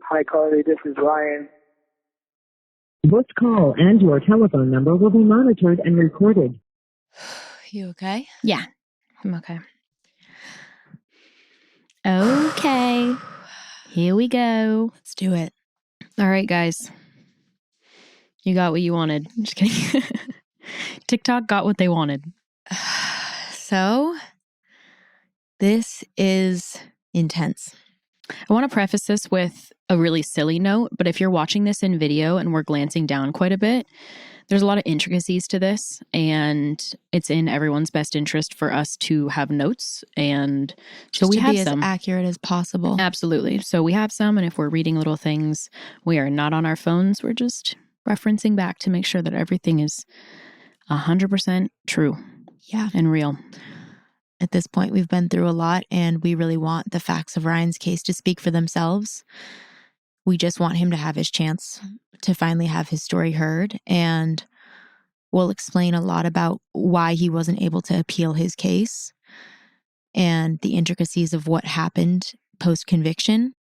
Hi, Carly. This is Ryan. This call and your telephone number will be monitored and recorded. You okay? Yeah, I'm okay. Okay. Here we go. Let's do it. All right, guys. You got what you wanted. Just kidding. TikTok got what they wanted. So, this is intense. I want to preface this with a really silly note, but if you're watching this in video and we're glancing down quite a bit, there's a lot of intricacies to this, and it's in everyone's best interest for us to have notes, and so we have some. As accurate as possible. Absolutely. So we have some, and if we're reading little things, we are not on our phones. We're just referencing back to make sure that everything is 100% true. Yeah. And real. At this point, we've been through a lot, and we really want the facts of Ryan's case to speak for themselves. We just want him to have his chance to finally have his story heard, and we'll explain a lot about why he wasn't able to appeal his case and the intricacies of what happened post-conviction.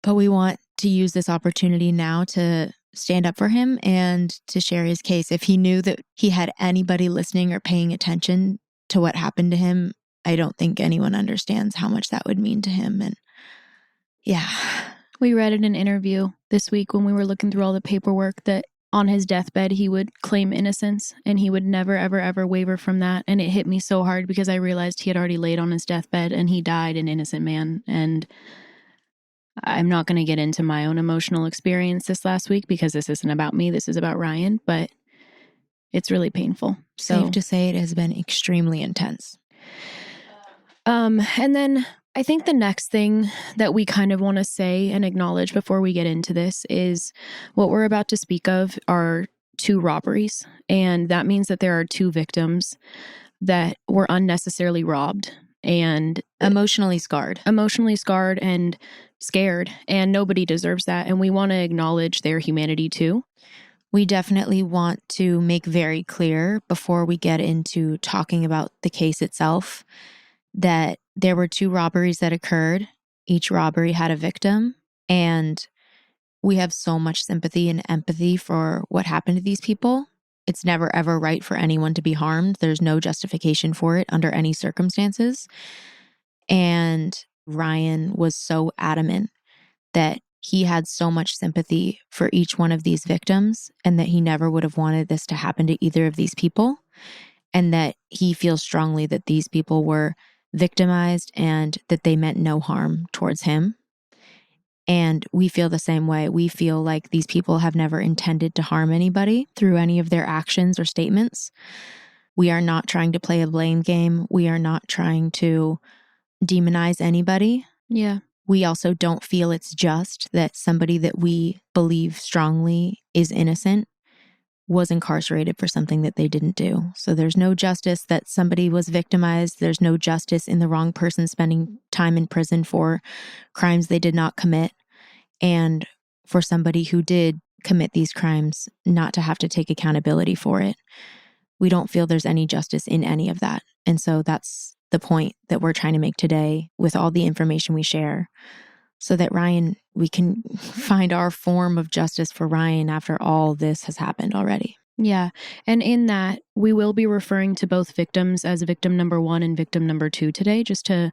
But we want to use this opportunity now to stand up for him and to share his case. If he knew that he had anybody listening or paying attention to what happened to him, I don't think anyone understands how much that would mean to him. And yeah. We read in an interview this week when we were looking through all the paperwork that on his deathbed, he would claim innocence and he would never, ever, ever waver from that. And it hit me so hard because I realized he had already laid on his deathbed and he died an innocent man. And I'm not going to get into my own emotional experience this last week because this isn't about me. This is about Ryan, but it's really painful. Safe to say it has been extremely intense. And then I think the next thing that we kind of want to say and acknowledge before we get into this is what we're about to speak of are 2 robberies. And that means that there are 2 victims that were unnecessarily robbed and Emotionally scarred and scared. And nobody deserves that. And we want to acknowledge their humanity too. We definitely want to make very clear before we get into talking about the case itself that there were 2 robberies that occurred. Each robbery had a victim, and we have so much sympathy and empathy for what happened to these people. It's never, ever right for anyone to be harmed. There's no justification for it under any circumstances. And Ryan was so adamant that he had so much sympathy for each one of these victims and that he never would have wanted this to happen to either of these people, and that he feels strongly that these people were victimized and that they meant no harm towards him. And we feel the same way. We feel like these people have never intended to harm anybody through any of their actions or statements. We are not trying to play a blame game. We are not trying to demonize anybody. Yeah. We also don't feel it's just that somebody that we believe strongly is innocent was incarcerated for something that they didn't do. So there's no justice that somebody was victimized. There's no justice in the wrong person spending time in prison for crimes they did not commit. And for somebody who did commit these crimes not to have to take accountability for it. We don't feel there's any justice in any of that. And so that's the point that we're trying to make today with all the information we share, so that Ryan, we can find our form of justice for Ryan after all this has happened already. Yeah. And in that, we will be referring to both victims as victim number 1 and victim number 2 today, just to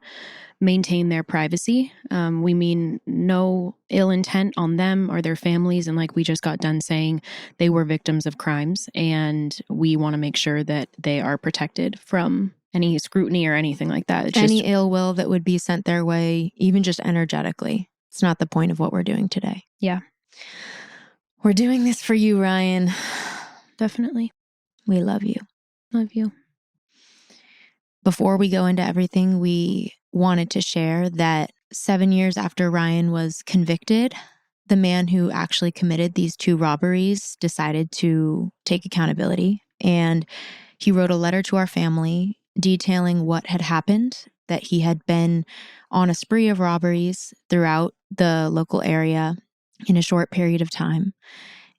maintain their privacy. We mean no ill intent on them or their families. And like we just got done saying, they were victims of crimes. And we want to make sure that they are protected from any scrutiny or anything like that. It's any just ill will that would be sent their way, even just energetically. It's not the point of what we're doing today. Yeah. We're doing this for you, Ryan. Definitely. We love you. Love you. Before we go into everything, we wanted to share that 7 years after Ryan was convicted, the man who actually committed these 2 robberies decided to take accountability. And he wrote a letter to our family detailing what had happened, that he had been on a spree of robberies throughout the local area in a short period of time.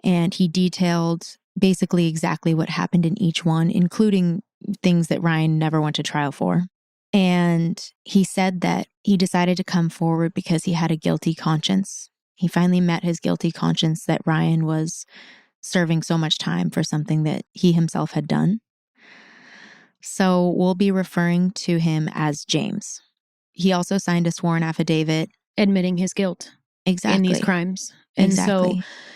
And he detailed basically exactly what happened in each one, including things that Ryan never went to trial for. And he said that he decided to come forward because he had a guilty conscience. He finally met his guilty conscience that Ryan was serving so much time for something that he himself had done. So we'll be referring to him as James. He also signed a sworn affidavit admitting his guilt in these crimes.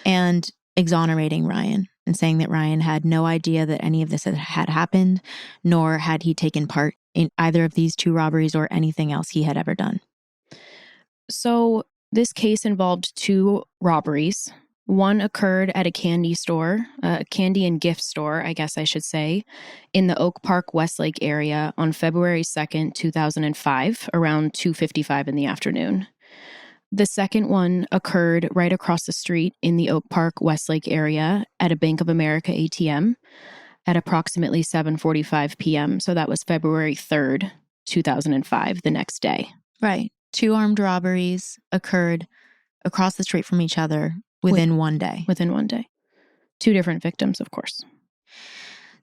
And exonerating Ryan and saying that Ryan had no idea that any of this had happened, nor had he taken part in either of these 2 robberies or anything else he had ever done. So this case involved 2 robberies. One occurred at a candy store, a candy and gift store, I guess I should say, in the Oak Park, Westlake area on February 2nd, 2005, around 2:55 in the afternoon. The second one occurred right across the street in the Oak Park, Westlake area at a Bank of America ATM at approximately 7:45 p.m. So that was February 3rd, 2005, the next day. Right. 2 armed robberies occurred across the street from each other within one day. Within one day. 2 different victims, of course.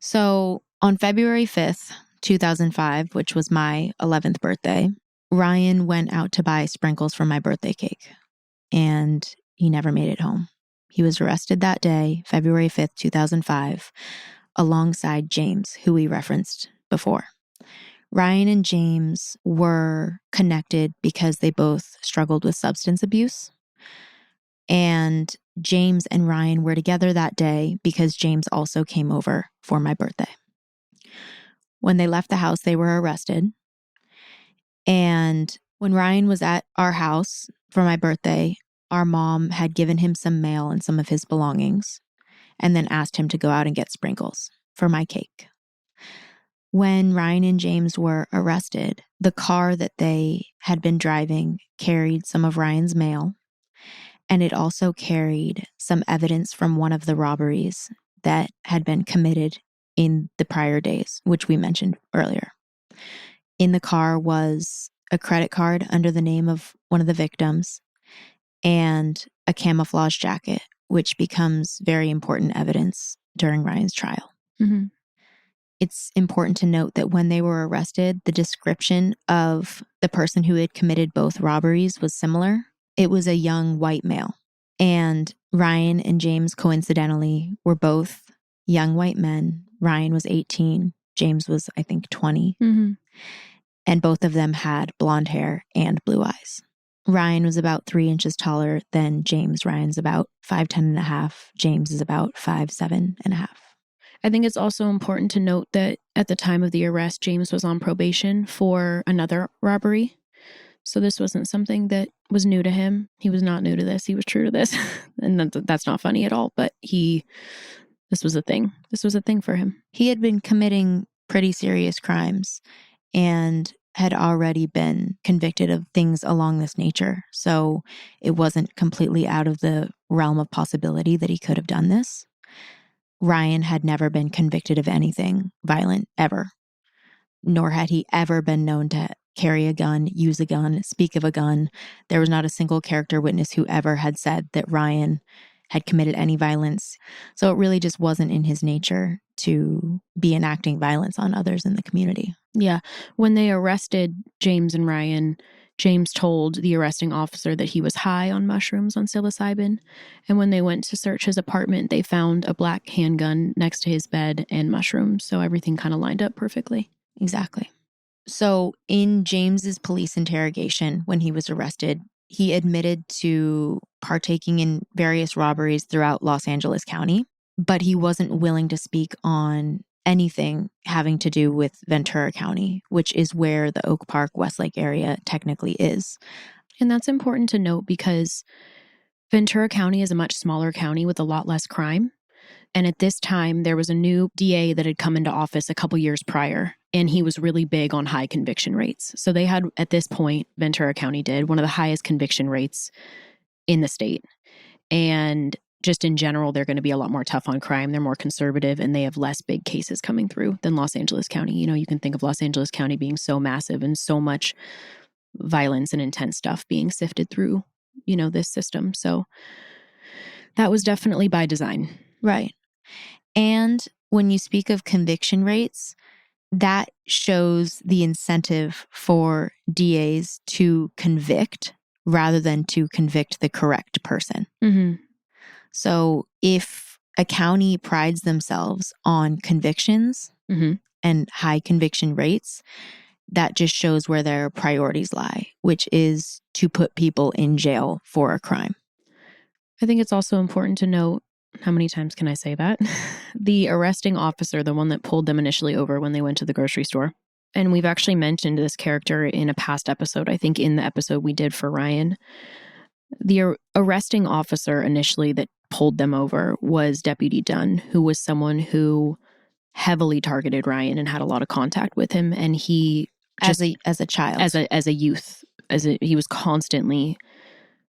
So on February 5th, 2005, which was my 11th birthday, Ryan went out to buy sprinkles for my birthday cake, and he never made it home. He was arrested that day, February 5th, 2005, alongside James, who we referenced before. Ryan and James were connected because they both struggled with substance abuse. And James and Ryan were together that day because James also came over for my birthday. When they left the house, they were arrested. And when Ryan was at our house for my birthday, our mom had given him some mail and some of his belongings, and then asked him to go out and get sprinkles for my cake. When Ryan and James were arrested, the car that they had been driving carried some of Ryan's mail, and it also carried some evidence from one of the robberies that had been committed in the prior days, which we mentioned earlier. In the car was a credit card under the name of one of the victims and a camouflage jacket, which becomes very important evidence during Ryan's trial. Mm-hmm. It's important to note that when they were arrested, the description of the person who had committed both robberies was similar. It was a young white male. And Ryan and James, coincidentally, were both young white men. Ryan was 18. James was, I think, 20. Mm-hmm. And both of them had blonde hair and blue eyes. Ryan was about 3 inches taller than James. Ryan's about 5'10" and a half. James is about 5'7" and a half. I think it's also important to note that at the time of the arrest, James was on probation for another robbery. So this wasn't something that was new to him. He was not new to this. He was true to this. And that's not funny at all. But this was a thing. This was a thing for him. He had been committing pretty serious crimes and had already been convicted of things along this nature. So it wasn't completely out of the realm of possibility that he could have done this. Ryan had never been convicted of anything violent ever, nor had he ever been known to carry a gun, use a gun, speak of a gun. There was not a single character witness who ever had said that Ryan had committed any violence. So it really just wasn't in his nature to be enacting violence on others in the community. Yeah. When they arrested James and Ryan, James told the arresting officer that he was high on mushrooms on psilocybin. And when they went to search his apartment, they found a black handgun next to his bed and mushrooms. So everything kind of lined up perfectly. Exactly. So in James's police interrogation, when he was arrested, he admitted to partaking in various robberies throughout Los Angeles County, but he wasn't willing to speak on anything having to do with Ventura County, which is where the Oak Park, Westlake area technically is. And that's important to note because Ventura County is a much smaller county with a lot less crime. And at this time, there was a new DA that had come into office a couple years prior, and he was really big on high conviction rates. So they had, at this point, Ventura County did one of the highest conviction rates in the state. And just in general, they're going to be a lot more tough on crime. They're more conservative, and they have less big cases coming through than Los Angeles County. You know, you can think of Los Angeles County being so massive and so much violence and intense stuff being sifted through, you know, this system. So that was definitely by design. Right. And when you speak of conviction rates, that shows the incentive for DAs to convict rather than to convict the correct person. Mm-hmm. So if a county prides themselves on convictions Mm-hmm. and high conviction rates, that just shows where their priorities lie, which is to put people in jail for a crime. I think it's also important to note, how many times can I say that? The arresting officer, the one that pulled them initially over when they went to the grocery store. And we've actually mentioned this character in a past episode, I think in the episode we did for Ryan. The arresting officer initially that pulled them over was Deputy Dunn, who was someone who heavily targeted Ryan and had a lot of contact with him. And he just, as a child, as a youth, he was constantly,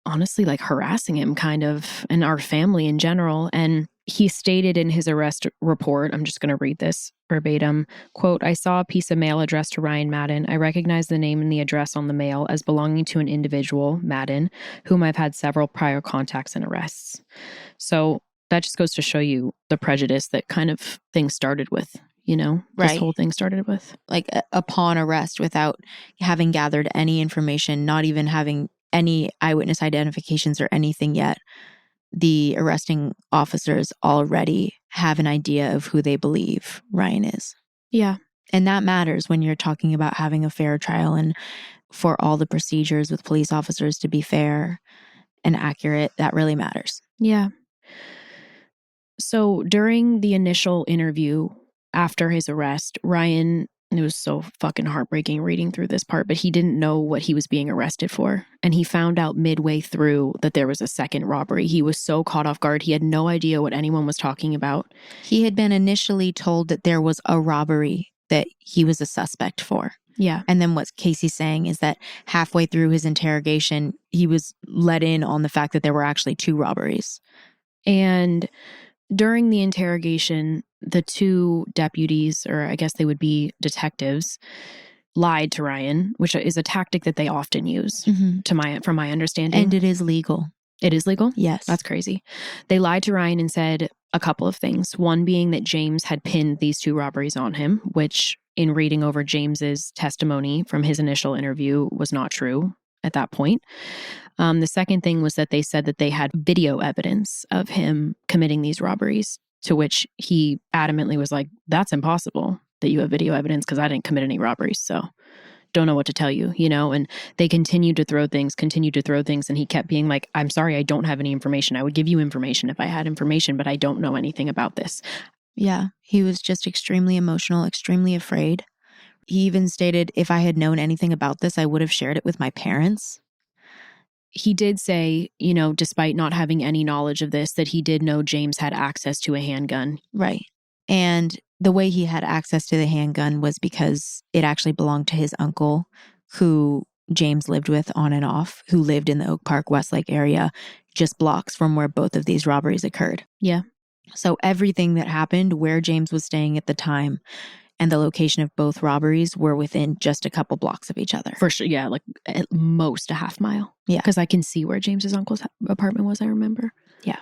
honestly, like harassing him kind of, and our family in general. And he stated in his arrest report, I'm just going to read this verbatim, quote, "I saw a piece of mail addressed to Ryan Madden. I recognized the name and the address on the mail as belonging to an individual, Madden, whom I've had several prior contacts and arrests." So that just goes to show you the prejudice that kind of things started with, you know, right. This whole thing started with. Like upon arrest, without having gathered any information, not even having any eyewitness identifications or anything yet, the arresting officers already have an idea of who they believe Ryan is. Yeah. And that matters when you're talking about having a fair trial and for all the procedures with police officers to be fair and accurate. That really matters. Yeah. So during the initial interview after his arrest, Ryan, it was so fucking heartbreaking reading through this part, but he didn't know what he was being arrested for. And he found out midway through that there was a second robbery. He was so caught off guard. He had no idea what anyone was talking about. He had been initially told that there was a robbery that he was a suspect for. Yeah. And then what Casey's saying is that halfway through his interrogation, he was let in on the fact that there were actually 2 robberies. And during the interrogation, the 2 deputies, or I guess they would be detectives, lied to Ryan, which is a tactic that they often use, from my understanding. And it is legal. It is legal? Yes. That's crazy. They lied to Ryan and said a couple of things. One being that James had pinned these 2 robberies on him, which in reading over James's testimony from his initial interview was not true at that point. The second thing was that they said that they had video evidence of him committing these robberies, to which he adamantly was like, "That's impossible that you have video evidence because I didn't commit any robberies. So don't know what to tell you," you know? And they continued to throw things. And he kept being like, "I'm sorry, I don't have any information. I would give you information if I had information, but I don't know anything about this." Yeah, he was just extremely emotional, extremely afraid. He even stated, if I had known anything about this, I would have shared it with my parents. He did say, you know, despite not having any knowledge of this, that he did know James had access to a handgun. Right. And the way he had access to the handgun was because it actually belonged to his uncle, who James lived with on and off, who lived in the Oak Park, Westlake area, just blocks from where both of these robberies occurred. Yeah. So everything that happened, where James was staying at the time, and the location of both robberies were within just a couple blocks of each other. For sure. Yeah. Like at most a half mile. Yeah. Because I can see where James's uncle's apartment was, I remember. Yeah.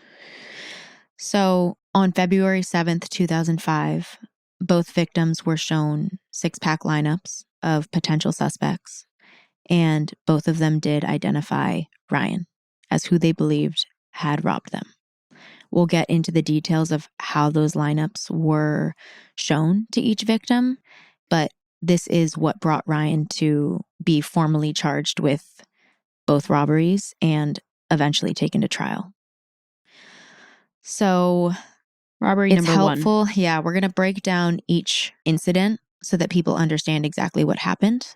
So on February 7th, 2005, both victims were shown 6-pack lineups of potential suspects, and both of them did identify Ryan as who they believed had robbed them. We'll get into the details of how those lineups were shown to each victim, but this is what brought Ryan to be formally charged with both robberies and eventually taken to trial. So robbery it's number helpful. 1. Yeah, we're going to break down each incident so that people understand exactly what happened.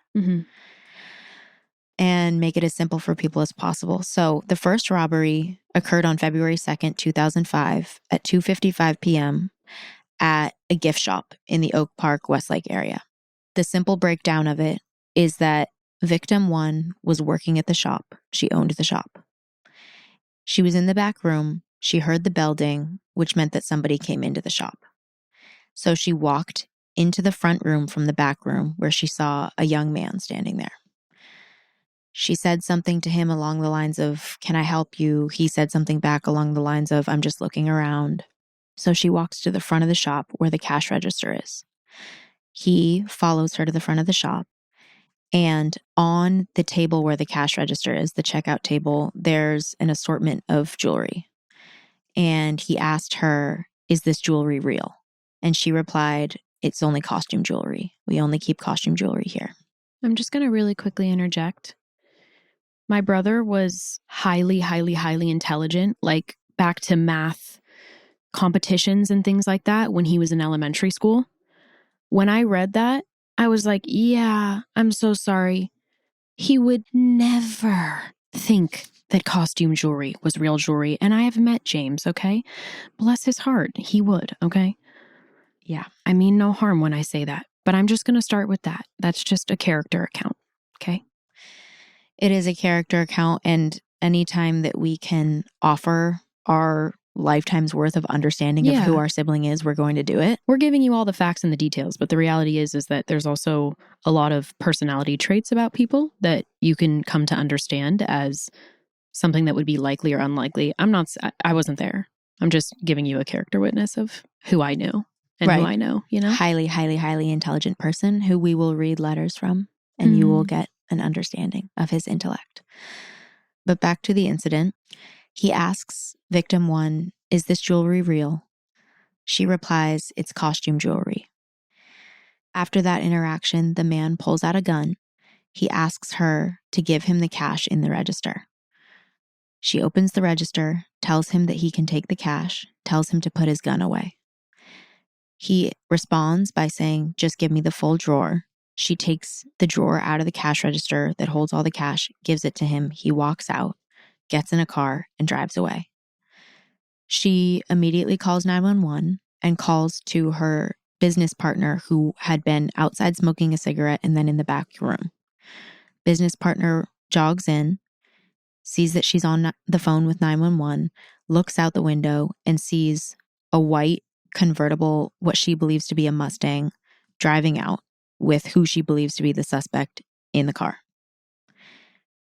And make it as simple for people as possible. So the first robbery occurred on February 2nd, 2005 at 2:55 p.m. at a gift shop in the Oak Park, Westlake area. The simple breakdown of it is that victim 1 was working at the shop. She owned the shop. She was in the back room. She heard the bell ding, which meant that somebody came into the shop. So she walked into the front room from the back room where she saw a young man standing there. She said something to him along the lines of, "Can I help you?" He said something back along the lines of, "I'm just looking around." So she walks to the front of the shop where the cash register is. He follows her to the front of the shop, And on the table where the cash register is, the checkout table, there's an assortment of jewelry. And he asked her, "Is this jewelry real?" And she replied, "It's only costume jewelry. We only keep costume jewelry here." I'm just going to really quickly interject. My brother was highly, highly, highly intelligent, like back to math competitions and things like that when he was in elementary school. When I read that, I was like, yeah, I'm so sorry. He would never think that costume jewelry was real jewelry. And I have met James, okay? Bless his heart. He would, okay? Yeah. I mean no harm when I say that, but I'm just going to start with that. That's just a character account, okay? It is a character account, and anytime that we can offer our lifetime's worth of understanding of who our sibling is, we're going to do it. We're giving you all the facts and the details, but the reality is that there's also a lot of personality traits about people that you can come to understand as something that would be likely or unlikely. I wasn't there. I'm just giving you a character witness of who I knew and who I know, you know? Highly, highly, highly intelligent person who we will read letters from, and you will get an understanding of his intellect. But back to the incident. He asks victim 1, "Is this jewelry real?" She replies, "It's costume jewelry." After that interaction, the man pulls out a gun. He asks her to give him the cash in the register. She opens the register, tells him that he can take the cash, tells him to put his gun away. He responds by saying, "Just give me the full drawer." She takes the drawer out of the cash register that holds all the cash, gives it to him. He walks out, gets in a car, and drives away. She immediately calls 911 and calls to her business partner who had been outside smoking a cigarette and then in the back room. Business partner jogs in, sees that she's on the phone with 911, looks out the window and sees a white convertible, what she believes to be a Mustang, driving out with who she believes to be the suspect in the car.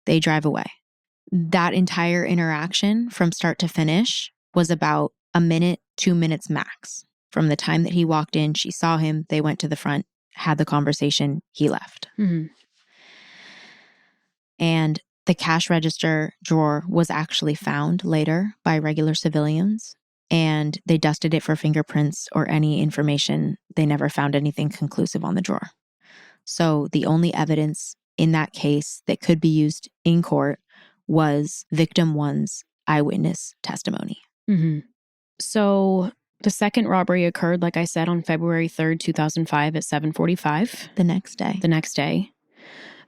They drive away. That entire interaction from start to finish was about a minute, 2 minutes max. From the time that he walked in, she saw him, they went to the front, had the conversation, he left. Mm-hmm. And the cash register drawer was actually found later by regular civilians, and they dusted it for fingerprints or any information. They never found anything conclusive on the drawer. So the only evidence in that case that could be used in court was victim 1's eyewitness testimony. Mm-hmm. So the second robbery occurred, like I said, on February 3rd, 2005 at 7:45. The next day.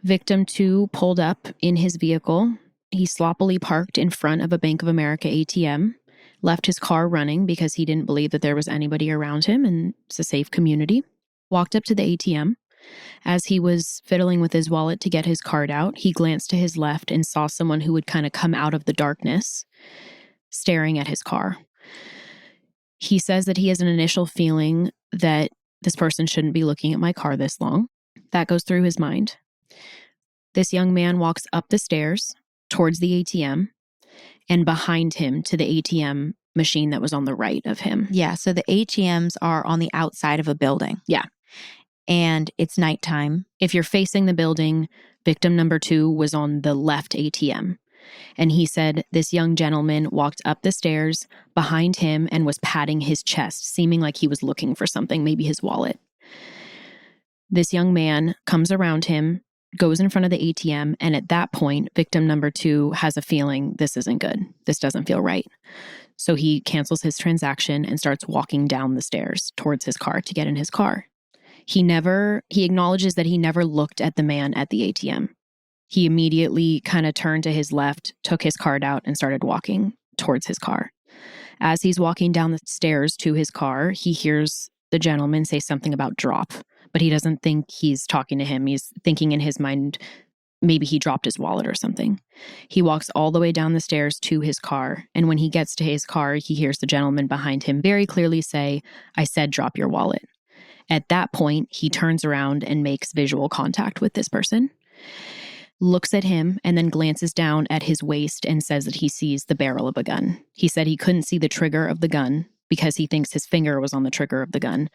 Victim 2 pulled up in his vehicle. He sloppily parked in front of a Bank of America ATM, left his car running because he didn't believe that there was anybody around him and it's a safe community. Walked up to the ATM. As he was fiddling with his wallet to get his card out, he glanced to his left and saw someone who would kind of come out of the darkness, staring at his car. He says that he has an initial feeling that this person shouldn't be looking at my car this long. That goes through his mind. This young man walks up the stairs towards the ATM and behind him to the ATM machine that was on the right of him. Yeah, so the ATMs are on the outside of a building. Yeah. And it's nighttime. If you're facing the building, victim number 2 was on the left ATM. And he said this young gentleman walked up the stairs behind him and was patting his chest, seeming like he was looking for something, maybe his wallet. This young man comes around him, goes in front of the ATM, and at that point, victim number 2 has a feeling this isn't good. This doesn't feel right. So he cancels his transaction and starts walking down the stairs towards his car to get in his car. He acknowledges that he never looked at the man at the ATM. He immediately kind of turned to his left, took his card out, and started walking towards his car. As he's walking down the stairs to his car, he hears the gentleman say something about drop, but he doesn't think he's talking to him. He's thinking in his mind, maybe he dropped his wallet or something. He walks all the way down the stairs to his car, and when he gets to his car, he hears the gentleman behind him very clearly say, "I said drop your wallet." At that point, he turns around and makes visual contact with this person, looks at him, and then glances down at his waist and says that he sees the barrel of a gun. He said he couldn't see the trigger of the gun because he thinks his finger was on the trigger of the gun,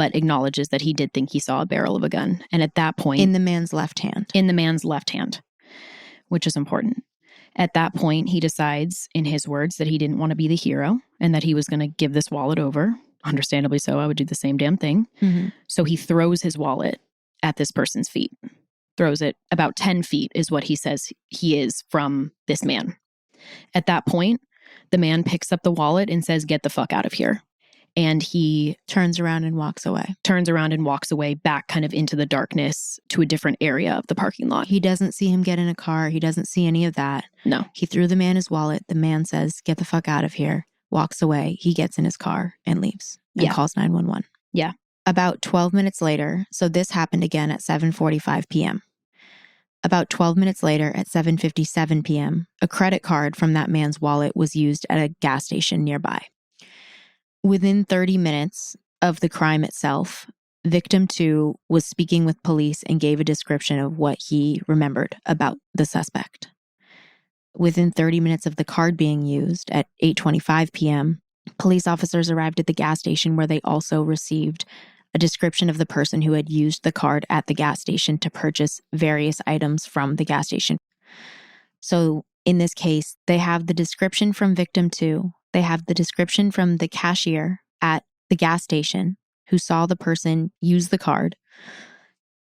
but acknowledges that he did think he saw a barrel of a gun. And at that point... In the man's left hand. In the man's left hand, which is important. At that point, he decides, in his words, that he didn't want to be the hero and that he was going to give this wallet over. Understandably so, I would do the same damn thing. Mm-hmm. So he throws his wallet at this person's feet. Throws it about 10 feet is what he says he is from this man. At that point, the man picks up the wallet and says, "Get the fuck out of here." And he turns around and walks away back kind of into the darkness to a different area of the parking lot. He doesn't see him get in a car. He doesn't see any of that. No. He threw the man his wallet. The man says, "Get the fuck out of here." Walks away. He gets in his car and leaves and calls 911. Yeah. About 12 minutes later, so this happened again at 7:45 p.m. About 12 minutes later at 7:57 p.m., a credit card from that man's wallet was used at a gas station nearby. Within 30 minutes of the crime itself, victim 2 was speaking with police and gave a description of what he remembered about the suspect. Within 30 minutes of the card being used at 8:25 p.m., police officers arrived at the gas station where they also received a description of the person who had used the card at the gas station to purchase various items from the gas station. So in this case, they have the description from victim 2. They have the description from the cashier at the gas station who saw the person use the card.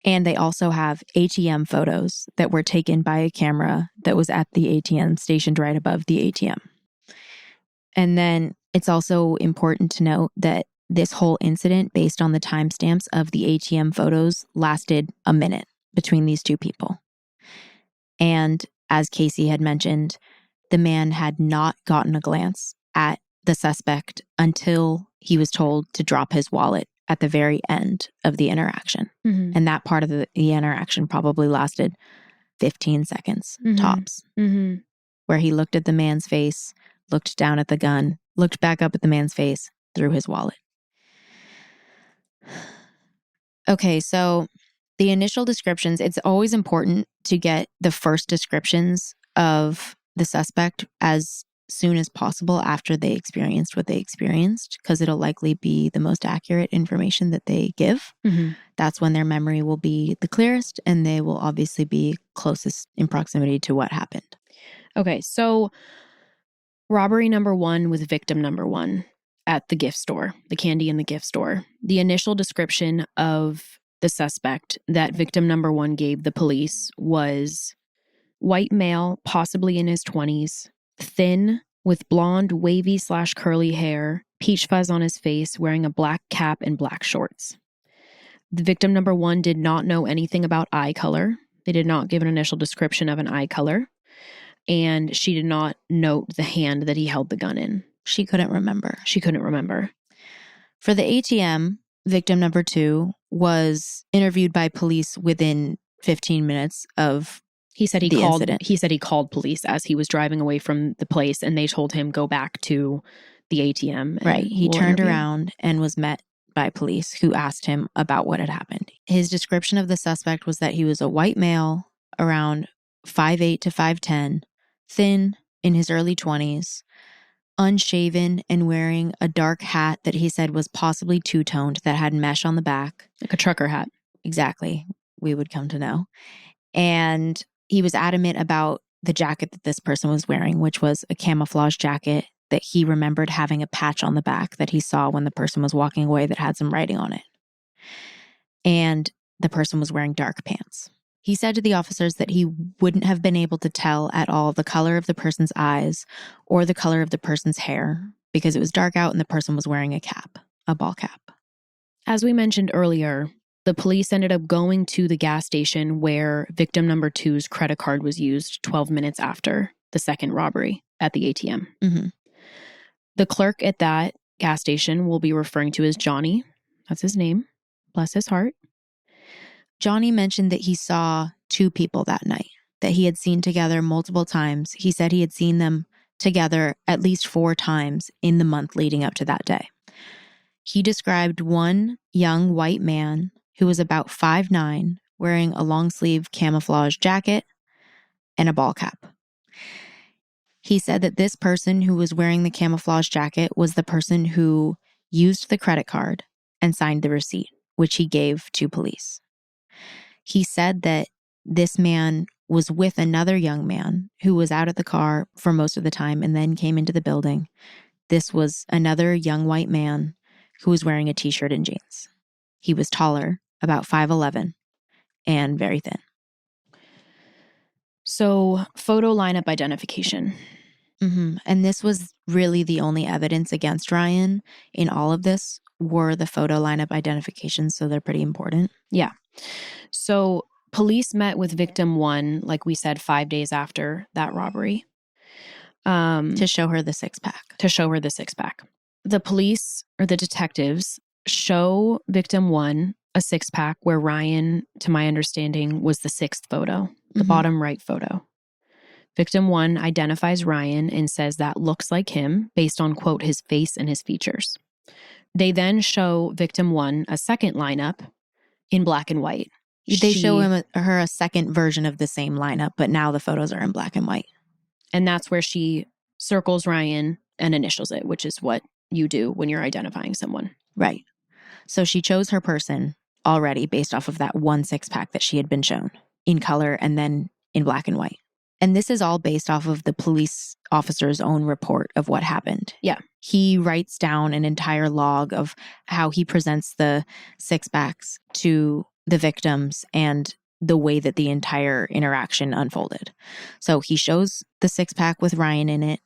And they also have ATM photos that were taken by a camera that was at the ATM stationed right above the ATM. And then it's also important to note that this whole incident, based on the timestamps of the ATM photos, lasted a minute between these two people. And as Casey had mentioned, the man had not gotten a glance at the suspect until he was told to drop his wallet at the very end of the interaction. Mm-hmm. And that part of the interaction probably lasted 15 seconds tops, where he looked at the man's face, looked down at the gun, looked back up at the man's face, threw his wallet. Okay, so the initial descriptions, it's always important to get the first descriptions of the suspect as soon as possible after they experienced what they experienced, because it'll likely be the most accurate information that they give. Mm-hmm. That's when their memory will be the clearest, and they will obviously be closest in proximity to what happened. Okay, so robbery number 1 with victim number 1 at the gift store, the candy in the gift store. The initial description of the suspect that victim number 1 gave the police was white male, possibly in his 20s, thin, with blonde, wavy/curly hair, peach fuzz on his face, wearing a black cap and black shorts. The victim number 1 did not know anything about eye color. They did not give an initial description of an eye color. And she did not note the hand that he held the gun in. She couldn't remember. For the ATM, victim number 2 was interviewed by police within 15 minutes of He said he the called. incident. He said he called police as he was driving away from the place, and they told him go back to the ATM. Right. He turned around and was met by police who asked him about what had happened. His description of the suspect was that he was a white male, around 5'8" to 5'10", thin, in his early 20s, unshaven, and wearing a dark hat that he said was possibly two-toned that had mesh on the back. Like a trucker hat. Exactly. We would come to know. And he was adamant about the jacket that this person was wearing, which was a camouflage jacket that he remembered having a patch on the back that he saw when the person was walking away that had some writing on it. And the person was wearing dark pants. He said to the officers that he wouldn't have been able to tell at all the color of the person's eyes or the color of the person's hair because it was dark out and the person was wearing a cap, a ball cap. As we mentioned earlier, the police ended up going to the gas station where victim number 2's credit card was used 12 minutes after the second robbery at the ATM. Mm-hmm. The clerk at that gas station will be referring to as Johnny. That's his name. Bless his heart. Johnny mentioned that he saw 2 people that night, that he had seen together multiple times. He said he had seen them together at least 4 times in the month leading up to that day. He described one young white man who was about 5'9", wearing a long-sleeve camouflage jacket and a ball cap. He said that this person who was wearing the camouflage jacket was the person who used the credit card and signed the receipt, which he gave to police. He said that this man was with another young man who was out at the car for most of the time and then came into the building. This was another young white man who was wearing a t-shirt and jeans. He was taller, about 5'11", and very thin. So, photo lineup identification. And this was really the only evidence against Ryan in all of this were the photo lineup identifications, so they're pretty important. Yeah. So, police met with victim 1, like we said, 5 days after that robbery. To show her the six-pack. The police, or the detectives, show victim 1 a six-pack where Ryan, to my understanding, was the sixth photo, the bottom right photo. Victim 1 identifies Ryan and says that looks like him based on, quote, his face and his features. They then show victim 1 a second lineup in black and white. They show her a second version of the same lineup, but now the photos are in black and white. And that's where she circles Ryan and initials it, which is what you do when you're identifying someone. Right. So she chose her person already based off of that one six-pack that she had been shown in color and then in black and white. And this is all based off of the police officer's own report of what happened. Yeah. He writes down an entire log of how he presents the six-packs to the victims and the way that the entire interaction unfolded. So he shows the six-pack with Ryan in it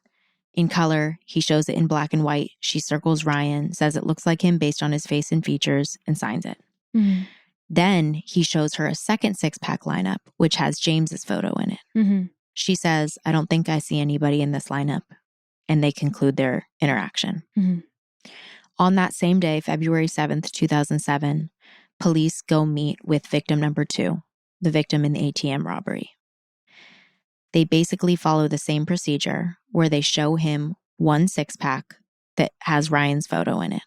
in color. He shows it in black and white. She circles Ryan, says it looks like him based on his face and features, and signs it. Then he shows her a second six-pack lineup, which has James's photo in it. She says, I don't think I see anybody in this lineup. And they conclude their interaction. On that same day, February 7th, 2007, police go meet with victim number 2, the victim in the ATM robbery. They basically follow the same procedure where they show him one six-pack that has Ryan's photo in it.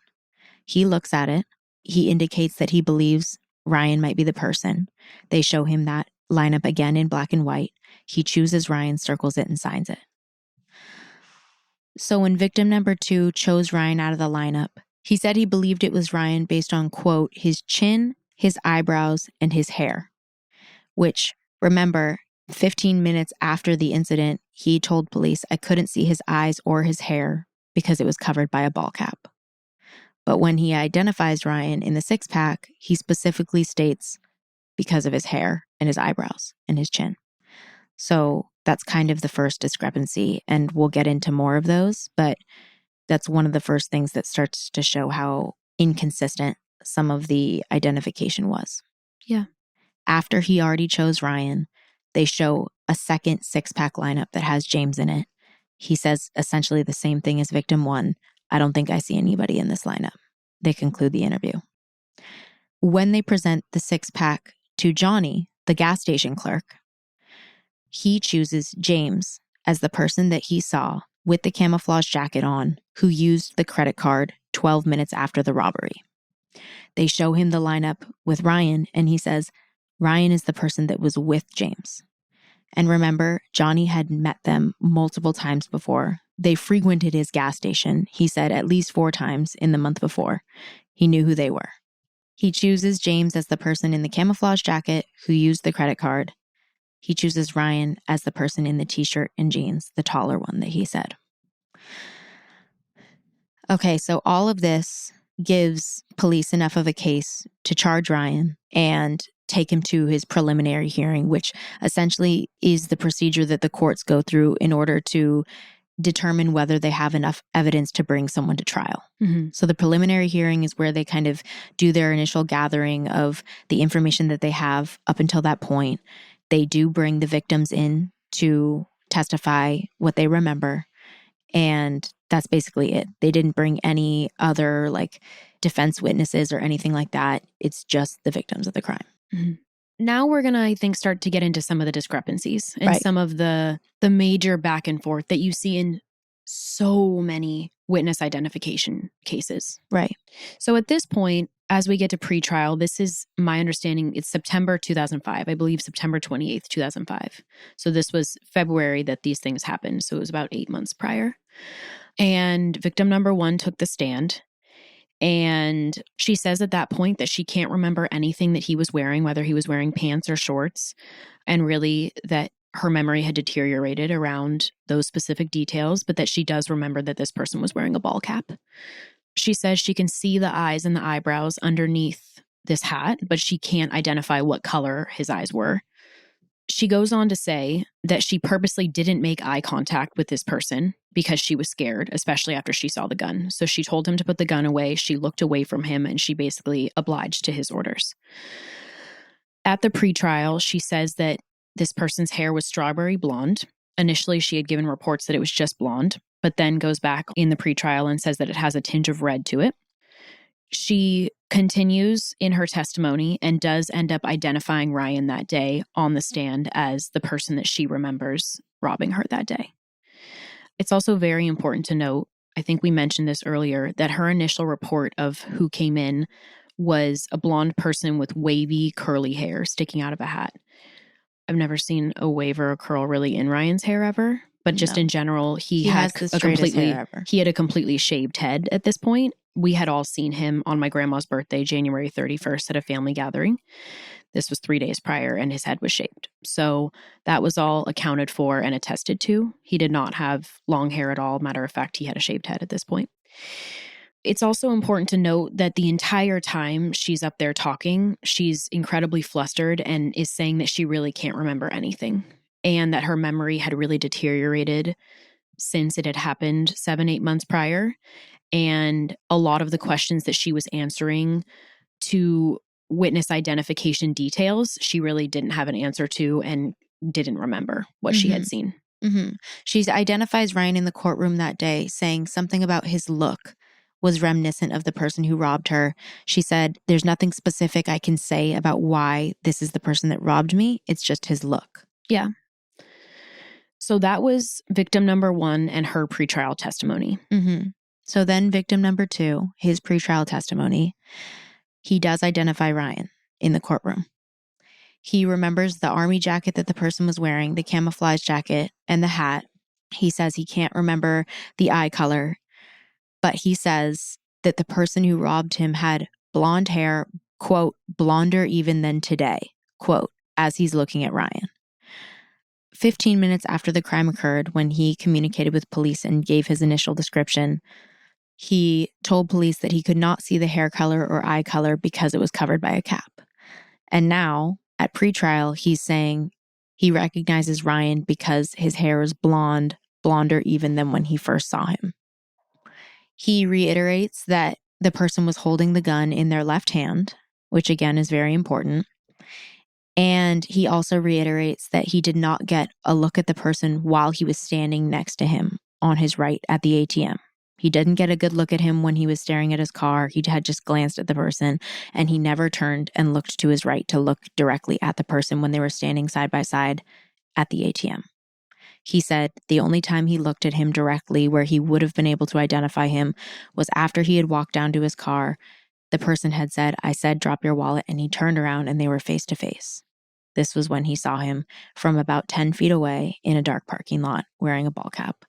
He looks at it. He indicates that he believes Ryan might be the person. They show him that lineup again in black and white. He chooses Ryan, circles it, and signs it. So when victim number 2 chose Ryan out of the lineup, he said he believed it was Ryan based on, quote, his chin, his eyebrows, and his hair. Which, remember, 15 minutes after the incident, he told police, I couldn't see his eyes or his hair because it was covered by a ball cap. But when he identifies Ryan in the six-pack, he specifically states because of his hair and his eyebrows and his chin. So that's kind of the first discrepancy, and we'll get into more of those, but that's one of the first things that starts to show how inconsistent some of the identification was. Yeah. After he already chose Ryan, they show a second six-pack lineup that has James in it. He says essentially the same thing as victim 1. I don't think I see anybody in this lineup. They conclude the interview. When they present the six-pack to Johnny, the gas station clerk, he chooses James as the person that he saw with the camouflage jacket on who used the credit card 12 minutes after the robbery. They show him the lineup with Ryan, and he says, Ryan is the person that was with James. And remember, Johnny had met them multiple times before. They frequented his gas station, he said, at least 4 times in the month before. He knew who they were. He chooses James as the person in the camouflage jacket who used the credit card. He chooses Ryan as the person in the t-shirt and jeans, the taller one that he said. Okay, so all of this gives police enough of a case to charge Ryan and take him to his preliminary hearing, which essentially is the procedure that the courts go through in order to determine whether they have enough evidence to bring someone to trial. So the preliminary hearing is where they kind of do their initial gathering of the information that they have up until that point. They do bring the victims in to testify what they remember. And that's basically it. They didn't bring any other defense witnesses or anything like that. It's just the victims of the crime. Now we're going to, I think, start to get into some of the discrepancies and some of the major back and forth that you see in so many witness identification cases. Right. So at this point, as we get to pretrial, this is my understanding, it's September 2005. I believe September 28th, 2005. So this was February that these things happened. So it was about 8 months prior. And victim number 1 took the stand. And she says at that point that she can't remember anything that he was wearing, whether he was wearing pants or shorts, and really that her memory had deteriorated around those specific details, but that she does remember that this person was wearing a ball cap. She says she can see the eyes and the eyebrows underneath this hat, but she can't identify what color his eyes were. She goes on to say that she purposely didn't make eye contact with this person because she was scared, especially after she saw the gun. So she told him to put the gun away. She looked away from him and she basically obliged to his orders. At the pretrial, she says that this person's hair was strawberry blonde. Initially, she had given reports that it was just blonde, but then goes back in the pretrial and says that it has a tinge of red to it. She continues in her testimony and does end up identifying Ryan that day on the stand as the person that she remembers robbing her that day. It's also very important to note, I think we mentioned this earlier, that her initial report of who came in was a blonde person with wavy, curly hair sticking out of a hat. I've never seen a wave or a curl really in Ryan's hair ever, but just in general, he had a completely shaved head at this point. We had all seen him on my grandma's birthday, January 31st, at a family gathering. This was 3 days prior, and his head was shaved. So that was all accounted for and attested to. He did not have long hair at all. Matter of fact, he had a shaved head at this point. It's also important to note that the entire time she's up there talking, she's incredibly flustered and is saying that she really can't remember anything and that her memory had really deteriorated since it had happened 7-8 months prior. And a lot of the questions that she was answering to witness identification details, she really didn't have an answer to and didn't remember what she had seen. She identifies Ryan in the courtroom that day, saying something about his look was reminiscent of the person who robbed her. She said, "There's nothing specific I can say about why this is the person that robbed me. It's just his look." Yeah. So that was victim number 1 and her pretrial testimony. So then victim number 2, his pretrial testimony, he does identify Ryan in the courtroom. He remembers the army jacket that the person was wearing, the camouflage jacket, and the hat. He says he can't remember the eye color, but he says that the person who robbed him had blonde hair, quote, blonder even than today, quote, as he's looking at Ryan. 15 minutes after the crime occurred, when he communicated with police and gave his initial description, he told police that he could not see the hair color or eye color because it was covered by a cap. And now, at pretrial, he's saying he recognizes Ryan because his hair is blonde, blonder even than when he first saw him. He reiterates that the person was holding the gun in their left hand, which again is very important. And he also reiterates that he did not get a look at the person while he was standing next to him on his right at the ATM. He didn't get a good look at him when he was staring at his car. He had just glanced at the person, and he never turned and looked to his right to look directly at the person when they were standing side by side at the ATM. He said the only time he looked at him directly where he would have been able to identify him was after he had walked down to his car. The person had said, "I said, drop your wallet," and he turned around and they were face to face. This was when he saw him from about 10 feet away in a dark parking lot wearing a ball cap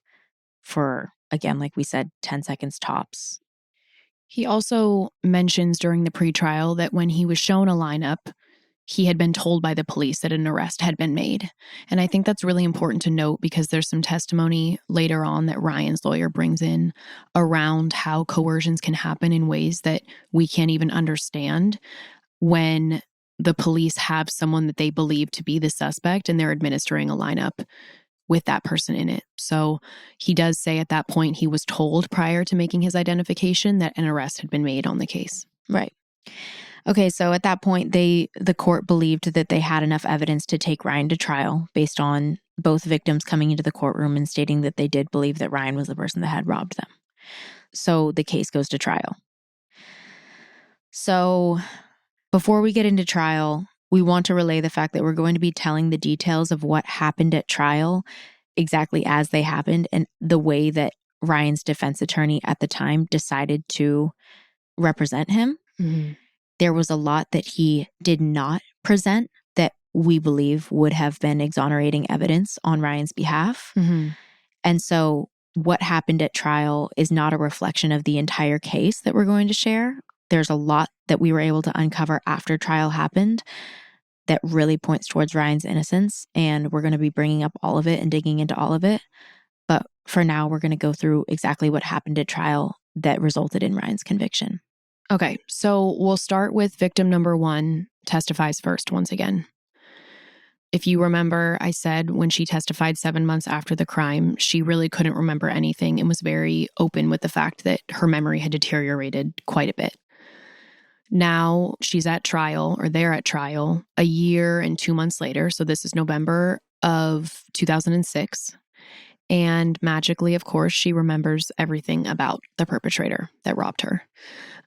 for, again, like we said, 10 seconds tops. He also mentions during the pretrial that when he was shown a lineup, he had been told by the police that an arrest had been made. And I think that's really important to note because there's some testimony later on that Ryan's lawyer brings in around how coercions can happen in ways that we can't even understand when the police have someone that they believe to be the suspect and they're administering a lineup with that person in it. So he does say at that point he was told prior to making his identification that an arrest had been made on the case. Right. Okay, so at that point, the court believed that they had enough evidence to take Ryan to trial based on both victims coming into the courtroom and stating that they did believe that Ryan was the person that had robbed them. So the case goes to trial. So before we get into trial, we want to relay the fact that we're going to be telling the details of what happened at trial exactly as they happened and the way that Ryan's defense attorney at the time decided to represent him. Mm-hmm. There was a lot that he did not present that we believe would have been exonerating evidence on Ryan's behalf. Mm-hmm. And so what happened at trial is not a reflection of the entire case that we're going to share. There's a lot that we were able to uncover after trial happened that really points towards Ryan's innocence, and we're going to be bringing up all of it and digging into all of it. But for now, we're going to go through exactly what happened at trial that resulted in Ryan's conviction. Okay, so we'll start with victim number 1 testifies first once again. If you remember, I said when she testified 7 months after the crime, she really couldn't remember anything and was very open with the fact that her memory had deteriorated quite a bit. Now she's at trial, or they're at trial, a year and 2 months later. So this is November of 2006. And magically, of course, she remembers everything about the perpetrator that robbed her.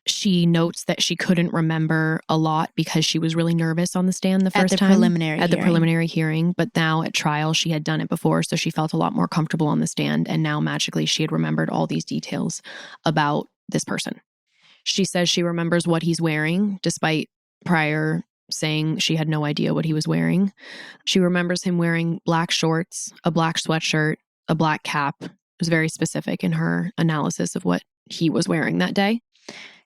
She notes that she couldn't remember a lot because she was really nervous on the stand the first time. At the preliminary hearing. But now at trial, she had done it before, so she felt a lot more comfortable on the stand. And now magically, she had remembered all these details about this person. She says she remembers what he's wearing, despite prior saying she had no idea what he was wearing. She remembers him wearing black shorts, a black sweatshirt, a black cap. It was very specific in her analysis of what he was wearing that day.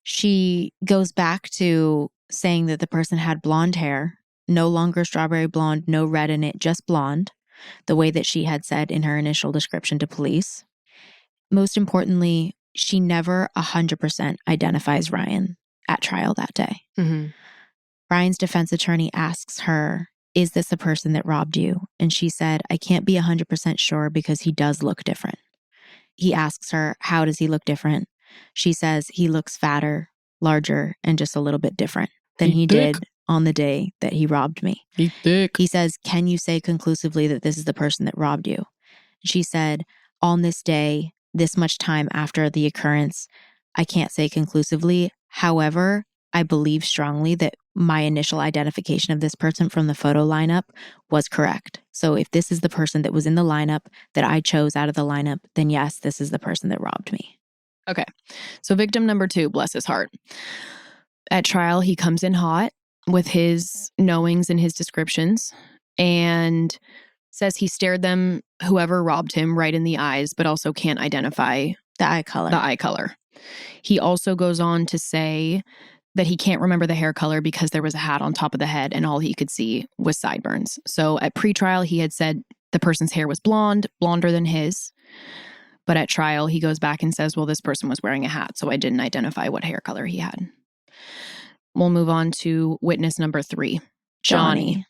She goes back to saying that the person had blonde hair, no longer strawberry blonde, no red in it, just blonde, the way that she had said in her initial description to police. Most importantly, she never 100% identifies Ryan at trial that day. Mm-hmm. Ryan's defense attorney asks her, "Is this the person that robbed you?" And she said, "I can't be 100% sure because he does look different." He asks her, "How does he look different?" She says, "He looks fatter, larger, and just a little bit different than he did on the day that he robbed me." He's thick. He says, "Can you say conclusively that this is the person that robbed you?" She said, "On this day, this much time after the occurrence, I can't say conclusively. However, I believe strongly that my initial identification of this person from the photo lineup was correct. So if this is the person that was in the lineup that I chose out of the lineup, then yes, this is the person that robbed me." Okay. So victim number 2, bless his heart. At trial, he comes in hot with his knowings and his descriptions and says he stared them, whoever robbed him, right in the eyes, but also can't identify the eye color. He also goes on to say that he can't remember the hair color because there was a hat on top of the head and all he could see was sideburns. So at pretrial, he had said the person's hair was blonde, blonder than his. But at trial, he goes back and says, well, this person was wearing a hat, so I didn't identify what hair color he had. We'll move on to witness number 3, Johnny.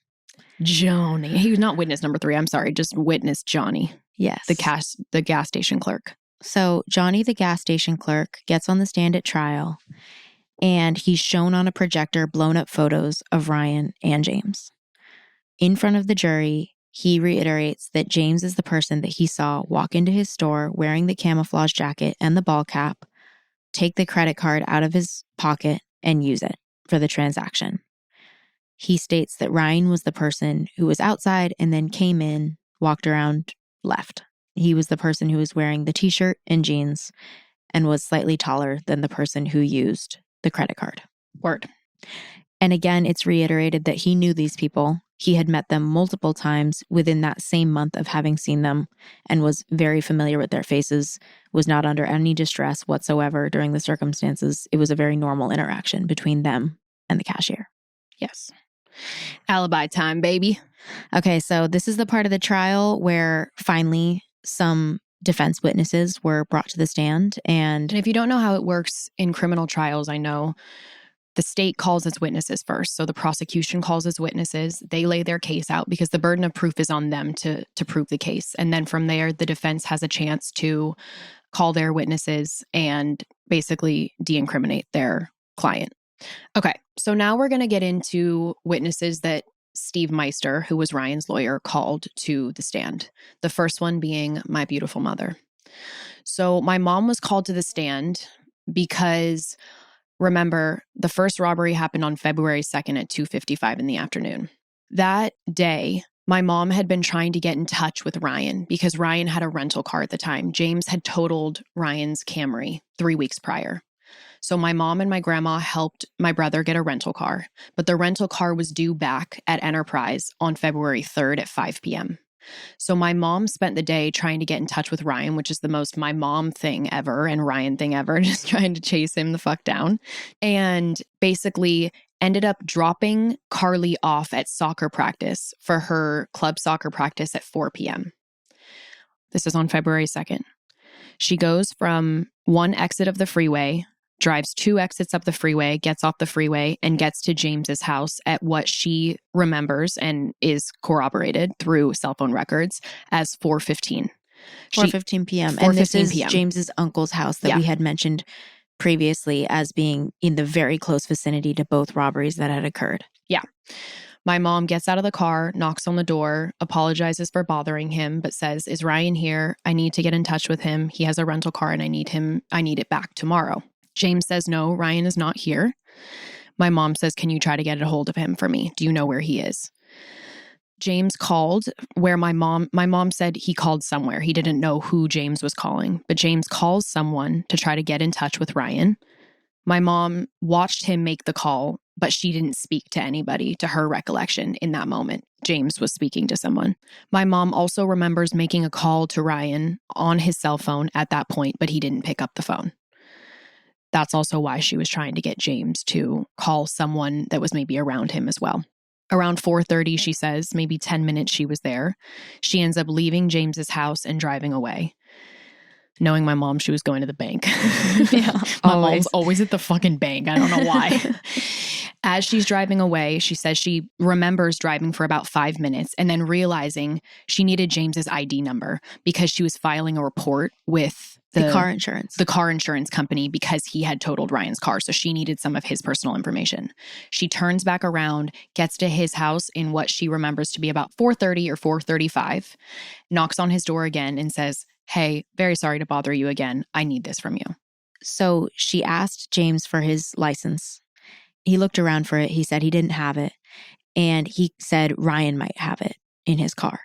He was not witness number 3. I'm sorry, just witness Johnny. Yes. The gas station clerk. So Johnny, the gas station clerk, gets on the stand at trial, and he's shown on a projector blown up photos of Ryan and James. In front of the jury, he reiterates that James is the person that he saw walk into his store wearing the camouflage jacket and the ball cap, take the credit card out of his pocket, and use it for the transaction. He states that Ryan was the person who was outside and then came in, walked around, left. He was the person who was wearing the t-shirt and jeans and was slightly taller than the person who used the credit card. Word. And again, it's reiterated that he knew these people. He had met them multiple times within that same month of having seen them and was very familiar with their faces, was not under any distress whatsoever during the circumstances. It was a very normal interaction between them and the cashier. Yes. Alibi time, baby. Okay, so this is the part of the trial where finally some defense witnesses were brought to the stand. And if you don't know how it works in criminal trials, I know the state calls its witnesses first. So the prosecution calls its witnesses. They lay their case out because the burden of proof is on them to prove the case. And then from there, the defense has a chance to call their witnesses and basically de-incriminate their client. Okay, so now we're going to get into witnesses that Steve Meister, who was Ryan's lawyer, called to the stand. The first one being my beautiful mother. So my mom was called to the stand because, remember, the first robbery happened on February 2nd at 2:55 in the afternoon. That day, my mom had been trying to get in touch with Ryan because Ryan had a rental car at the time. James had totaled Ryan's Camry 3 weeks prior. So my mom and my grandma helped my brother get a rental car, but the rental car was due back at Enterprise on February 3rd at 5 p.m. So my mom spent the day trying to get in touch with Ryan, which is the most my mom thing ever and Ryan thing ever, just trying to chase him the fuck down. And basically ended up dropping Carly off at soccer practice for her club soccer practice at 4 p.m. This is on February 2nd. She goes from one exit of the freeway, drives 2 exits up the freeway, gets off the freeway, and gets to James's house at what she remembers and is corroborated through cell phone records as 4:15. 4:15 p.m. 4:15 And this is p.m. James's uncle's house that we had mentioned previously as being in the very close vicinity to both robberies that had occurred. Yeah. My mom gets out of the car, knocks on the door, apologizes for bothering him, but says, "Is Ryan here? I need to get in touch with him. He has a rental car and I need it back tomorrow." James says, "No, Ryan is not here." My mom says, "Can you try to get a hold of him for me? Do you know where he is?" James called where my mom said he called somewhere. He didn't know who James was calling, but James calls someone to try to get in touch with Ryan. My mom watched him make the call, but she didn't speak to anybody, to her recollection in that moment. James was speaking to someone. My mom also remembers making a call to Ryan on his cell phone at that point, but he didn't pick up the phone. That's also why she was trying to get James to call someone that was maybe around him as well. Around 4:30, she says, maybe 10 minutes she was there. She ends up leaving James's house and driving away. Knowing my mom, she was going to the bank. Yeah, my mom's always at the fucking bank. I don't know why. As she's driving away, she says she remembers driving for about 5 minutes and then realizing she needed James's ID number because she was filing a report with the car insurance company because he had totaled Ryan's car. So she needed some of his personal information. She turns back around, gets to his house in what she remembers to be about 4:30 or 4:35, knocks on his door again and says, "Hey, very sorry to bother you again. I need this from you." So she asked James for his license. He looked around for it. He said he didn't have it. And he said Ryan might have it in his car.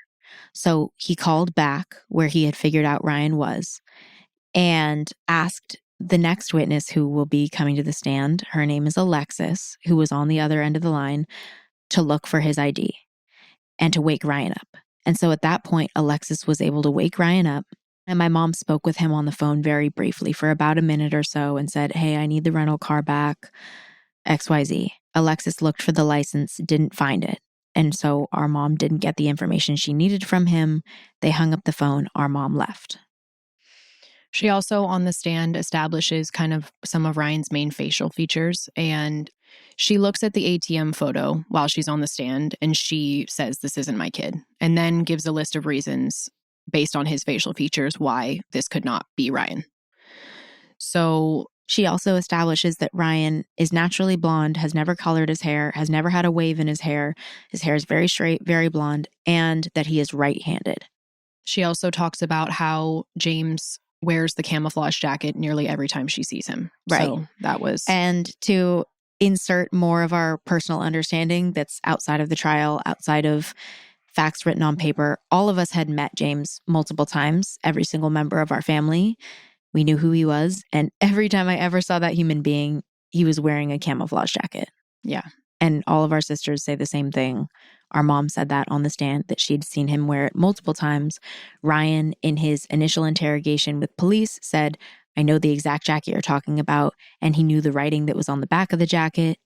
So he called back where he had figured out Ryan was and asked the next witness who will be coming to the stand, her name is Alexis, who was on the other end of the line, to look for his ID and to wake Ryan up. And so at that point, Alexis was able to wake Ryan up. And my mom spoke with him on the phone very briefly for about a minute or so and said, "Hey, I need the rental car back, XYZ. Alexis looked for the license, didn't find it. And so our mom didn't get the information she needed from him. They hung up the phone. Our mom left. She also on the stand establishes kind of some of Ryan's main facial features. And she looks at the ATM photo while she's on the stand and she says, "This isn't my kid." And then gives a list of reasons based on his facial features why this could not be Ryan. So she also establishes that Ryan is naturally blonde, has never colored his hair, has never had a wave in his hair. His hair is very straight, very blonde, and that he is right-handed. She also talks about how James wears the camouflage jacket nearly every time she sees him. Right. So that was... And to insert more of our personal understanding that's outside of the trial, outside of facts written on paper, all of us had met James multiple times, every single member of our family. We knew who he was. And every time I ever saw that human being, he was wearing a camouflage jacket. Yeah. And all of our sisters say the same thing. Our mom said that on the stand, that she'd seen him wear it multiple times. Ryan, in his initial interrogation with police, said, "I know the exact jacket you're talking about." And he knew the writing that was on the back of the jacket.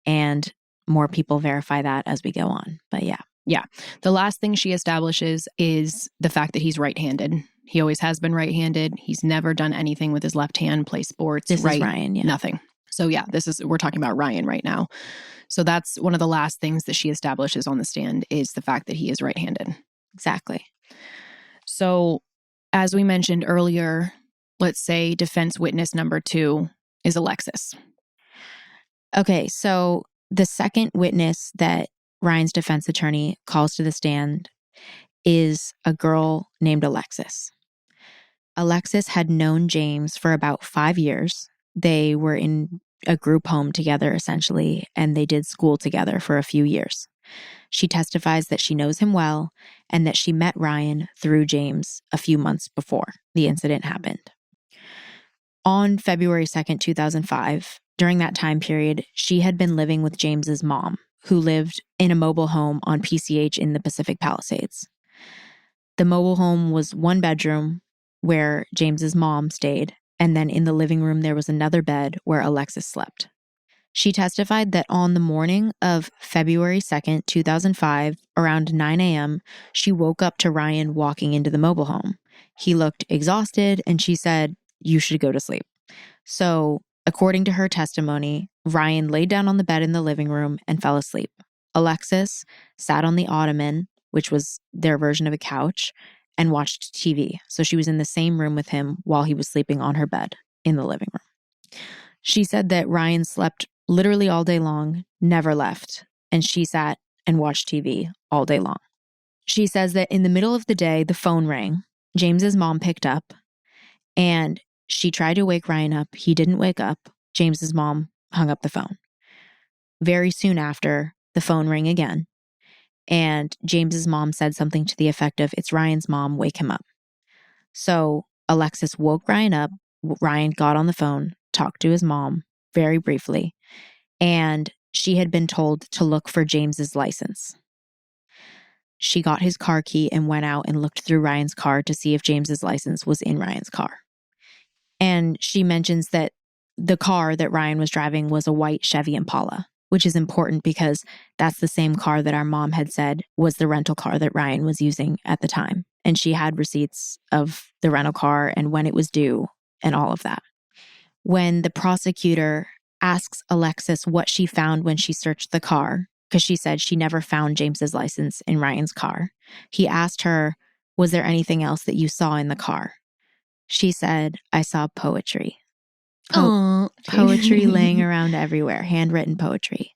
And more people verify that as we go on. But yeah. Yeah. The last thing she establishes is the fact that he's right-handed. He always has been right-handed. He's never done anything with his left hand, play sports. This is Ryan, yeah. Nothing. So yeah, we're talking about Ryan right now. So that's one of the last things that she establishes on the stand is the fact that he is right-handed. Exactly. So as we mentioned earlier, let's say defense witness number 2 is Alexis. Okay, so the second witness that Ryan's defense attorney calls to the stand is a girl named Alexis. Alexis had known James for about 5 years. They were in a group home together, essentially, and they did school together for a few years. She testifies that she knows him well and that she met Ryan through James a few months before the incident happened. On February 2nd, 2005, during that time period, she had been living with James's mom, who lived in a mobile home on PCH in the Pacific Palisades. The mobile home was one bedroom where James's mom stayed, and then in the living room there was another bed where Alexis slept. She testified that on the morning of February 2nd, 2005, around 9 a.m., she woke up to Ryan walking into the mobile home. He looked exhausted, and she said, "You should go to sleep." So, according to her testimony, Ryan laid down on the bed in the living room and fell asleep. Alexis sat on the ottoman, which was their version of a couch, and watched TV. So she was in the same room with him while he was sleeping on her bed in the living room. She said that Ryan slept literally all day long, never left, and she sat and watched TV all day long. She says that in the middle of the day, the phone rang. James's mom picked up, and she tried to wake Ryan up. He didn't wake up. James's mom hung up the phone. Very soon after, the phone rang again, and James's mom said something to the effect of, "It's Ryan's mom, wake him up." So Alexis woke Ryan up. Ryan got on the phone, talked to his mom very briefly, and she had been told to look for James's license. She got his car key and went out and looked through Ryan's car to see if James's license was in Ryan's car. And she mentions that the car that Ryan was driving was a white Chevy Impala, which is important because that's the same car that our mom had said was the rental car that Ryan was using at the time. And she had receipts of the rental car and when it was due and all of that. When the prosecutor asks Alexis what she found when she searched the car, because she said she never found James's license in Ryan's car, he asked her, "Was there anything else that you saw in the car?" She said, "I saw poetry." Poetry laying around everywhere, handwritten poetry.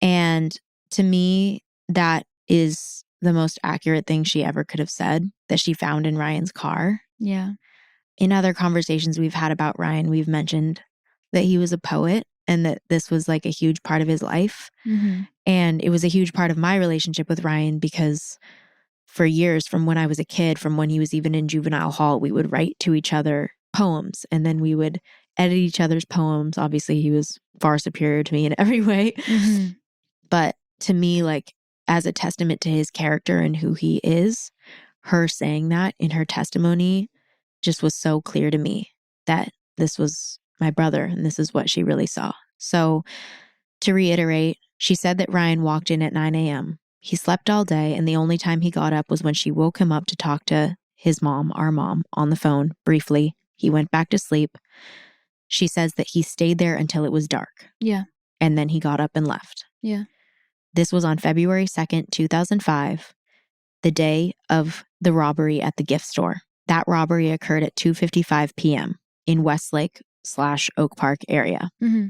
And to me, that is the most accurate thing she ever could have said that she found in Ryan's car. Yeah. In other conversations we've had about Ryan, we've mentioned that he was a poet and that this was like a huge part of his life. Mm-hmm. And it was a huge part of my relationship with Ryan because for years, from when I was a kid, from when he was even in juvenile hall, we would write to each other poems and then we would edit each other's poems. Obviously, he was far superior to me in every way. Mm-hmm. But to me, like as a testament to his character and who he is, her saying that in her testimony just was so clear to me that this was my brother and this is what she really saw. So to reiterate, she said that Ryan walked in at 9 a.m. He slept all day, and the only time he got up was when she woke him up to talk to his mom, our mom, on the phone briefly. He went back to sleep. She says that he stayed there until it was dark. Yeah. And then he got up and left. Yeah. This was on February 2nd, 2005, the day of the robbery at the gift store. That robbery occurred at 2:55 p.m. in Westlake/Oak Park area. Mm-hmm.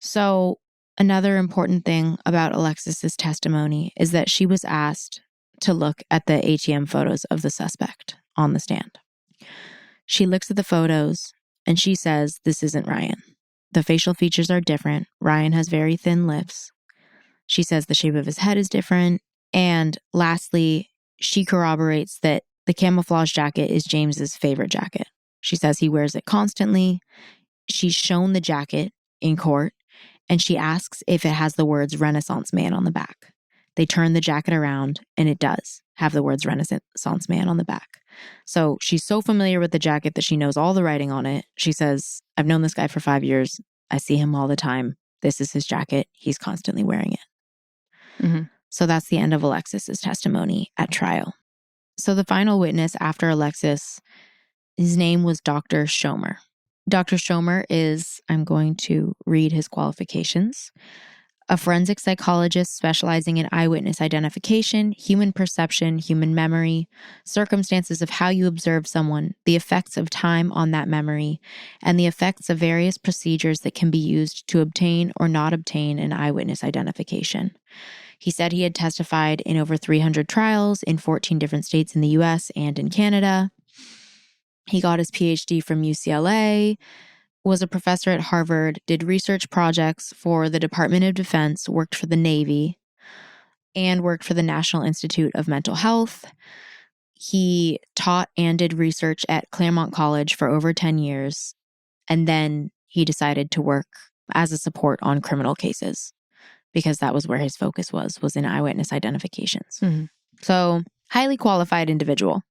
So another important thing about Alexis's testimony is that she was asked to look at the ATM photos of the suspect on the stand. She looks at the photos and she says, "This isn't Ryan. The facial features are different. Ryan has very thin lips." She says the shape of his head is different. And lastly, she corroborates that the camouflage jacket is James's favorite jacket. She says he wears it constantly. She's shown the jacket in court, and she asks if it has the words Renaissance Man on the back. They turn the jacket around, and it does have the words Renaissance Man on the back. So she's so familiar with the jacket that she knows all the writing on it. She says, "I've known this guy for 5 years. I see him all the time. This is his jacket. He's constantly wearing it." Mm-hmm. So that's the end of Alexis's testimony at trial. So the final witness after Alexis, his name was Dr. Schomer. Dr. Schomer is, I'm going to read his qualifications, a forensic psychologist specializing in eyewitness identification, human perception, human memory, circumstances of how you observe someone, the effects of time on that memory, and the effects of various procedures that can be used to obtain or not obtain an eyewitness identification. He said he had testified in over 300 trials in 14 different states in the US and in Canada. He got his PhD from UCLA, was a professor at Harvard, did research projects for the Department of Defense, worked for the Navy, and worked for the National Institute of Mental Health. He taught and did research at Claremont College for over 10 years, and then he decided to work as a support on criminal cases because that was where his focus was in eyewitness identifications. Mm-hmm. So highly qualified individual.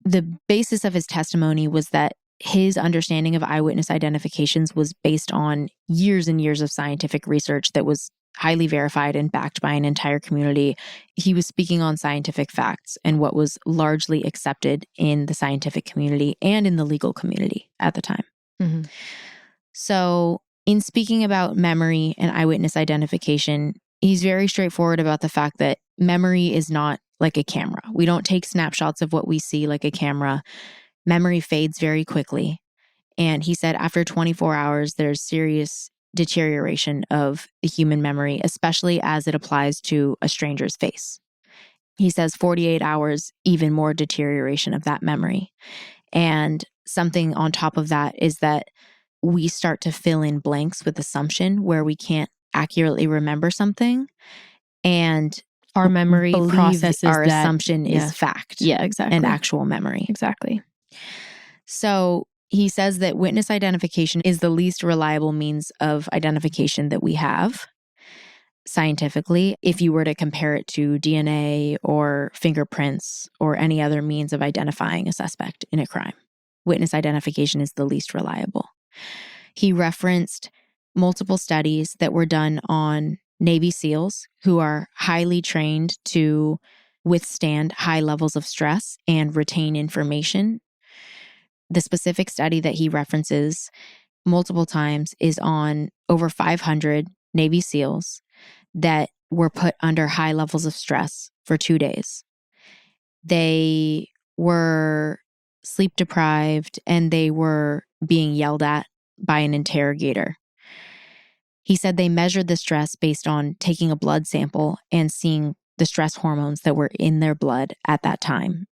The basis of his testimony was that his understanding of eyewitness identifications was based on years and years of scientific research that was highly verified and backed by an entire community. He was speaking on scientific facts and what was largely accepted in the scientific community and in the legal community at the time. Mm-hmm. So, in speaking about memory and eyewitness identification, he's very straightforward about the fact that memory is not like a camera. We don't take snapshots of what we see like a camera. Memory fades very quickly. And he said after 24 hours, there's serious deterioration of the human memory, especially as it applies to a stranger's face. He says 48 hours, even more deterioration of that memory. And something on top of that is that we start to fill in blanks with assumption where we can't accurately remember something. And our memory processes our that, assumption is fact. Yeah, exactly. And actual memory. Exactly. So he says that witness identification is the least reliable means of identification that we have scientifically, if you were to compare it to DNA or fingerprints or any other means of identifying a suspect in a crime. Witness identification is the least reliable. He referenced multiple studies that were done on Navy SEALs who are highly trained to withstand high levels of stress and retain information. The specific study that he references multiple times is on over 500 Navy SEALs that were put under high levels of stress for 2 days. They were sleep deprived and they were being yelled at by an interrogator. He said they measured the stress based on taking a blood sample and seeing the stress hormones that were in their blood at that time.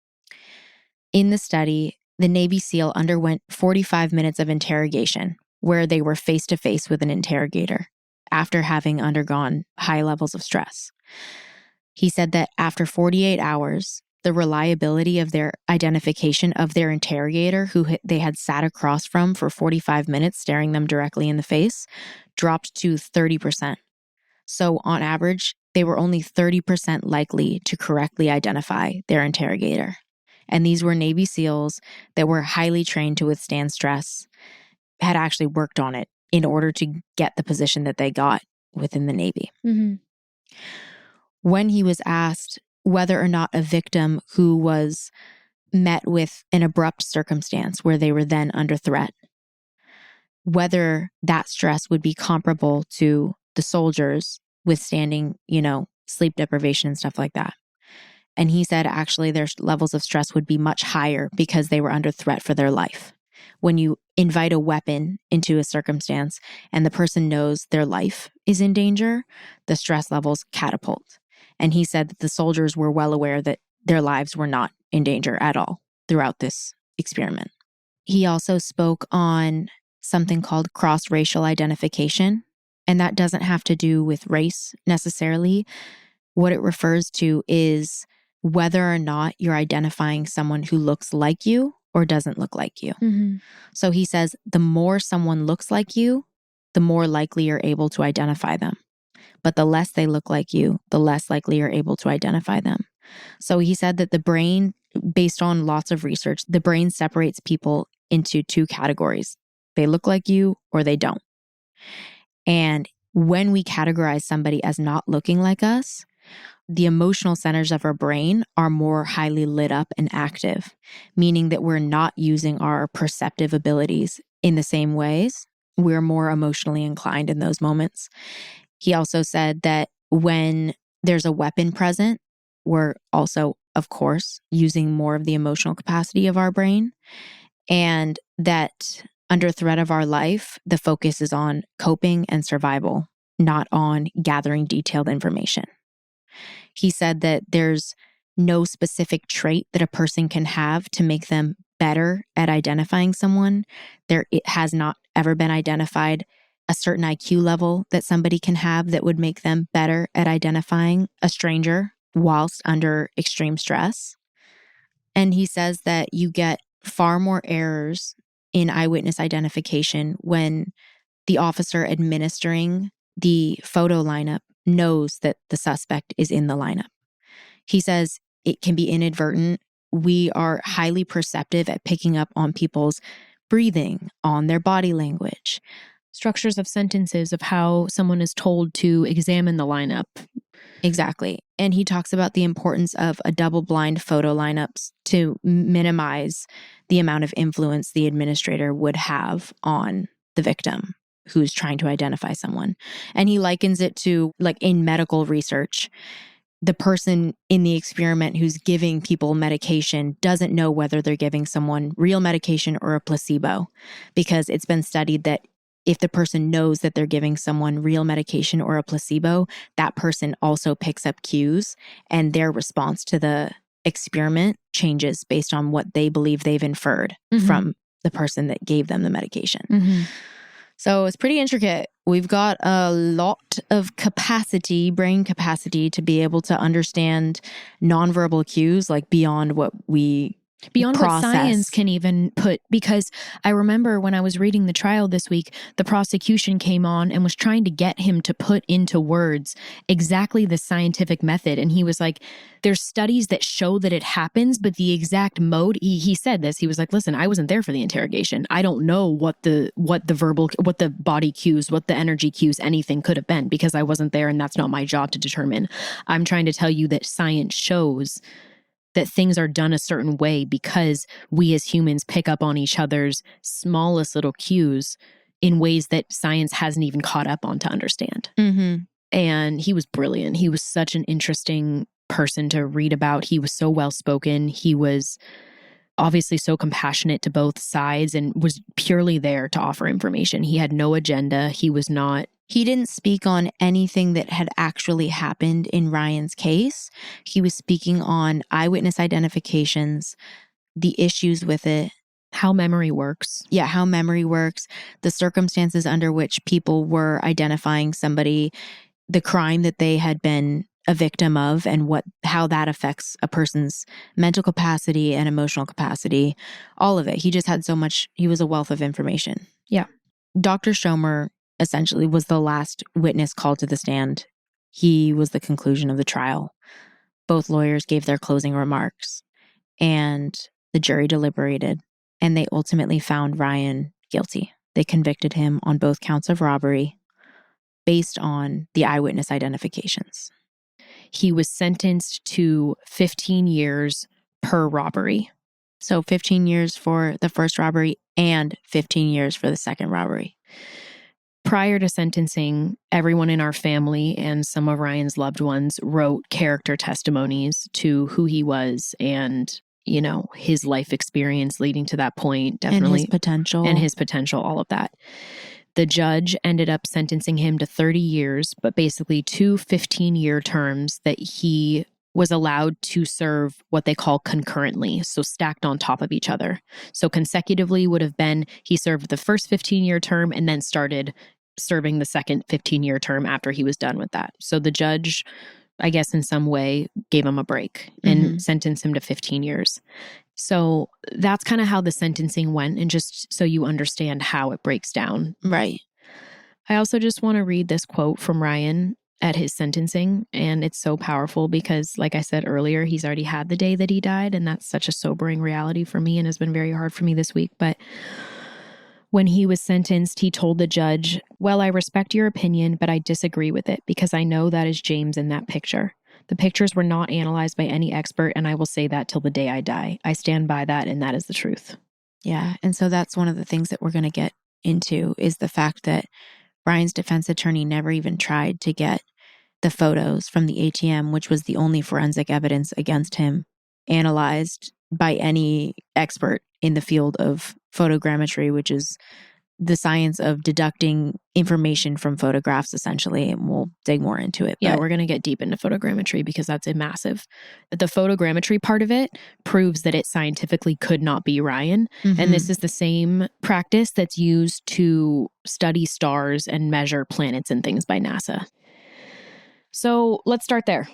In the study, the Navy SEAL underwent 45 minutes of interrogation where they were face to face with an interrogator after having undergone high levels of stress. He said that after 48 hours, the reliability of their identification of their interrogator, who they had sat across from for 45 minutes staring them directly in the face, dropped to 30%. So on average, they were only 30% likely to correctly identify their interrogator. And these were Navy SEALs that were highly trained to withstand stress, had actually worked on it in order to get the position that they got within the Navy. Mm-hmm. When he was asked whether or not a victim who was met with an abrupt circumstance where they were then under threat, whether that stress would be comparable to the soldiers withstanding, sleep deprivation and stuff like that. And he said actually their levels of stress would be much higher because they were under threat for their life. When you invite a weapon into a circumstance and the person knows their life is in danger, the stress levels catapult. And he said that the soldiers were well aware that their lives were not in danger at all throughout this experiment. He also spoke on something called cross-racial identification, and that doesn't have to do with race necessarily. What it refers to is whether or not you're identifying someone who looks like you or doesn't look like you. Mm-hmm. So he says the more someone looks like you, the more likely you're able to identify them. But the less they look like you, the less likely you're able to identify them. So he said that the brain, based on lots of research, the brain separates people into two categories. They look like you or they don't. And when we categorize somebody as not looking like us, the emotional centers of our brain are more highly lit up and active, meaning that we're not using our perceptive abilities in the same ways. We're more emotionally inclined in those moments. He also said that when there's a weapon present, we're also, of course, using more of the emotional capacity of our brain, and that under threat of our life, the focus is on coping and survival, not on gathering detailed information. He said that there's no specific trait that a person can have to make them better at identifying someone. It has not ever been identified a certain IQ level that somebody can have that would make them better at identifying a stranger whilst under extreme stress. And he says that you get far more errors in eyewitness identification when the officer administering the photo lineup knows that the suspect is in the lineup. He says it can be inadvertent. We are highly perceptive at picking up on people's breathing, on their body language. Structures of sentences of how someone is told to examine the lineup. Exactly. And he talks about the importance of a double-blind photo lineups to minimize the amount of influence the administrator would have on the victim who's trying to identify someone. And he likens it to, like, in medical research, the person in the experiment who's giving people medication doesn't know whether they're giving someone real medication or a placebo, because it's been studied that if the person knows that they're giving someone real medication or a placebo, that person also picks up cues, and their response to the experiment changes based on what they believe they've inferred from the person that gave them the medication. So it's pretty intricate. We've got a lot of capacity, brain capacity, to be able to understand nonverbal cues, like beyond what we Beyond process. what science can even put, because I remember when I was reading the trial this week, the prosecution came on and was trying to get him to put into words exactly the scientific method. And he was like, there's studies that show that it happens, but the exact mode, he said this, he was like, listen, I wasn't there for the interrogation. I don't know what the verbal, what the body cues, what the energy cues, anything could have been, because I wasn't there and that's not my job to determine. I'm trying to tell you that science shows that things are done a certain way because we as humans pick up on each other's smallest little cues in ways that science hasn't even caught up on to understand. And he was brilliant. He was such an interesting person to read about. He was so well-spoken. He was obviously so compassionate to both sides and was purely there to offer information. He had no agenda. He didn't speak on anything that had actually happened in Ryan's case. He was speaking on eyewitness identifications, the issues with it. How memory works. Yeah, how memory works, the circumstances under which people were identifying somebody, the crime that they had been a victim of, and how that affects a person's mental capacity and emotional capacity, all of it. He just had so much, he was a wealth of information. Yeah. Dr. Schomer essentially was the last witness called to the stand. He was the conclusion of the trial. Both lawyers gave their closing remarks, and the jury deliberated, and they ultimately found Ryan guilty. They convicted him on both counts of robbery based on the eyewitness identifications. He was sentenced to 15 years per robbery. So 15 years for the first robbery and 15 years for the second robbery. Prior to sentencing, everyone in our family and some of Ryan's loved ones wrote character testimonies to who he was and, you know, his life experience leading to that point. Definitely. And his potential. And his potential, all of that. The judge ended up sentencing him to 30 years, but basically 2 15-year terms that he was allowed to serve what they call concurrently, so stacked on top of each other. So consecutively would have been he served the first 15-year term and then started serving the second 15-year term after he was done with that. So the judge, I guess in some way, gave him a break and sentenced him to 15 years. So that's kind of how the sentencing went, and just so you understand how it breaks down. Right. I also just want to read this quote from Ryan at his sentencing, and it's so powerful because, like I said earlier, he's already had the day that he died, and that's such a sobering reality for me and has been very hard for me this week. But when he was sentenced, he told the judge, "Well, I respect your opinion, but I disagree with it because I know that is James in that picture. The pictures were not analyzed by any expert, and I will say that till the day I die. I stand by that, and that is the truth." Yeah. And so that's one of the things that we're going to get into, is the fact that Ryan's defense attorney never even tried to get the photos from the ATM, which was the only forensic evidence against him, analyzed by any expert in the field of photogrammetry, which is the science of deducting information from photographs, essentially. And we'll dig more into it. Yeah, we're going to get deep into photogrammetry because that's massive. The photogrammetry part of it proves that it scientifically could not be Ryan. And this is the same practice that's used to study stars and measure planets and things by NASA. So let's start there.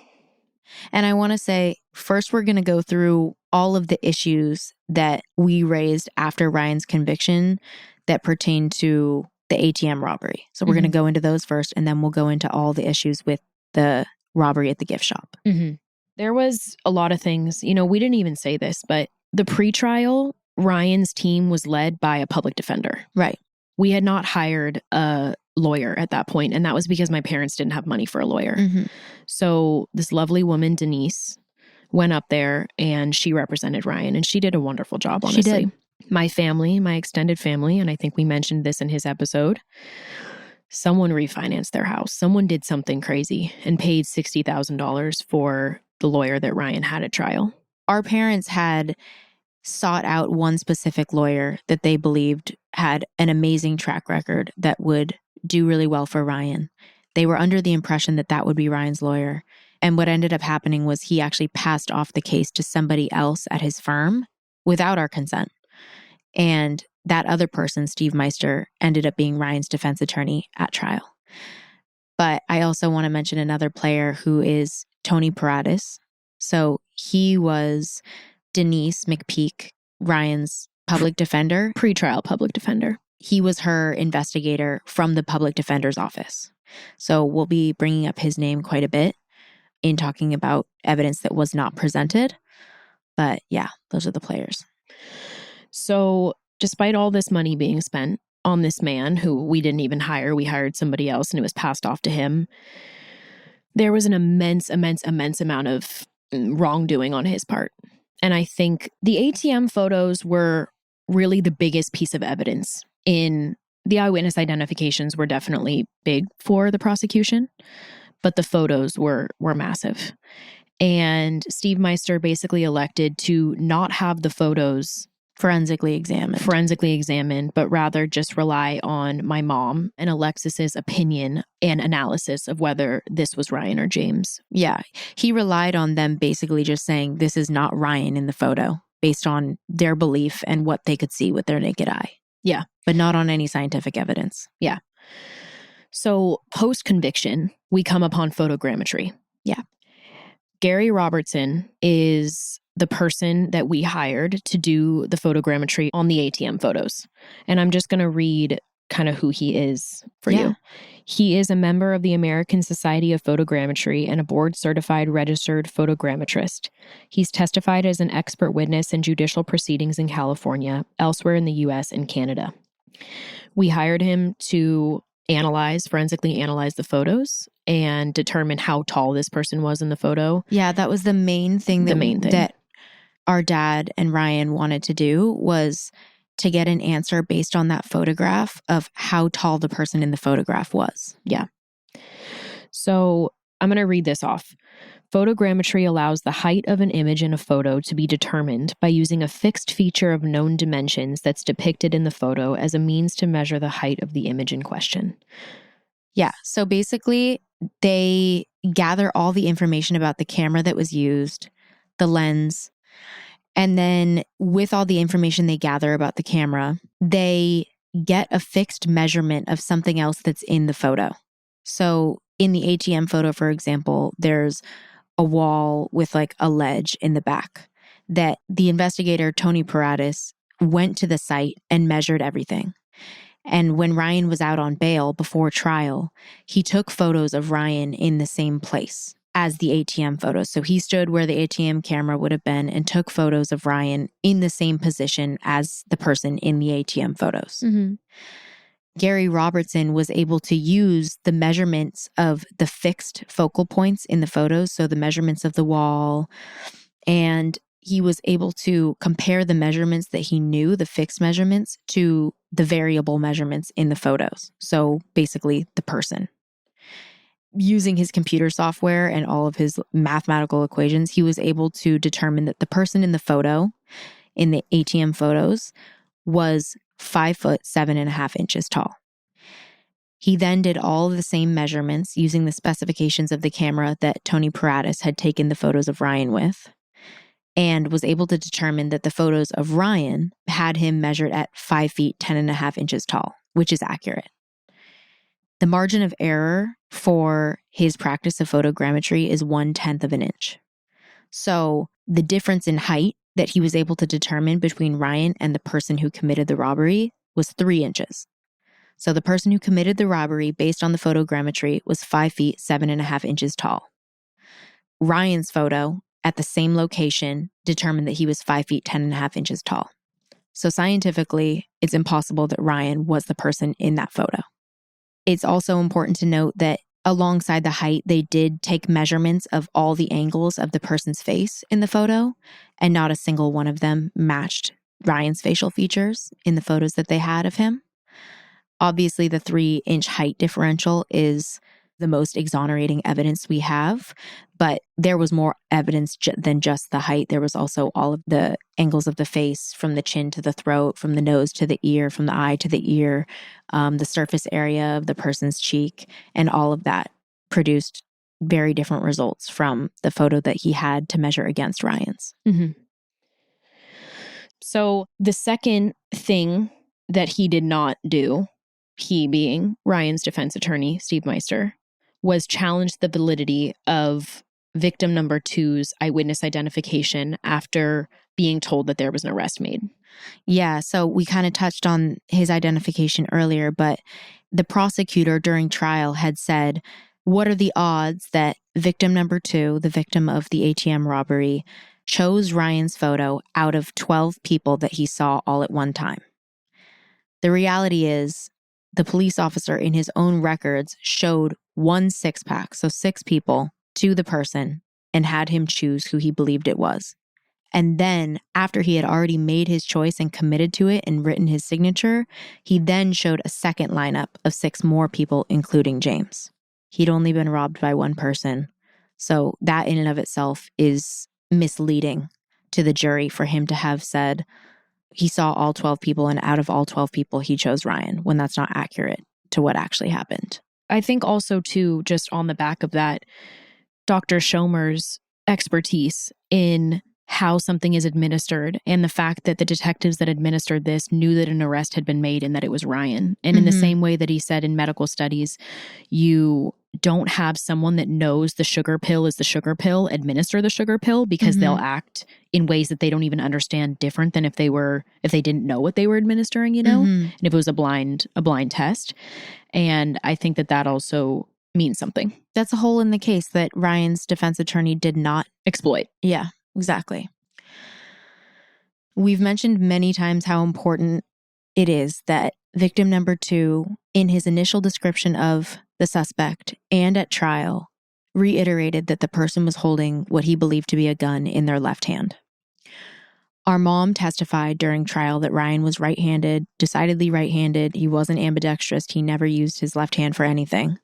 And I want to say, first, we're going to go through all of the issues that we raised after Ryan's conviction that pertain to the ATM robbery. So we're going to go into those first, and then we'll go into all the issues with the robbery at the gift shop. There was a lot of things, we didn't even say this, but the pretrial, Ryan's team was led by a public defender. Right. We had not hired a lawyer at that point, and that was because my parents didn't have money for a lawyer. Mm-hmm. So this lovely woman, Denise, went up there and she represented Ryan, and she did a wonderful job, honestly. She did. My family, my extended family, and I think we mentioned this in his episode, someone refinanced their house. Someone did something crazy and paid $60,000 for the lawyer that Ryan had at trial. Our parents had sought out one specific lawyer that they believed had an amazing track record that would do really well for Ryan. They were under the impression that that would be Ryan's lawyer. And what ended up happening was he actually passed off the case to somebody else at his firm without our consent. And that other person, Steve Meister, ended up being Ryan's defense attorney at trial. But I also want to mention another player who is Tony Paradis. So he was Denise McPeak, Ryan's public defender. Pretrial public defender. He was her investigator from the public defender's office. So we'll be bringing up his name quite a bit in talking about evidence that was not presented. But yeah, those are the players. So despite all this money being spent on this man who we didn't even hire, we hired somebody else and it was passed off to him, there was an immense amount of wrongdoing on his part. And I think the ATM photos were really the biggest piece of evidence. In the eyewitness identifications were definitely big for the prosecution, but the photos were massive. And Steve Meister basically elected to not have the photos forensically examined, but rather just rely on my mom and Alexis's opinion and analysis of whether this was Ryan or James. Yeah. He relied on them basically just saying this is not Ryan in the photo based on their belief and what they could see with their naked eye. Yeah. But not on any scientific evidence. Yeah. So post-conviction, we come upon photogrammetry. Yeah. Gary Robertson is the person that we hired to do the photogrammetry on the ATM photos. And I'm just going to read kind of who he is for you. He is a member of the American Society of Photogrammetry and a board-certified registered photogrammetrist. He's testified as an expert witness in judicial proceedings in California, elsewhere in the U.S. and Canada. We hired him to forensically analyze the photos and determine how tall this person was in the photo. Yeah, that was the main thing that our dad and Ryan wanted to do, was to get an answer based on that photograph of how tall the person in the photograph was. Yeah. So I'm going to read this off. Photogrammetry allows the height of an image in a photo to be determined by using a fixed feature of known dimensions that's depicted in the photo as a means to measure the height of the image in question. Yeah. So basically, they gather all the information about the camera that was used, the lens, and then with all the information they gather about the camera, they get a fixed measurement of something else that's in the photo. So in the ATM photo, for example, there's a wall with like a ledge in the back that the investigator, Tony Paradis, went to the site and measured everything. And when Ryan was out on bail before trial, he took photos of Ryan in the same place as the ATM photos. So he stood where the ATM camera would have been and took photos of Ryan in the same position as the person in the ATM photos. Mm-hmm. Gary Robertson was able to use the measurements of the fixed focal points in the photos, so the measurements of the wall, and he was able to compare the measurements that he knew, the fixed measurements, to the variable measurements in the photos. So basically the person. Using his computer software and all of his mathematical equations, he was able to determine that the person in the photo, in the ATM photos, was 5 foot 7.5 inches tall. He then did all of the same measurements using the specifications of the camera that Tony Paradis had taken the photos of Ryan with, and was able to determine that the photos of Ryan had him measured at 5 feet 10.5 inches tall, which is accurate. The margin of error for his practice of photogrammetry is 1/10 of an inch. So the difference in height that he was able to determine between Ryan and the person who committed the robbery was 3 inches. So the person who committed the robbery based on the photogrammetry was 5 feet 7.5 inches tall. Ryan's photo at the same location determined that he was 5 feet 10 and a half inches tall. So scientifically, it's impossible that Ryan was the person in that photo. It's also important to note that alongside the height, they did take measurements of all the angles of the person's face in the photo, and not a single one of them matched Ryan's facial features in the photos that they had of him. Obviously, the 3-inch height differential is the most exonerating evidence we have, but there was more evidence than just the height. There was also all of the angles of the face, from the chin to the throat, from the nose to the ear, from the eye to the ear, the surface area of the person's cheek, and all of that produced very different results from the photo that he had to measure against Ryan's. Mm-hmm. So the second thing that he did not do, he being Ryan's defense attorney, Steve Meister, was challenge the validity of victim number 2's eyewitness identification after being told that there was an arrest made. Yeah, so we kind of touched on his identification earlier, but the prosecutor during trial had said, what are the odds that victim number 2, the victim of the ATM robbery, chose Ryan's photo out of 12 people that he saw all at one time? The reality is, the police officer in his own records showed 1 6-pack, so 6 people, to the person and had him choose who he believed it was. And then, after he had already made his choice and committed to it and written his signature, he then showed a second lineup of 6 more people, including James. He'd only been robbed by one person. So that in and of itself is misleading to the jury for him to have said he saw all 12 people and out of all 12 people, he chose Ryan, when that's not accurate to what actually happened. I think also, too, just on the back of that, Dr. Schomer's expertise in how something is administered and the fact that the detectives that administered this knew that an arrest had been made and that it was Ryan. And in the same way that he said in medical studies, you don't have someone that knows the sugar pill is the sugar pill administer the sugar pill, because they'll act in ways that they don't even understand, different than if they didn't know what they were administering, and if it was a blind test. And I think that also means something. That's a hole in the case that Ryan's defense attorney did not exploit. Yeah, exactly. We've mentioned many times how important it is that victim number 2, in his initial description of the suspect and at trial, reiterated that the person was holding what he believed to be a gun in their left hand. Our mom testified during trial that Ryan was right-handed, decidedly right-handed. He wasn't ambidextrous. He never used his left hand for anything.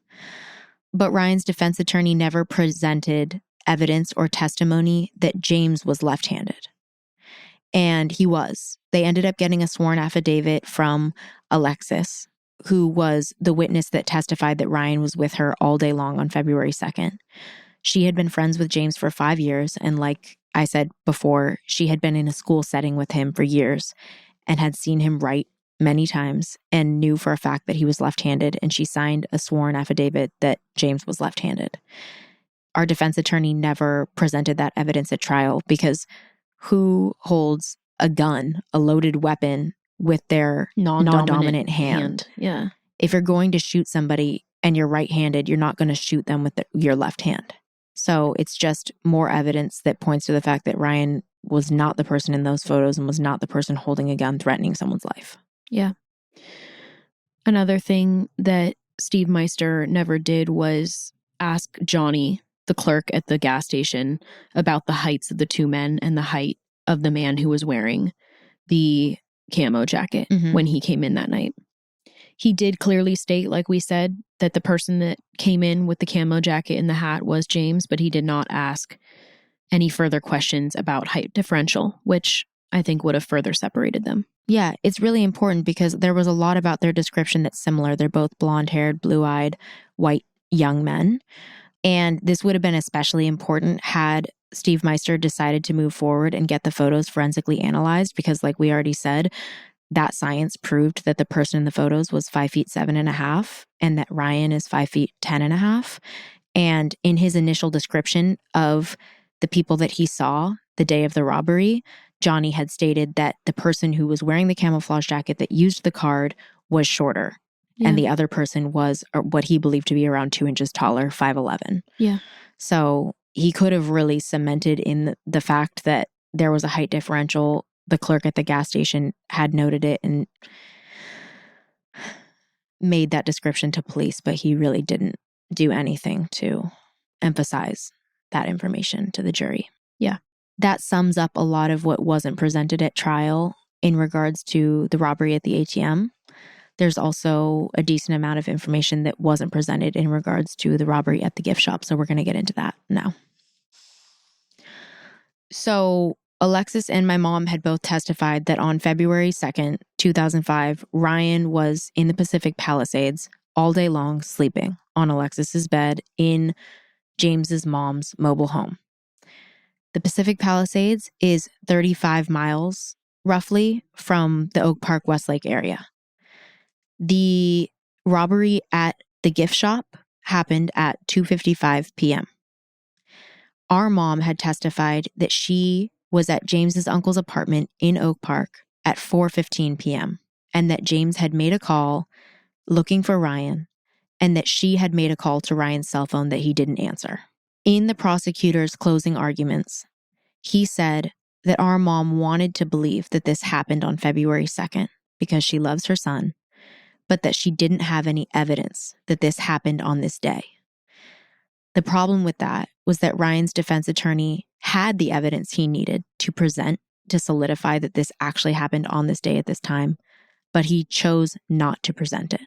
But Ryan's defense attorney never presented evidence or testimony that James was left-handed. And he was. They ended up getting a sworn affidavit from Alexis, who was the witness that testified that Ryan was with her all day long on February 2nd. She had been friends with James for 5 years, and like I said before, she had been in a school setting with him for years and had seen him write many times and knew for a fact that he was left-handed, and she signed a sworn affidavit that James was left-handed. Our defense attorney never presented that evidence at trial, because who holds a gun, a loaded weapon, with their non-dominant hand? Yeah. If you're going to shoot somebody and you're right-handed, you're not going to shoot them with your left hand. So it's just more evidence that points to the fact that Ryan was not the person in those photos and was not the person holding a gun threatening someone's life. Yeah. Another thing that Steve Meister never did was ask Johnny, the clerk at the gas station, about the heights of the 2 men and the height of the man who was wearing the camo jacket when he came in that night. He did clearly state, like we said, that the person that came in with the camo jacket and the hat was James, but he did not ask any further questions about height differential, which I think would have further separated them. Yeah, it's really important because there was a lot about their description that's similar. They're both blonde-haired, blue-eyed, white young men. And this would have been especially important had Steve Meister decided to move forward and get the photos forensically analyzed, because like we already said, that science proved that the person in the photos was 5 feet 7.5 and that Ryan is 5 feet 10.5. And in his initial description of the people that he saw the day of the robbery, Johnny had stated that the person who was wearing the camouflage jacket that used the card was shorter. Yeah. And the other person was what he believed to be around 2 inches taller, 5'11". Yeah. So he could have really cemented in the fact that there was a height differential. The clerk at the gas station had noted it and made that description to police, but he really didn't do anything to emphasize that information to the jury. Yeah. That sums up a lot of what wasn't presented at trial in regards to the robbery at the ATM. There's also a decent amount of information that wasn't presented in regards to the robbery at the gift shop. So we're going to get into that now. So Alexis and my mom had both testified that on February 2nd, 2005, Ryan was in the Pacific Palisades all day long sleeping on Alexis's bed in James's mom's mobile home. The Pacific Palisades is 35 miles, roughly, from the Oak Park Westlake area. The robbery at the gift shop happened at 2:55 p.m. Our mom had testified that she was at James's uncle's apartment in Oak Park at 4:15 p.m. and that James had made a call looking for Ryan and that she had made a call to Ryan's cell phone that he didn't answer. In the prosecutor's closing arguments, he said that our mom wanted to believe that this happened on February 2nd because she loves her son, but that she didn't have any evidence that this happened on this day. The problem with that was that Ryan's defense attorney had the evidence he needed to present to solidify that this actually happened on this day at this time, but he chose not to present it.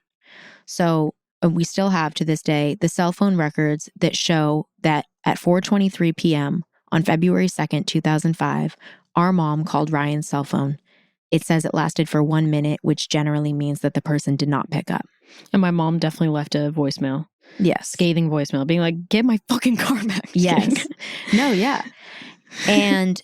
So we still have to this day the cell phone records that show that at 4:23 p.m. on February 2nd, 2005, our mom called Ryan's cell phone. It says it lasted for 1 minute, which generally means that the person did not pick up. And my mom definitely left a voicemail. Yes. Scathing voicemail, being like, get my fucking car back. Yes. No, yeah. And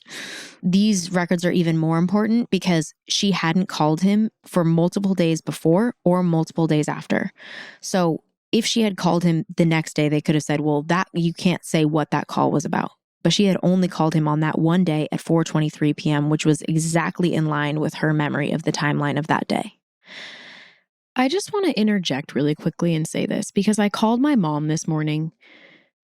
these records are even more important because she hadn't called him for multiple days before or multiple days after. So if she had called him the next day, they could have said, well, that you can't say what that call was about. But she had only called him on that one day at 4:23 p.m., which was exactly in line with her memory of the timeline of that day. I just want to interject really quickly and say this because I called my mom this morning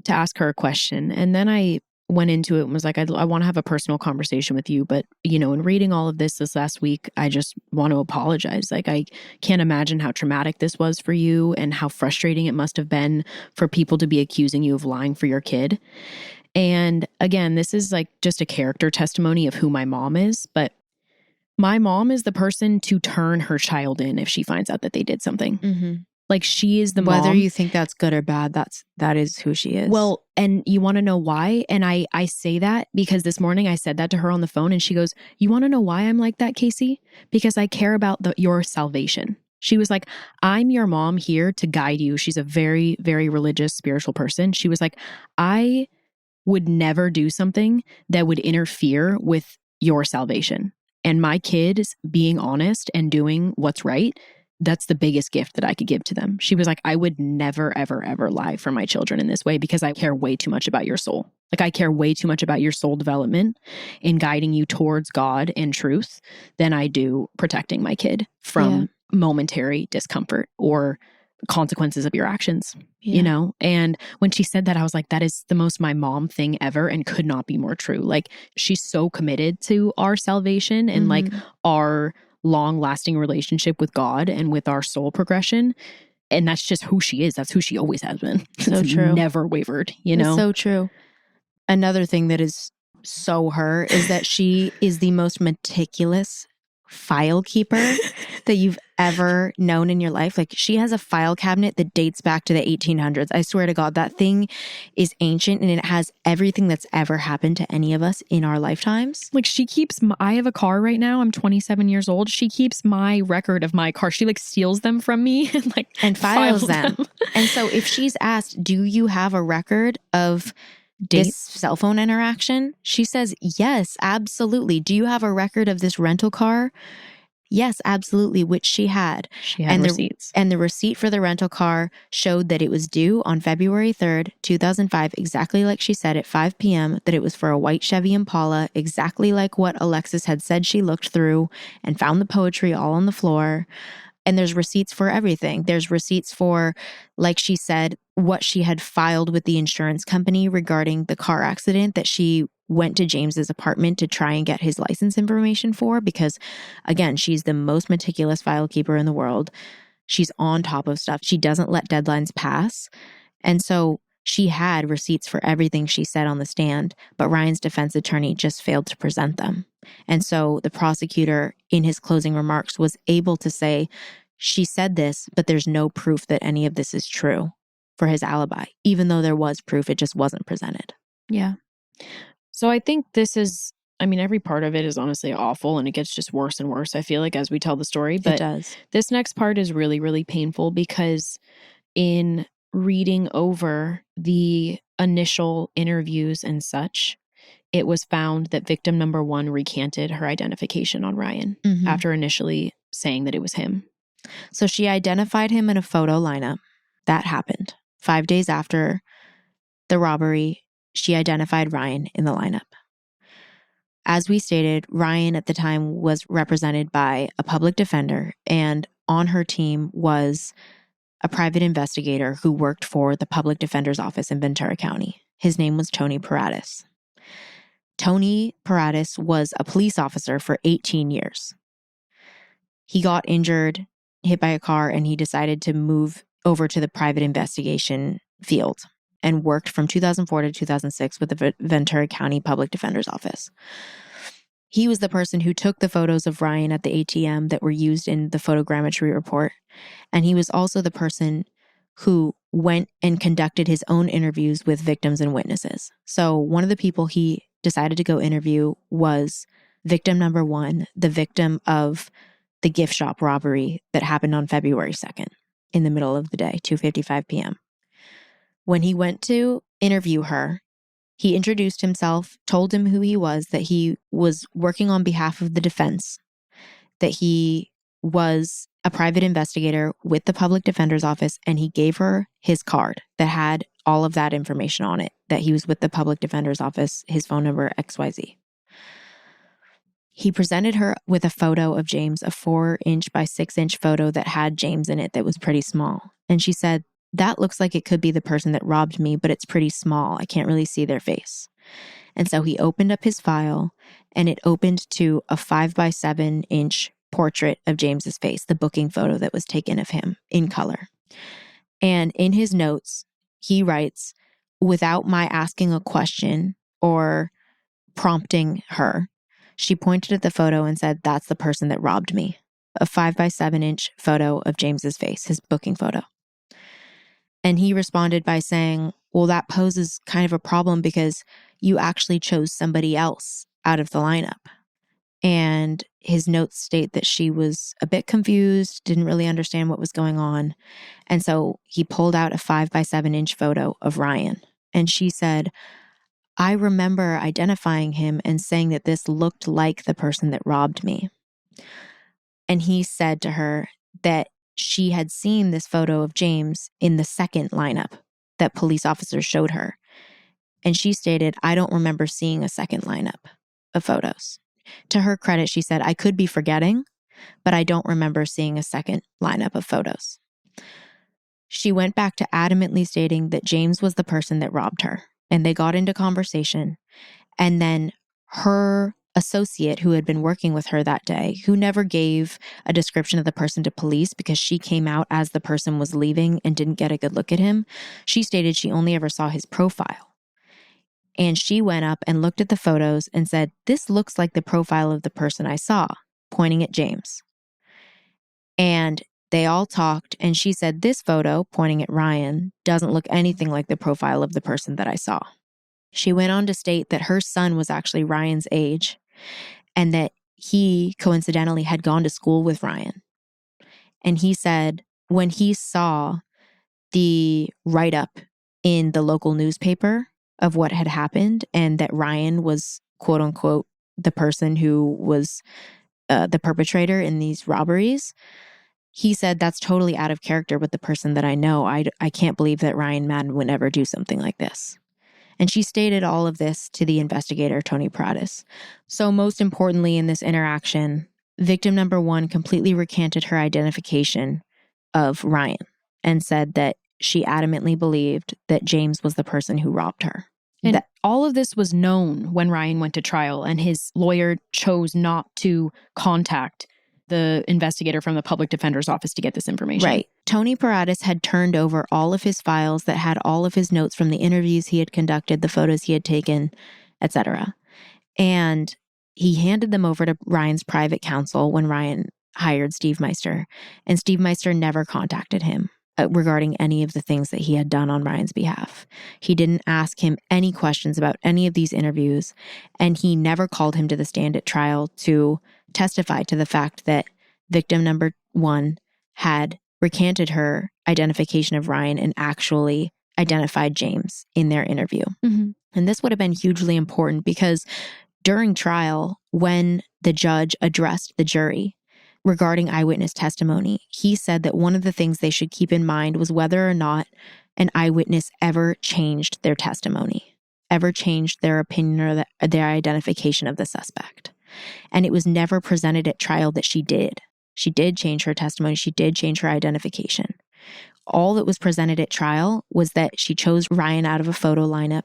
to ask her a question. And then I went into it and was like, I want to have a personal conversation with you. But, you know, in reading all of this last week, I just want to apologize. Like, I can't imagine how traumatic this was for you and how frustrating it must have been for people to be accusing you of lying for your kid. And again, this is like just a character testimony of who my mom is. But my mom is the person to turn her child in if she finds out that they did something. Mm-hmm. Like she is the mom. Whether you think that's good or bad, that is who she is. Well, and you want to know why? And I say that because this morning I said that to her on the phone and she goes, you want to know why I'm like that, Casey? Because I care about your salvation. She was like, I'm your mom here to guide you. She's a very, very religious, spiritual person. She was like, I would never do something that would interfere with your salvation. And my kids being honest and doing what's right, that's the biggest gift that I could give to them. She was like, I would never, ever, ever lie for my children in this way because I care way too much about your soul. Like I care way too much about your soul development in guiding you towards God and truth than I do protecting my kid from momentary discomfort or consequences of your actions, you know? And when she said that, I was like, that is the most my mom thing ever and could not be more true. Like she's so committed to our salvation and like our long lasting relationship with God and with our soul progression. And that's just who she is. That's who she always has been. So true. Never wavered, you know? It's so true. Another thing that is so her is that she is the most meticulous file keeper that you've ever known in your life. Like she has a file cabinet that dates back to the 1800s. I swear to God, that thing is ancient and it has everything that's ever happened to any of us in our lifetimes. Like she keeps, I have a car right now. I'm 27 years old. She keeps my record of my car. She like steals them from me and like and files them. And so if she's asked, do you have a record of this cell phone interaction? She says, yes, absolutely. Do you have a record of this rental car? Yes, absolutely, which she had. She had receipts. And the receipt for the rental car showed that it was due on February 3rd, 2005, exactly like she said at 5 p.m., that it was for a white Chevy Impala, exactly like what Alexis had said she looked through and found the poetry all on the floor. And there's receipts for everything. There's receipts for, like she said, what she had filed with the insurance company regarding the car accident that she went to James's apartment to try and get his license information for, because again, she's the most meticulous file keeper in the world. She's on top of stuff. She doesn't let deadlines pass. And so she had receipts for everything she said on the stand, but Ryan's defense attorney just failed to present them. And so the prosecutor, in his closing remarks, was able to say, she said this, but there's no proof that any of this is true for his alibi. Even though there was proof, it just wasn't presented. Yeah. So I think this is, I mean, every part of it is honestly awful, and it gets just worse and worse, I feel like, as we tell the story. But it does. This next part is really, really painful, because in reading over the initial interviews and such, it was found that victim number 1 recanted her identification on Ryan after initially saying that it was him. So she identified him in a photo lineup. That happened 5 days after the robbery. She identified Ryan in the lineup. As we stated, Ryan at the time was represented by a public defender, and on her team was a private investigator who worked for the public defender's office in Ventura County. His name was Tony Paratis. Tony Paratis was a police officer for 18 years. He got injured, hit by a car, and he decided to move over to the private investigation field and worked from 2004 to 2006 with the Ventura County Public Defender's Office. He was the person who took the photos of Ryan at the ATM that were used in the photogrammetry report. And he was also the person who went and conducted his own interviews with victims and witnesses. So one of the people he decided to go interview was victim number 1, the victim of the gift shop robbery that happened on February 2nd in the middle of the day, 2:55 p.m. When he went to interview her, he introduced himself, told him who he was, that he was working on behalf of the defense, that he was a private investigator with the public defender's office, and he gave her his card that had all of that information on it, that he was with the public defender's office, his phone number, XYZ. He presented her with a photo of James, a 4-inch by 6-inch photo that had James in it that was pretty small. And she said, that looks like it could be the person that robbed me, but it's pretty small. I can't really see their face. And so he opened up his file, and it opened to a 5 by 7-inch portrait of James's face, the booking photo that was taken of him in color. And in his notes, he writes, without my asking a question or prompting her, she pointed at the photo and said, that's the person that robbed me. A 5 by 7-inch photo of James's face, his booking photo. And he responded by saying, well, that poses kind of a problem because you actually chose somebody else out of the lineup. And his notes state that she was a bit confused, didn't really understand what was going on. And so he pulled out a 5 by 7-inch photo of Ryan. And she said, I remember identifying him and saying that this looked like the person that robbed me. And he said to her that she had seen this photo of James in the second lineup that police officers showed her. And she stated, I don't remember seeing a second lineup of photos. To her credit, she said, I could be forgetting, but I don't remember seeing a second lineup of photos. She went back to adamantly stating that James was the person that robbed her. And they got into conversation. And then her associate who had been working with her that day, who never gave a description of the person to police because she came out as the person was leaving and didn't get a good look at him, she stated she only ever saw his profile. And she went up and looked at the photos and said, this looks like the profile of the person I saw, pointing at James. And they all talked, and she said, this photo, pointing at Ryan, doesn't look anything like the profile of the person that I saw. She went on to state that her son was actually Ryan's age, and that he coincidentally had gone to school with Ryan. And he said when he saw the write-up in the local newspaper of what had happened and that Ryan was, quote unquote, the person who was the perpetrator in these robberies, he said, that's totally out of character with the person that I know. I can't believe that Ryan Madden would ever do something like this. And she stated all of this to the investigator, Tony Paratis. So most importantly in this interaction, victim number 1 completely recanted her identification of Ryan and said that she adamantly believed that James was the person who robbed her. And all of this was known when Ryan went to trial, and his lawyer chose not to contact the investigator from the public defender's office to get this information. Right. Tony Paratus had turned over all of his files that had all of his notes from the interviews he had conducted, the photos he had taken, etc. And he handed them over to Ryan's private counsel when Ryan hired Steve Meister. And Steve Meister never contacted him regarding any of the things that he had done on Ryan's behalf. He didn't ask him any questions about any of these interviews, and he never called him to the stand at trial to testify to the fact that victim number 1 had recanted her identification of Ryan and actually identified James in their interview. Mm-hmm. And this would have been hugely important because during trial, when the judge addressed the jury regarding eyewitness testimony, he said that one of the things they should keep in mind was whether or not an eyewitness ever changed their testimony, ever changed their opinion or their identification of the suspect. And it was never presented at trial that she did. She did change her testimony. She did change her identification. All that was presented at trial was that she chose Ryan out of a photo lineup.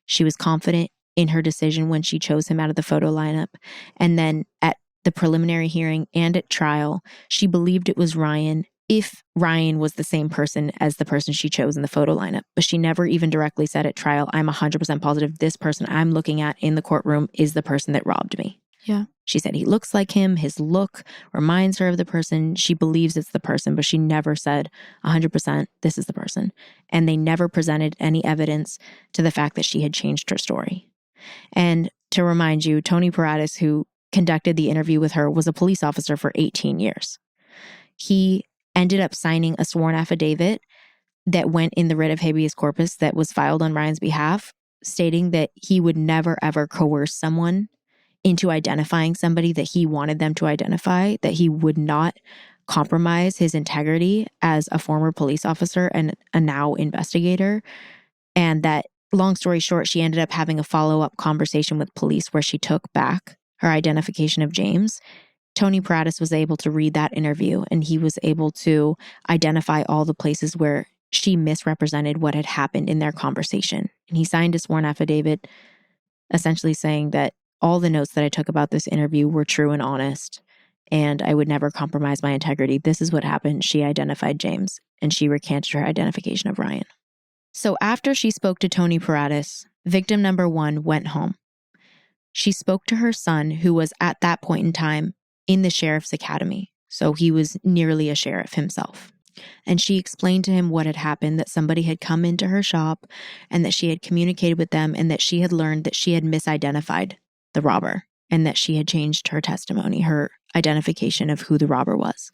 She was confident in her decision when she chose him out of the photo lineup. And then at the preliminary hearing and at trial, she believed it was Ryan if Ryan was the same person as the person she chose in the photo lineup. But she never even directly said at trial, I'm 100% positive this person I'm looking at in the courtroom is the person that robbed me. Yeah. She said he looks like him. His look reminds her of the person. She believes it's the person, but she never said 100% this is the person. And they never presented any evidence to the fact that she had changed her story. And to remind you, Tony Paratus, who conducted the interview with her, was a police officer for 18 years. He ended up signing a sworn affidavit that went in the writ of habeas corpus that was filed on Ryan's behalf, stating that he would never, ever coerce someone into identifying somebody that he wanted them to identify, that he would not compromise his integrity as a former police officer and a now investigator. And that, long story short, she ended up having a follow-up conversation with police where she took back her identification of James. Tony Paratus was able to read that interview, and he was able to identify all the places where she misrepresented what had happened in their conversation. And he signed a sworn affidavit essentially saying that all the notes that I took about this interview were true and honest, and I would never compromise my integrity. This is what happened. She identified James, and she recanted her identification of Ryan. So after she spoke to Tony Paratus, victim number 1 went home. She spoke to her son, who was at that point in time in the sheriff's academy. So he was nearly a sheriff himself. And she explained to him what had happened, that somebody had come into her shop and that she had communicated with them and that she had learned that she had misidentified the robber and that she had changed her testimony, her identification of who the robber was.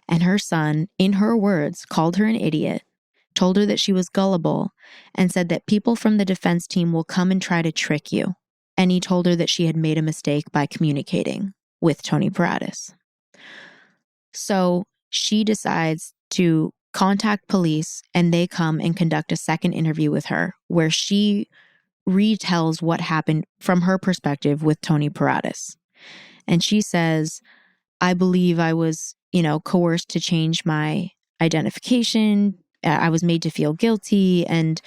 And her son, in her words, called her an idiot, told her that she was gullible, and said that people from the defense team will come and try to trick you. And he told her that she had made a mistake by communicating with Tony Paratus. So she decides to contact police, and they come and conduct a second interview with her where she retells what happened from her perspective with Tony Paratus. And she says, I believe I was, coerced to change my identification. I was made to feel guilty. And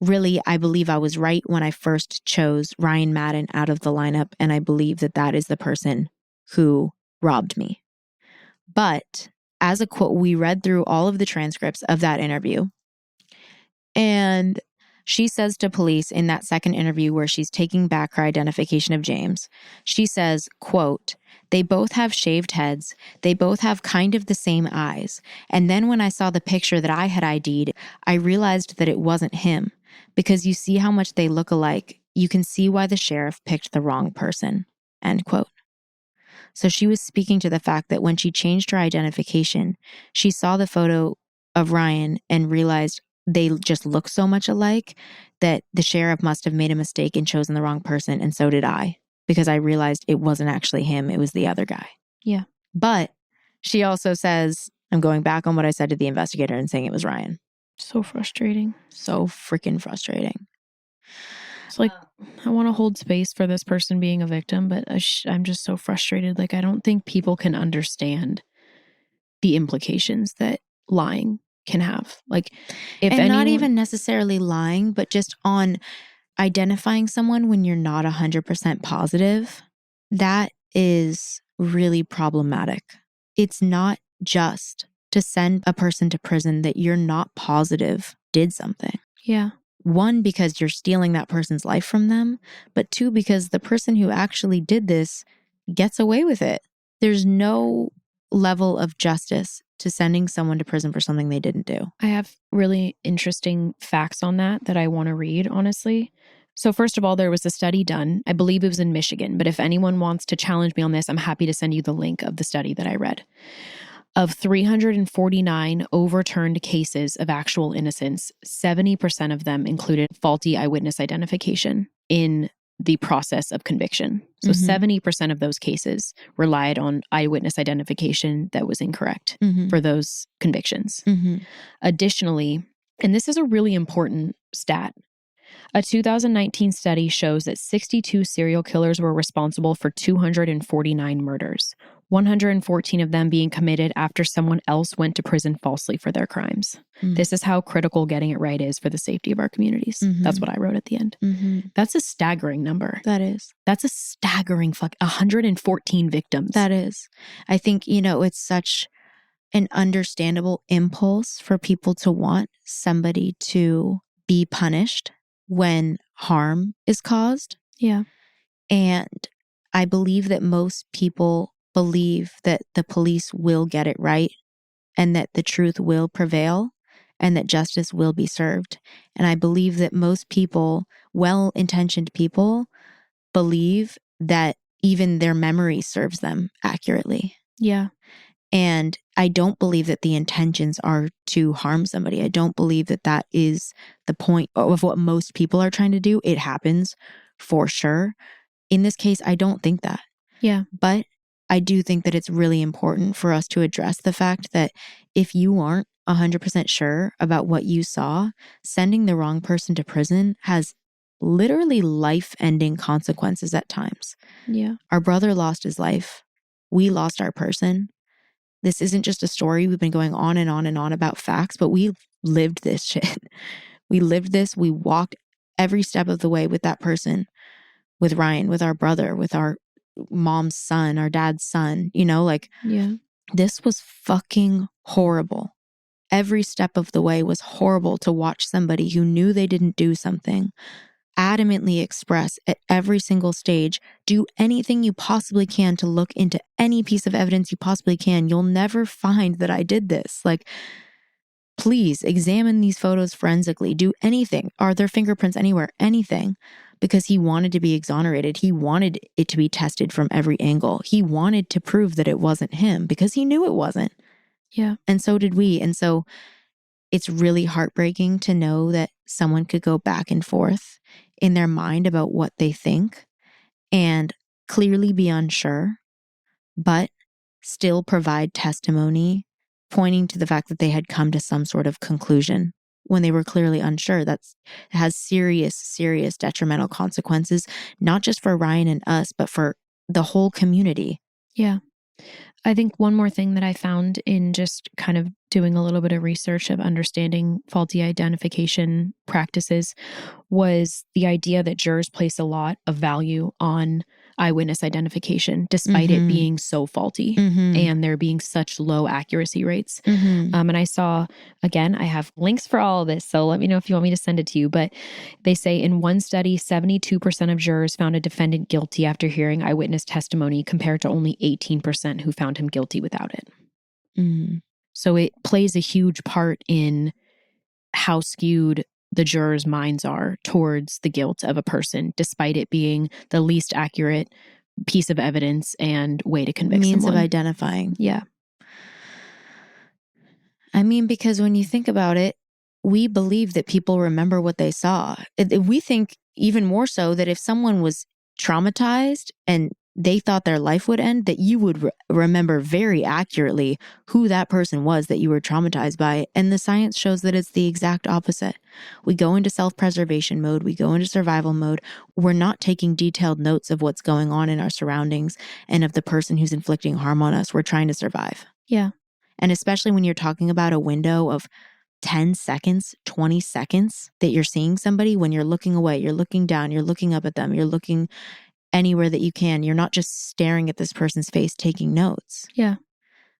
really, I believe I was right when I first chose Ryan Madden out of the lineup. And I believe that that is the person who robbed me. But as a quote, we read through all of the transcripts of that interview. And she says to police in that second interview where she's taking back her identification of James, she says, quote, they both have shaved heads. They both have kind of the same eyes. And then when I saw the picture that I had ID'd, I realized that it wasn't him. Because you see how much they look alike. You can see why the sheriff picked the wrong person, end quote. So she was speaking to the fact that when she changed her identification, she saw the photo of Ryan and realized they just look so much alike that the sheriff must have made a mistake and chosen the wrong person. And so did I, because I realized it wasn't actually him. It was the other guy. Yeah. But she also says, I'm going back on what I said to the investigator and saying it was Ryan. So frustrating. So freaking frustrating. It's like, I want to hold space for this person being a victim, but I'm just so frustrated. Like, I don't think people can understand the implications that lying can have. Like, if and anyone, not even necessarily lying, but just on identifying someone when you're not 100% positive, that is really problematic. It's not just to send a person to prison that you're not positive did something. Yeah. One, because you're stealing that person's life from them, but two, because the person who actually did this gets away with it. There's no level of justice to sending someone to prison for something they didn't do. I have really interesting facts on that I want to read, honestly. So first of all, there was a study done. I believe it was in Michigan, but if anyone wants to challenge me on this, I'm happy to send you the link of the study that I read. Of 349 overturned cases of actual innocence, 70% of them included faulty eyewitness identification in the process of conviction. So 70% of those cases relied on eyewitness identification that was incorrect for those convictions. Additionally, and this is a really important stat, a 2019 study shows that 62 serial killers were responsible for 249 murders, 114 of them being committed after someone else went to prison falsely for their crimes. This is how critical getting it right is for the safety of our communities. That's what I wrote at the end. That's a staggering number. That is. That's a staggering 114 victims. That is. I think, it's such an understandable impulse for people to want somebody to be punished when harm is caused. Yeah. And I believe that most people believe that the police will get it right and that the truth will prevail and that justice will be served. And I believe that most people, well-intentioned people, believe that even their memory serves them accurately. Yeah. And I don't believe that the intentions are to harm somebody. I don't believe that that is the point of what most people are trying to do. It happens for sure. In this case, I don't think that. Yeah. But I do think that it's really important for us to address the fact that if you aren't 100% sure about what you saw, sending the wrong person to prison has literally life-ending consequences at times. Yeah. Our brother lost his life. We lost our person. This isn't just a story. We've been going on and on and on about facts, but we lived this shit. We lived this. We walked every step of the way with that person, with Ryan, with our brother, with our mom's son, our dad's son, Yeah. This was fucking horrible. Every step of the way was horrible to watch somebody who knew they didn't do something adamantly express at every single stage, do anything you possibly can to look into any piece of evidence you possibly can. You'll never find that I did this. Please examine these photos forensically. Do anything. Are there fingerprints anywhere? Anything. Because he wanted to be exonerated. He wanted it to be tested from every angle. He wanted to prove that it wasn't him because he knew it wasn't. Yeah. And so did we. And so it's really heartbreaking to know that someone could go back and forth in their mind about what they think and clearly be unsure, but still provide testimony pointing to the fact that they had come to some sort of conclusion when they were clearly unsure. That has serious, serious detrimental consequences, not just for Ryan and us, but for the whole community. Yeah. I think one more thing that I found in just kind of doing a little bit of research of understanding faulty identification practices was the idea that jurors place a lot of value on eyewitness identification, despite it being so faulty and there being such low accuracy rates. And I saw, again, I have links for all of this, so let me know if you want me to send it to you. But they say in one study, 72% of jurors found a defendant guilty after hearing eyewitness testimony compared to only 18% who found him guilty without it. So it plays a huge part in how skewed the jurors' minds are towards the guilt of a person, despite it being the least accurate piece of evidence and way to convict means someone. of identifying. Yeah. I mean, because when you think about it, we believe that people remember what they saw. We think even more so that if someone was traumatized and they thought their life would end, that you would remember very accurately who that person was that you were traumatized by. And the science shows that it's the exact opposite. We go into self-preservation mode. We go into survival mode. We're not taking detailed notes of what's going on in our surroundings and of the person who's inflicting harm on us. We're trying to survive. Yeah. And especially when you're talking about a window of 10 seconds, 20 seconds that you're seeing somebody, when you're looking away, you're looking down, you're looking up at them, you're looking anywhere that you can. You're not just staring at this person's face, taking notes. Yeah.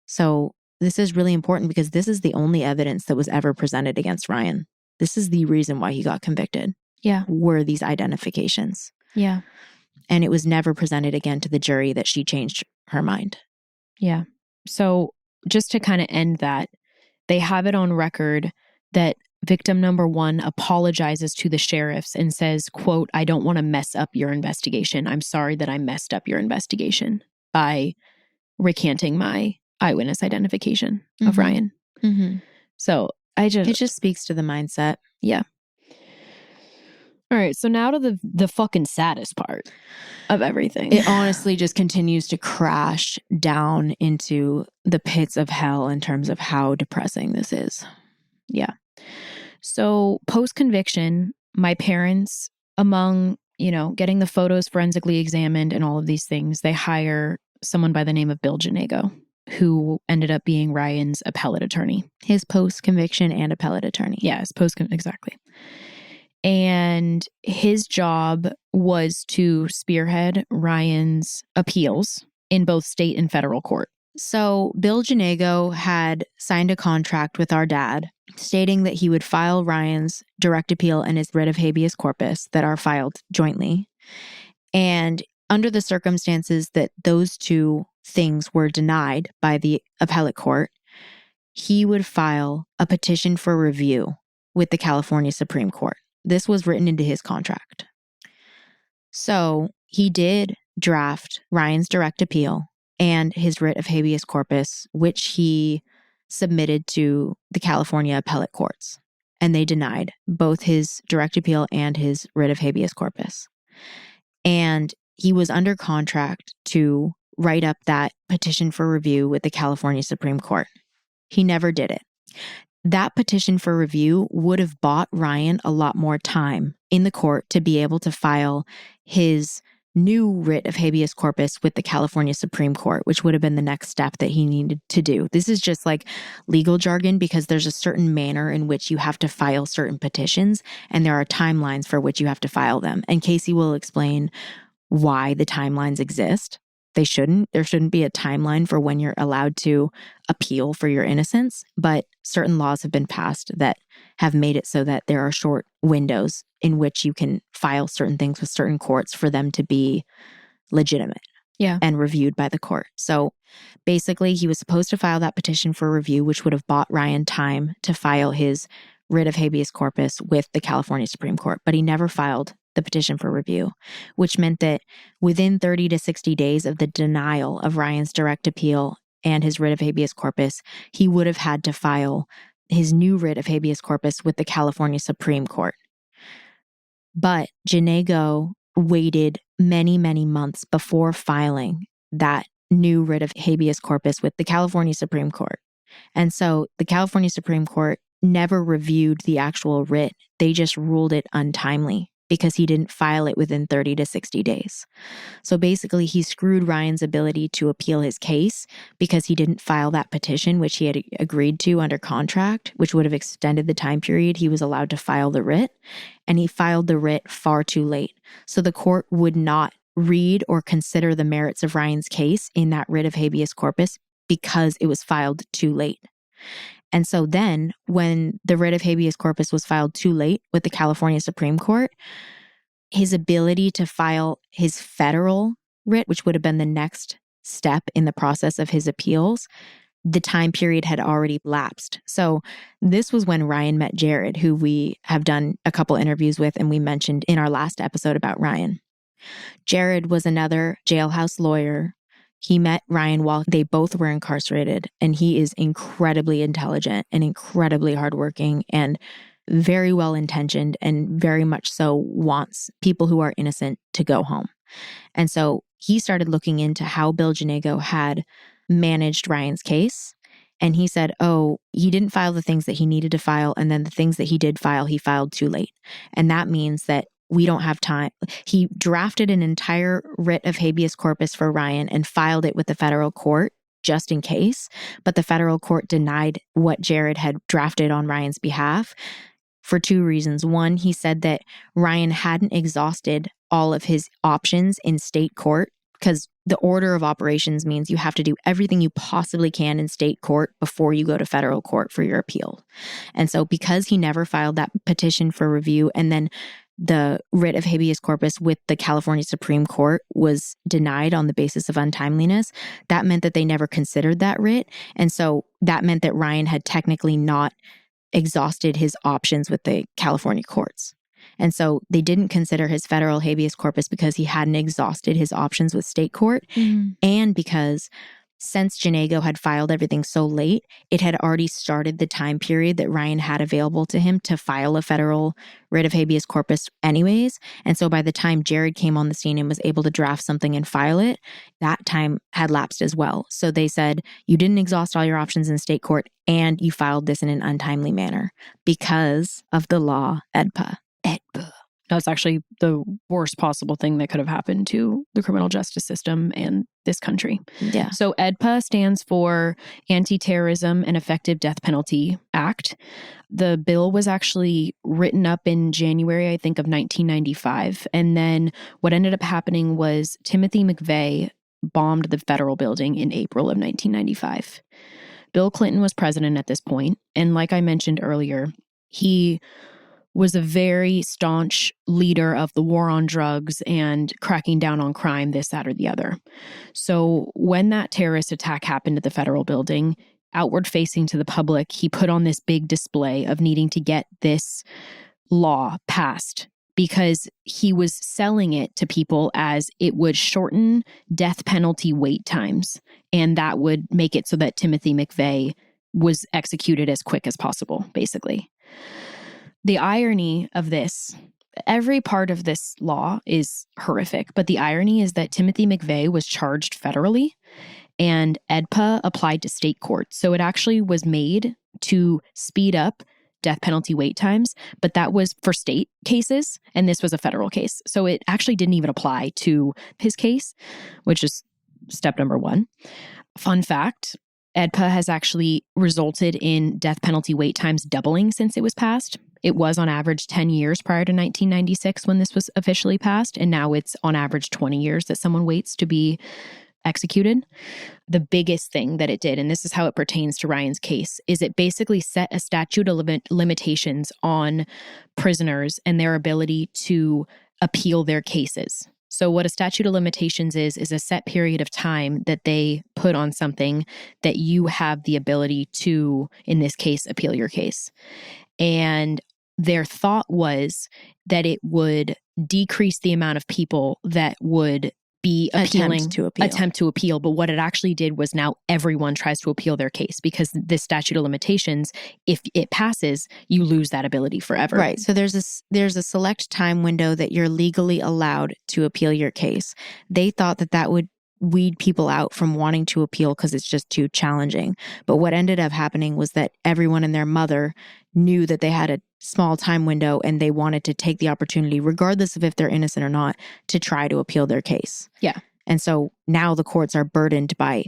So this is really important because this is the only evidence that was ever presented against Ryan. This is the reason why he got convicted. Yeah. Were these identifications. Yeah. And it was never presented again to the jury that she changed her mind. Yeah. So just to kind of end that, they have it on record that victim number 1 apologizes to the sheriffs and says, quote, "I don't want to mess up your investigation. I'm sorry that I messed up your investigation," by recanting my eyewitness identification of Ryan. Mm-hmm. So it just speaks to the mindset. Yeah. All right. So now to the fucking saddest part of everything. It honestly just continues to crash down into the pits of hell in terms of how depressing this is. Yeah. So post-conviction, my parents, among, getting the photos forensically examined and all of these things, they hire someone by the name of Bill Janego, who ended up being Ryan's appellate attorney. His post-conviction and appellate attorney. Yeah, exactly. And his job was to spearhead Ryan's appeals in both state and federal court. So Bill Janego had signed a contract with our dad stating that he would file Ryan's direct appeal and his writ of habeas corpus that are filed jointly. And under the circumstances that those two things were denied by the appellate court, he would file a petition for review with the California Supreme Court. This was written into his contract. So he did draft Ryan's direct appeal and his writ of habeas corpus, which he submitted to the California appellate courts. And they denied both his direct appeal and his writ of habeas corpus. And he was under contract to write up that petition for review with the California Supreme Court. He never did it. That petition for review would have bought Ryan a lot more time in the court to be able to file his new writ of habeas corpus with the California Supreme Court, which would have been the next step that he needed to do. This is just like legal jargon because there's a certain manner in which you have to file certain petitions, and there are timelines for which you have to file them. And Casey will explain why the timelines exist. There shouldn't be a timeline for when you're allowed to appeal for your innocence, but certain laws have been passed that have made it so that there are short windows in which you can file certain things with certain courts for them to be legitimate and reviewed by the court. So basically, he was supposed to file that petition for review, which would have bought Ryan time to file his writ of habeas corpus with the California Supreme Court, but he never filed the petition for review, which meant that within 30 to 60 days of the denial of Ryan's direct appeal and his writ of habeas corpus, he would have had to file his new writ of habeas corpus with the California Supreme Court. But Janego waited many, many months before filing that new writ of habeas corpus with the California Supreme Court. And so the California Supreme Court never reviewed the actual writ. They just ruled it untimely because he didn't file it within 30 to 60 days. So basically, he screwed Ryan's ability to appeal his case because he didn't file that petition, which he had agreed to under contract, which would have extended the time period he was allowed to file the writ. And he filed the writ far too late. So the court would not read or consider the merits of Ryan's case in that writ of habeas corpus because it was filed too late. And so then when the writ of habeas corpus was filed too late with the California Supreme Court, his ability to file his federal writ, which would have been the next step in the process of his appeals, the time period had already lapsed. So this was when Ryan met Jared, who we have done a couple interviews with and we mentioned in our last episode about Ryan. Jared was another jailhouse lawyer. He met Ryan while they both were incarcerated, and he is incredibly intelligent and incredibly hardworking and very well-intentioned and very much so wants people who are innocent to go home. And so he started looking into how Bill Janago had managed Ryan's case. And he said, oh, he didn't file the things that he needed to file. And then the things that he did file, he filed too late. And that means that we don't have time. He drafted an entire writ of habeas corpus for Ryan and filed it with the federal court just in case. But the federal court denied what Jared had drafted on Ryan's behalf for two reasons. One, he said that Ryan hadn't exhausted all of his options in state court, because the order of operations means you have to do everything you possibly can in state court before you go to federal court for your appeal. And so because he never filed that petition for review, and then the writ of habeas corpus with the California Supreme Court was denied on the basis of untimeliness, that meant that they never considered that writ. And so that meant that Ryan had technically not exhausted his options with the California courts. And so they didn't consider his federal habeas corpus because he hadn't exhausted his options with state court. And because since Janago had filed everything so late, it had already started the time period that Ryan had available to him to file a federal writ of habeas corpus anyways. And so by the time Jared came on the scene and was able to draft something and file it, that time had lapsed as well. So they said, you didn't exhaust all your options in state court and you filed this in an untimely manner because of the law EDPA. That's actually the worst possible thing that could have happened to the criminal justice system and this country. Yeah. So EDPA stands for Anti-Terrorism and Effective Death Penalty Act. The bill was actually written up in January, I think, of 1995. And then what ended up happening was Timothy McVeigh bombed the federal building in April of 1995. Bill Clinton was president at this point. And like I mentioned earlier, he was a very staunch leader of the war on drugs and cracking down on crime, this, that, or the other. So when that terrorist attack happened at the federal building, outward facing to the public, he put on this big display of needing to get this law passed because he was selling it to people as it would shorten death penalty wait times. And that would make it so that Timothy McVeigh was executed as quick as possible, basically. The irony of this, every part of this law is horrific, but the irony is that Timothy McVeigh was charged federally and EDPA applied to state courts. So it actually was made to speed up death penalty wait times, but that was for state cases and this was a federal case. So it actually didn't even apply to his case, which is step number one. Fun fact, EDPA has actually resulted in death penalty wait times doubling since it was passed. It was on average 10 years prior to 1996 when this was officially passed, and now it's on average 20 years that someone waits to be executed. The biggest thing that it did, and this is how it pertains to Ryan's case, is it basically set a statute of limitations on prisoners and their ability to appeal their cases. So what a statute of limitations is a set period of time that they put on something that you have the ability to, in this case, appeal your case. And their thought was that it would decrease the amount of people that would be appealing, attempt to appeal. But what it actually did was now everyone tries to appeal their case because this statute of limitations, if it passes, you lose that ability forever. Right. So there's a select time window that you're legally allowed to appeal your case. They thought that would weed people out from wanting to appeal because it's just too challenging. But what ended up happening was that everyone and their mother knew that they had a small time window and they wanted to take the opportunity, regardless of if they're innocent or not, to try to appeal their case. Yeah. And so now the courts are burdened by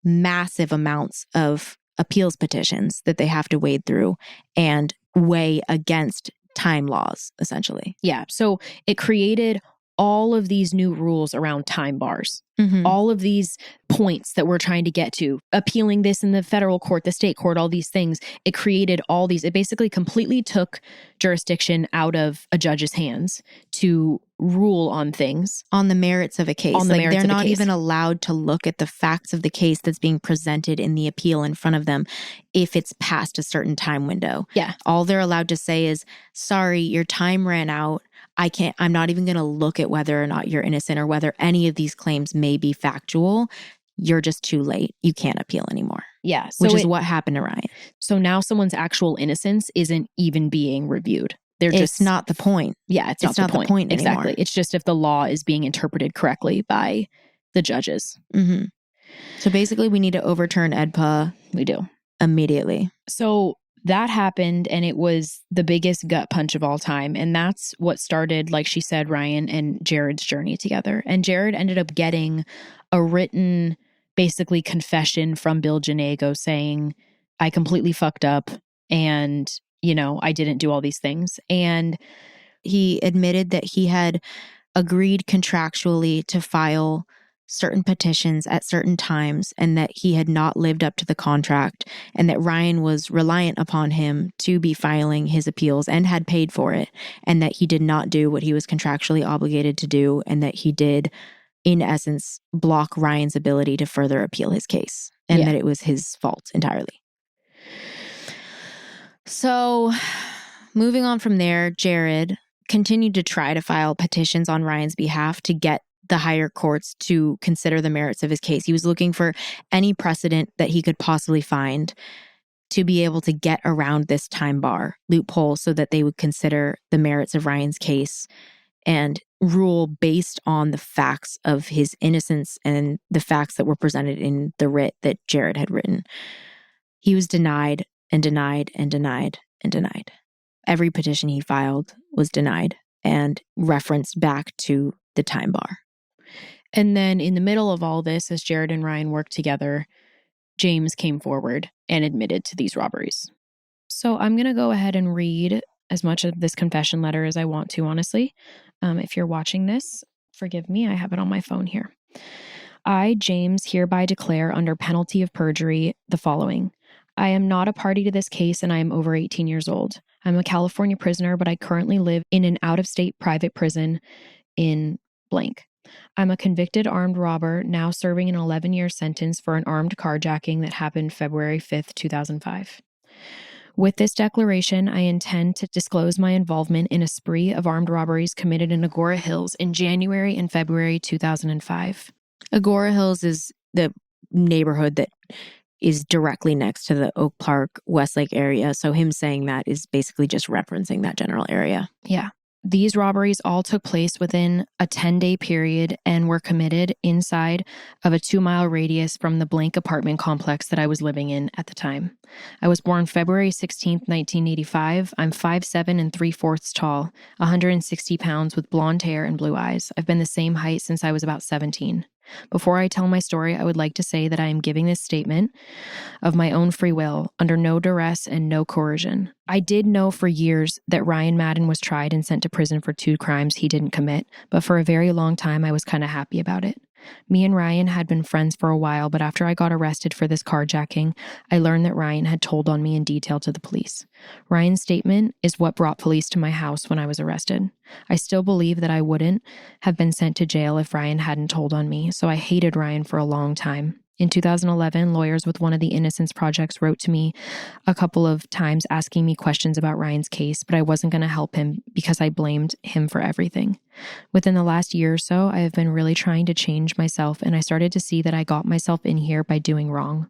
massive amounts of appeals petitions that they have to wade through and weigh against time laws, essentially. Yeah. So it created all of these new rules around time bars, all of these points that we're trying to get to, appealing this in the federal court, the state court, all these things. It created all these, it basically completely took jurisdiction out of a judge's hands to rule on things. On the merits of a case. On the merits they're of a not case. even allowed to look at the facts of the case that's being presented in the appeal in front of them if it's past a certain time window. Yeah. All they're allowed to say is, sorry, your time ran out. I'm not even going to look at whether or not you're innocent or whether any of these claims may be factual. You're just too late. You can't appeal anymore. Yeah. Which is what happened to Ryan. So now someone's actual innocence isn't even being reviewed. It's not the point. Yeah, it's not the point anymore. Exactly. It's just if the law is being interpreted correctly by the judges. Mm-hmm. So basically, we need to overturn EDPA. We do. Immediately. So that happened, and it was the biggest gut punch of all time. And that's what started, like she said, Ryan and Jared's journey together. And Jared ended up getting a written, basically, confession from Bill Janago saying, I completely fucked up and, I didn't do all these things. And he admitted that he had agreed contractually to file certain petitions at certain times and that he had not lived up to the contract and that Ryan was reliant upon him to be filing his appeals and had paid for it, and that he did not do what he was contractually obligated to do, and that he did, in essence, block Ryan's ability to further appeal his case, and that it was his fault entirely. So moving on from there, Jared continued to try to file petitions on Ryan's behalf to get the higher courts to consider the merits of his case. He was looking for any precedent that he could possibly find to be able to get around this time bar loophole so that they would consider the merits of Ryan's case and rule based on the facts of his innocence and the facts that were presented in the writ that Jared had written. He was denied and denied and denied and denied. Every petition he filed was denied and referenced back to the time bar. And then in the middle of all this, as Jared and Ryan worked together, James came forward and admitted to these robberies. So I'm going to go ahead and read as much of this confession letter as I want to, honestly. If you're watching this, forgive me, I have it on my phone here. I, James, hereby declare under penalty of perjury the following. I am not a party to this case and I am over 18 years old. I'm a California prisoner, but I currently live in an out-of-state private prison in blank. I'm a convicted armed robber, now serving an 11-year sentence for an armed carjacking that happened February 5th, 2005. With this declaration, I intend to disclose my involvement in a spree of armed robberies committed in Agora Hills in January and February 2005. Agora Hills is the neighborhood that is directly next to the Oak Park, Westlake area. So him saying that is basically just referencing that general area. Yeah. These robberies all took place within a 10-day period and were committed inside of a 2-mile radius from the blank apartment complex that I was living in at the time. I was born February 16th, 1985. I'm 5'7" and 3/4 tall, 160 pounds with blonde hair and blue eyes. I've been the same height since I was about 17. Before I tell my story, I would like to say that I am giving this statement of my own free will, under no duress and no coercion. I did know for years that Ryan Madden was tried and sent to prison for 2 crimes he didn't commit, but for a very long time I was kind of happy about it. Me and Ryan had been friends for a while, but after I got arrested for this carjacking, I learned that Ryan had told on me in detail to the police. Ryan's statement is what brought police to my house when I was arrested. I still believe that I wouldn't have been sent to jail if Ryan hadn't told on me, so I hated Ryan for a long time. In 2011, lawyers with one of the Innocence projects wrote to me a couple of times asking me questions about Ryan's case, but I wasn't going to help him because I blamed him for everything. Within the last year or so, I have been really trying to change myself, and I started to see that I got myself in here by doing wrong.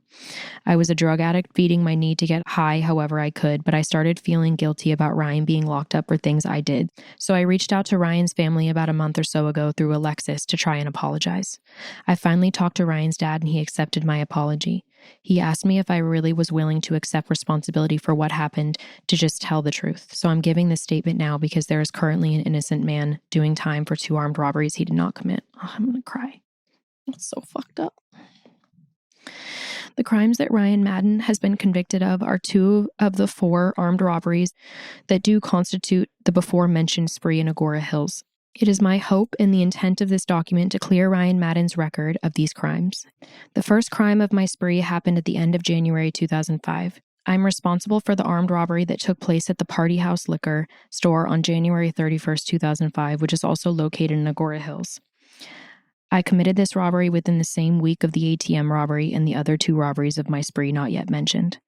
I was a drug addict feeding my need to get high however I could, but I started feeling guilty about Ryan being locked up for things I did. So I reached out to Ryan's family about a month or so ago through Alexis to try and apologize. I finally talked to Ryan's dad and he accepted my apology. He asked me if I really was willing to accept responsibility for what happened, to just tell the truth. So I'm giving this statement now because there is currently an innocent man doing time for 2 armed robberies he did not commit. Oh, I'm going to cry. It's so fucked up. The crimes that Ryan Madden has been convicted of are 2 of the 4 armed robberies that do constitute the before-mentioned spree in Agora Hills. It is my hope and the intent of this document to clear Ryan Madden's record of these crimes. The first crime of my spree happened at the end of January 2005. I'm responsible for the armed robbery that took place at the Party House Liquor store on January 31st, 2005, which is also located in Agora Hills. I committed this robbery within the same week of the ATM robbery and the other 2 robberies of my spree not yet mentioned.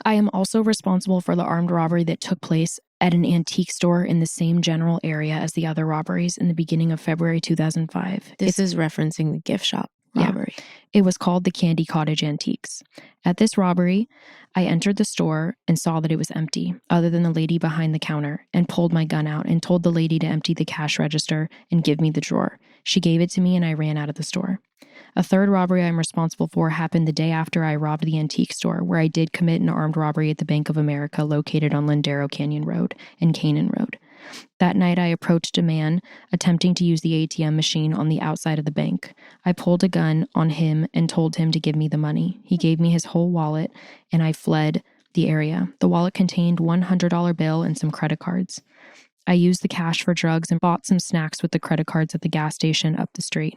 I am also responsible for the armed robbery that took place at an antique store in the same general area as the other robberies in the beginning of February 2005. This is referencing the gift shop robbery. Yeah. It was called the Candy Cottage Antiques. At this robbery, I entered the store and saw that it was empty, other than the lady behind the counter, and pulled my gun out and told the lady to empty the cash register and give me the drawer. She gave it to me and I ran out of the store. A third robbery I'm responsible for happened the day after I robbed the antique store, where I did commit an armed robbery at the Bank of America located on Lindero Canyon Road and Canaan Road. That night, I approached a man attempting to use the ATM machine on the outside of the bank. I pulled a gun on him and told him to give me the money. He gave me his whole wallet, and I fled the area. The wallet contained $100 bill and some credit cards. I used the cash for drugs and bought some snacks with the credit cards at the gas station up the street.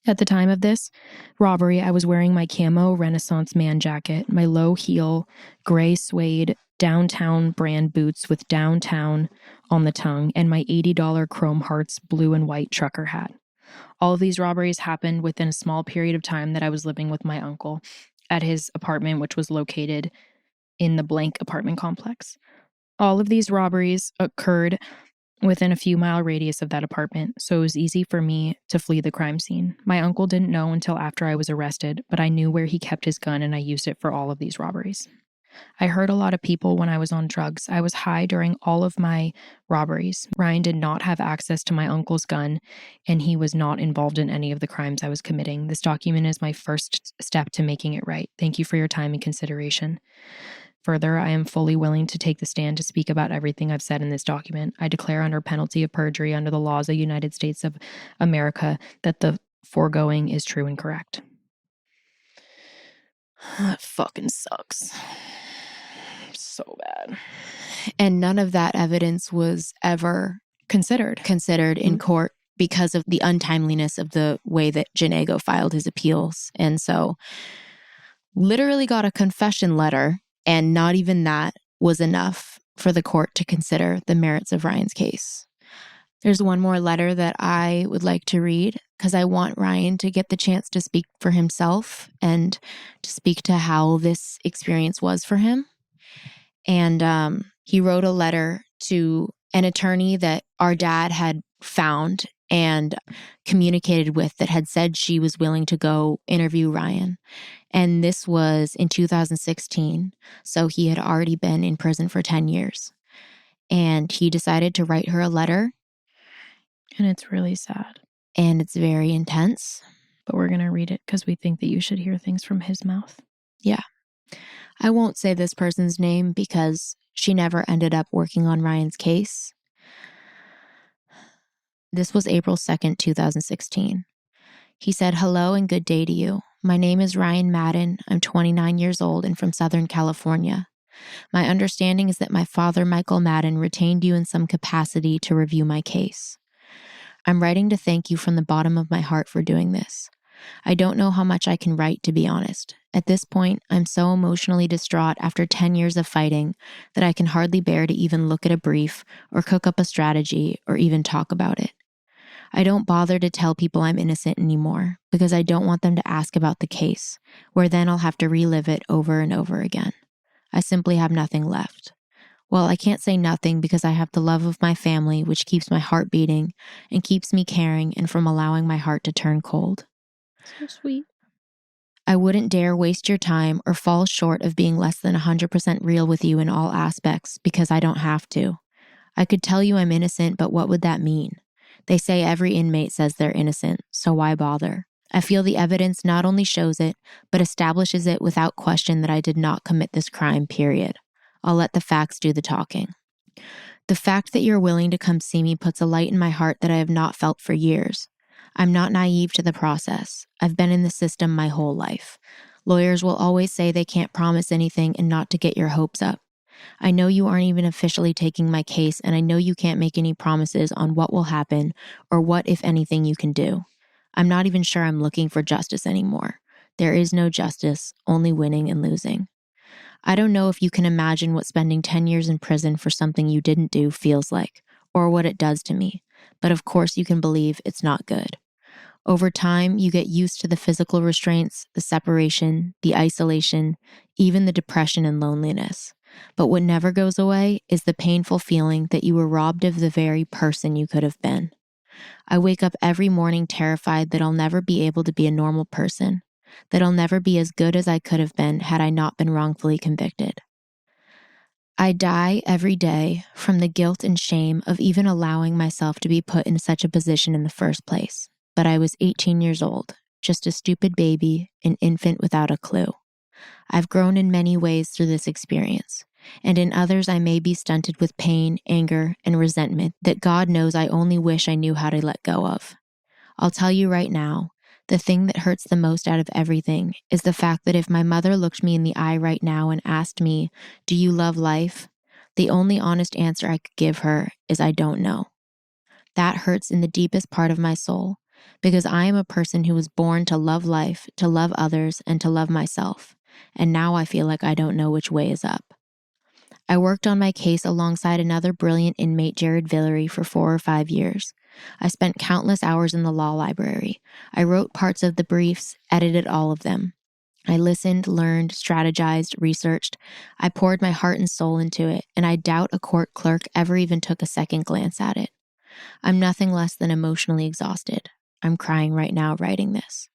At the time of this robbery, I was wearing my camo Renaissance man jacket, my low heel, gray suede, downtown brand boots with downtown on the tongue, and my $80 Chrome Hearts blue and white trucker hat. All of these robberies happened within a small period of time that I was living with my uncle at his apartment, which was located in the blank apartment complex. All of these robberies occurred within a few mile radius of that apartment, so it was easy for me to flee the crime scene. My uncle didn't know until after I was arrested, but I knew where he kept his gun and I used it for all of these robberies. I hurt a lot of people when I was on drugs. I was high during all of my robberies. Ryan did not have access to my uncle's gun, and he was not involved in any of the crimes I was committing. This document is my first step to making it right. Thank you for your time and consideration. Further, I am fully willing to take the stand to speak about everything I've said in this document. I declare under penalty of perjury under the laws of the United States of America that the foregoing is true and correct. That fucking sucks. So bad. And none of that evidence was ever considered in court because of the untimeliness of the way that Janago filed his appeals. And so literally got a confession letter, and not even that was enough for the court to consider the merits of Ryan's case. There's one more letter that I would like to read because I want Ryan to get the chance to speak for himself and to speak to how this experience was for him. And he wrote a letter to an attorney that our dad had found and communicated with that had said she was willing to go interview Ryan. And this was in 2016. So he had already been in prison for 10 years. And he decided to write her a letter. And it's really sad. And it's very intense. But we're going to read it because we think that you should hear things from his mouth. Yeah. I won't say this person's name because she never ended up working on Ryan's case. This was April 2nd, 2016. He said, "Hello and good day to you. My name is Ryan Madden. I'm 29 years old and from Southern California. My understanding is that my father, Michael Madden, retained you in some capacity to review my case. I'm writing to thank you from the bottom of my heart for doing this. I don't know how much I can write, to be honest. At this point, I'm so emotionally distraught after 10 years of fighting that I can hardly bear to even look at a brief or cook up a strategy or even talk about it. I don't bother to tell people I'm innocent anymore because I don't want them to ask about the case, where then I'll have to relive it over and over again. I simply have nothing left. Well, I can't say nothing because I have the love of my family, which keeps my heart beating and keeps me caring and from allowing my heart to turn cold. So sweet. I wouldn't dare waste your time or fall short of being less than 100% real with you in all aspects because I don't have to. I could tell you I'm innocent, but what would that mean? They say every inmate says they're innocent, so why bother? I feel the evidence not only shows it, but establishes it without question that I did not commit this crime, period. I'll let the facts do the talking. The fact that you're willing to come see me puts a light in my heart that I have not felt for years. I'm not naive to the process. I've been in the system my whole life. Lawyers will always say they can't promise anything and not to get your hopes up. I know you aren't even officially taking my case, and I know you can't make any promises on what will happen or what, if anything, you can do. I'm not even sure I'm looking for justice anymore. There is no justice, only winning and losing. I don't know if you can imagine what spending 10 years in prison for something you didn't do feels like, or what it does to me, but of course you can believe it's not good. Over time, you get used to the physical restraints, the separation, the isolation, even the depression and loneliness. But what never goes away is the painful feeling that you were robbed of the very person you could have been. I wake up every morning terrified that I'll never be able to be a normal person, that I'll never be as good as I could have been had I not been wrongfully convicted. I die every day from the guilt and shame of even allowing myself to be put in such a position in the first place. but I was 18 years old, just a stupid baby, an infant without a clue. I've grown in many ways through this experience, and in others I may be stunted with pain, anger, and resentment that God knows I only wish I knew how to let go of. I'll tell you right now, the thing that hurts the most out of everything is the fact that if my mother looked me in the eye right now and asked me, "Do you love life?" the only honest answer I could give her is I don't know. That hurts in the deepest part of my soul, because I am a person who was born to love life, to love others, and to love myself. And now I feel like I don't know which way is up. I worked on my case alongside another brilliant inmate, Jared Villery, for 4 or 5 years. I spent countless hours in the law library. I wrote parts of the briefs, edited all of them. I listened, learned, strategized, researched. I poured my heart and soul into it, and I doubt a court clerk ever even took a second glance at it. I'm nothing less than emotionally exhausted. I'm crying right now writing this.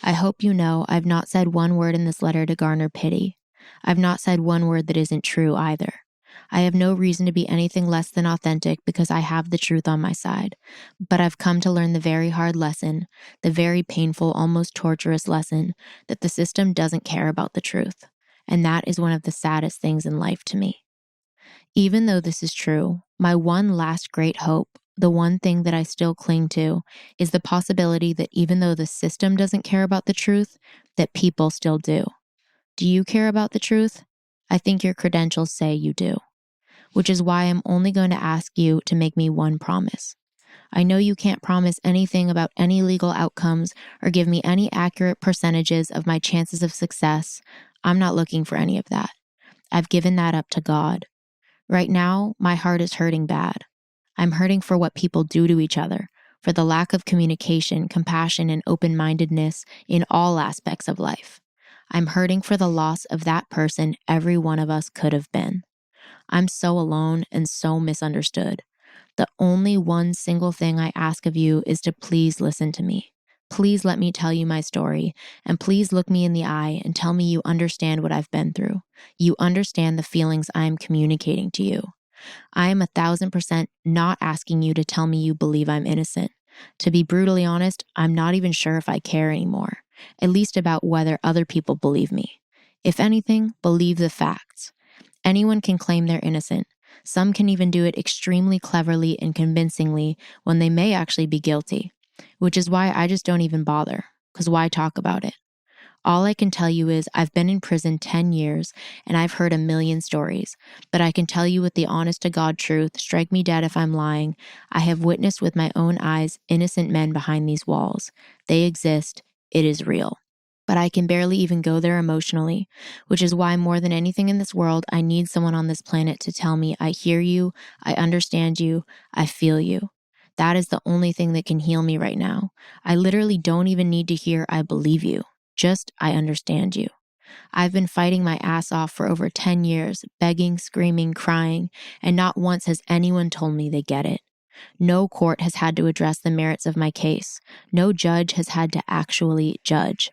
I hope you know I've not said one word in this letter to garner pity. I've not said one word that isn't true either. I have no reason to be anything less than authentic because I have the truth on my side. But I've come to learn the very hard lesson, the very painful, almost torturous lesson, that the system doesn't care about the truth. And that is one of the saddest things in life to me. Even though this is true, my one last great hope, the one thing that I still cling to, is the possibility that even though the system doesn't care about the truth, that people still do. Do you care about the truth? I think your credentials say you do, which is why I'm only going to ask you to make me one promise. I know you can't promise anything about any legal outcomes or give me any accurate percentages of my chances of success. I'm not looking for any of that. I've given that up to God. Right now, my heart is hurting bad. I'm hurting for what people do to each other, for the lack of communication, compassion, and open-mindedness in all aspects of life. I'm hurting for the loss of that person every one of us could have been. I'm so alone and so misunderstood. The only one single thing I ask of you is to please listen to me. Please let me tell you my story, and please look me in the eye and tell me you understand what I've been through. You understand the feelings I am communicating to you. I am 1,000% not asking you to tell me you believe I'm innocent. To be brutally honest, I'm not even sure if I care anymore, at least about whether other people believe me. If anything, believe the facts. Anyone can claim they're innocent. Some can even do it extremely cleverly and convincingly when they may actually be guilty, which is why I just don't even bother, because why talk about it? All I can tell you is I've been in prison 10 years and I've heard a million stories, but I can tell you with the honest to God truth, strike me dead if I'm lying, I have witnessed with my own eyes innocent men behind these walls. They exist. It is real. But I can barely even go there emotionally, which is why more than anything in this world, I need someone on this planet to tell me I hear you, I understand you, I feel you. That is the only thing that can heal me right now. I literally don't even need to hear I believe you. Just, I understand you. I've been fighting my ass off for over 10 years, begging, screaming, crying, and not once has anyone told me they get it. No court has had to address the merits of my case. No judge has had to actually judge.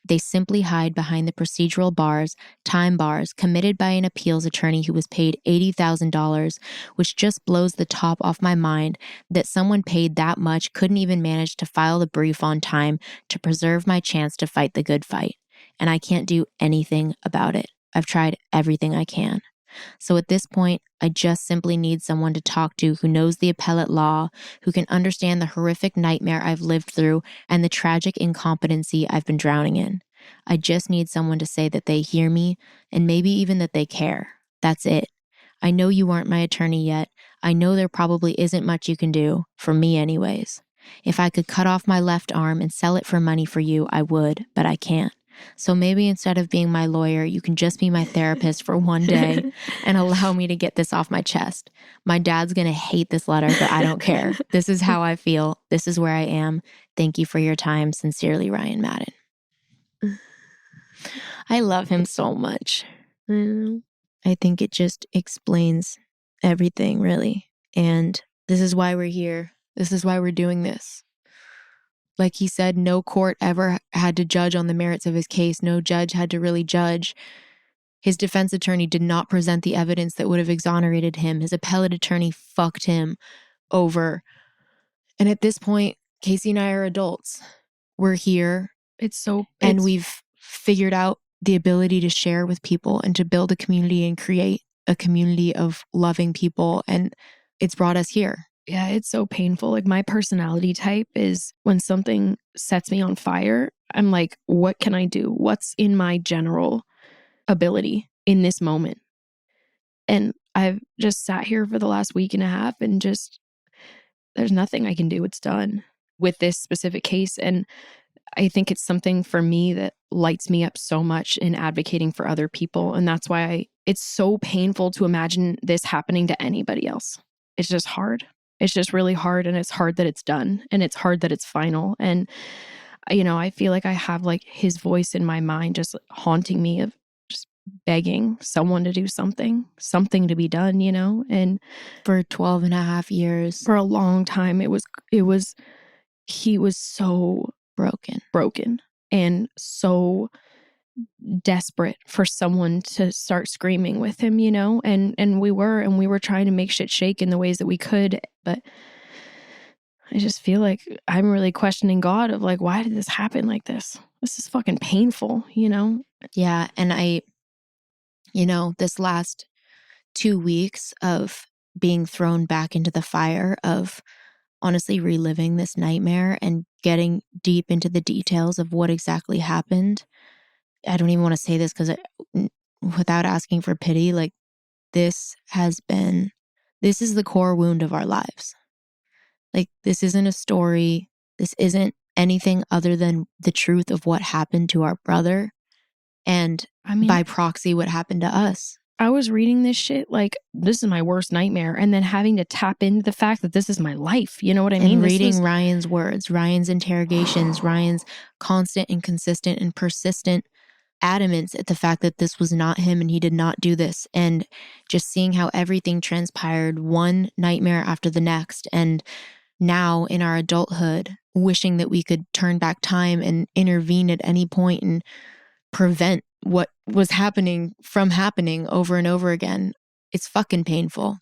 They simply hide behind the procedural bars, time bars, committed by an appeals attorney who was paid $80,000, which just blows the top off my mind that someone paid that much couldn't even manage to file the brief on time to preserve my chance to fight the good fight. And I can't do anything about it. I've tried everything I can. So at this point, I just simply need someone to talk to who knows the appellate law, who can understand the horrific nightmare I've lived through and the tragic incompetency I've been drowning in. I just need someone to say that they hear me and maybe even that they care. That's it. I know you aren't my attorney yet. I know there probably isn't much you can do, for me anyways. If I could cut off my left arm and sell it for money for you, I would, but I can't. So maybe instead of being my lawyer, you can just be my therapist for one day and allow me to get this off my chest. My dad's going to hate this letter, but I don't care. This is how I feel. This is where I am. Thank you for your time. Sincerely, Ryan Madden. I love him so much. I think it just explains everything, really. And this is why we're here. This is why we're doing this. Like he said, no court ever had to judge on the merits of his case. No judge had to really judge. His defense attorney did not present the evidence that would have exonerated him. His appellate attorney fucked him over. And at this point, Casey and I are adults. We're here. And we've figured out the ability to share with people and to build a community and create a community of loving people. And it's brought us here. Yeah, it's so painful. Like, my personality type is when something sets me on fire, I'm like, what can I do? What's in my general ability in this moment? And I've just sat here for the last week and a half and just, there's nothing I can do. It's done with this specific case. And I think it's something for me that lights me up so much in advocating for other people. And that's why it's so painful to imagine this happening to anybody else. It's just hard. It's just really hard. And it's hard that it's done. And it's hard that it's final. And, I feel like I have like his voice in my mind just haunting me of just begging someone to do something to be done, and For 12 and a half years. For a long time, he was so broken and so desperate for someone to start screaming with him, and we were trying to make shit shake in the ways that we could. But I just feel like I'm really questioning God of like, why did this happen like this? This is fucking painful, Yeah. And this last 2 weeks of being thrown back into the fire of honestly reliving this nightmare and getting deep into the details of what exactly happened. I don't even want to say this because without asking for pity, like this is the core wound of our lives. Like, this isn't a story. This isn't anything other than the truth of what happened to our brother. And by proxy, what happened to us. I was reading this shit like, this is my worst nightmare. And then having to tap into the fact that this is my life. You know what I mean? And reading Ryan's words, Ryan's interrogations, Ryan's constant and consistent and persistent adamance at the fact that this was not him and he did not do this. And just seeing how everything transpired, one nightmare after the next. And now in our adulthood, wishing that we could turn back time and intervene at any point and prevent what was happening from happening over and over again. It's fucking painful.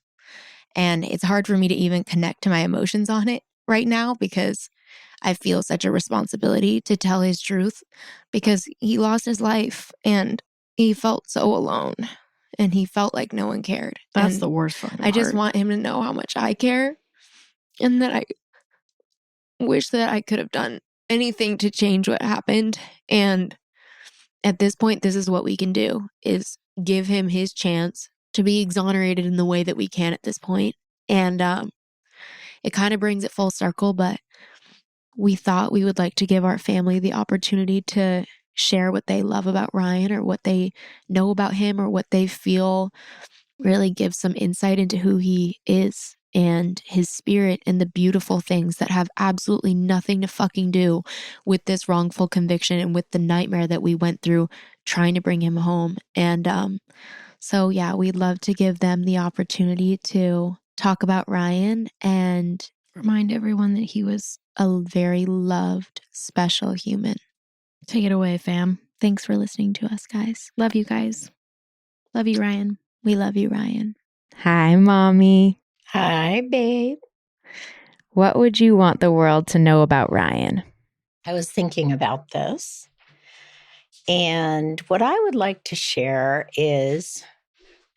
And it's hard for me to even connect to my emotions on it right now because I feel such a responsibility to tell his truth because he lost his life and he felt so alone and he felt like no one cared. That's And the worst fucking I just part. want him to know how much I care and that I wish that I could have done anything to change what happened. And at this point, this is what we can do, is give him his chance to be exonerated in the way that we can at this point. And it kind of brings it full circle, but we thought we would like to give our family the opportunity to share what they love about Ryan or what they know about him or what they feel really gives some insight into who he is and his spirit and the beautiful things that have absolutely nothing to fucking do with this wrongful conviction and with the nightmare that we went through trying to bring him home. And so, yeah, we'd love to give them the opportunity to talk about Ryan and remind everyone that he was a very loved, special human. Take it away, fam. Thanks for listening to us, guys. Love you guys. Love you, Ryan. We love you, Ryan. Hi, Mommy. Hi, babe. What would you want the world to know about Ryan? I was thinking about this. And what I would like to share is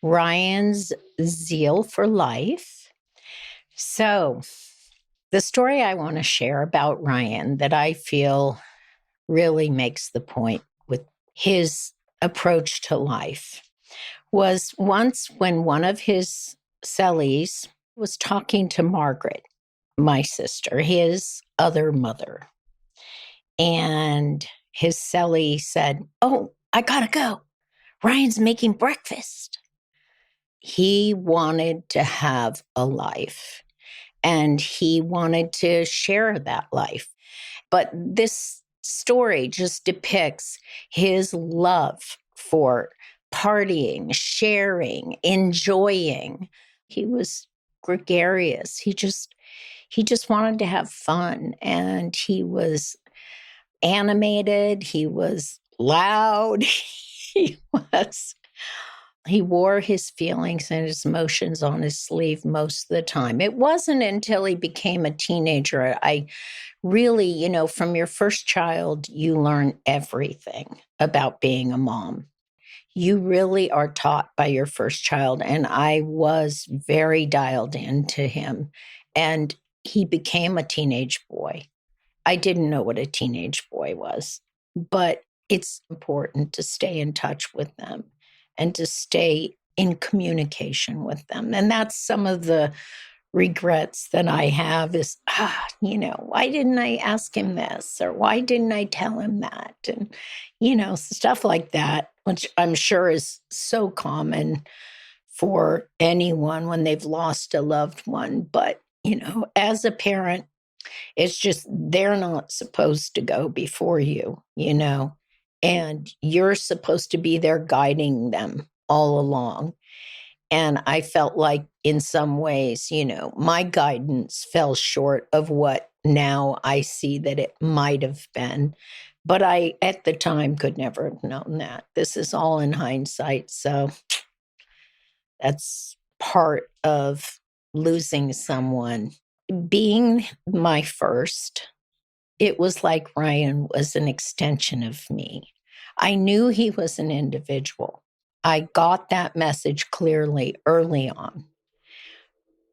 Ryan's zeal for life. So, the story I want to share about Ryan that I feel really makes the point with his approach to life was once when one of his cellies was talking to Margaret, my sister, his other mother. And his cellie said, "Oh, I gotta go. Ryan's making breakfast." He wanted to have a life and he wanted to share that life. But this story just depicts his love for partying, sharing, enjoying. He was gregarious. He just wanted to have fun, and he was animated. He was loud. He was He wore his feelings and his emotions on his sleeve most of the time. It wasn't until he became a teenager. I really, from your first child, you learn everything about being a mom. You really are taught by your first child. And I was very dialed into him. And he became a teenage boy. I didn't know what a teenage boy was, but it's important to stay in touch with them and to stay in communication with them. And that's some of the regrets that I have is, why didn't I ask him this? Or why didn't I tell him that? And, stuff like that, which I'm sure is so common for anyone when they've lost a loved one. But, as a parent, it's just they're not supposed to go before you, and you're supposed to be there guiding them all along. And I felt like in some ways, my guidance fell short of what now I see that it might have been. But I, at the time, could never have known that. This is all in hindsight. So that's part of losing someone. Being my first, it was like Ryan was an extension of me. I knew he was an individual. I got that message clearly early on.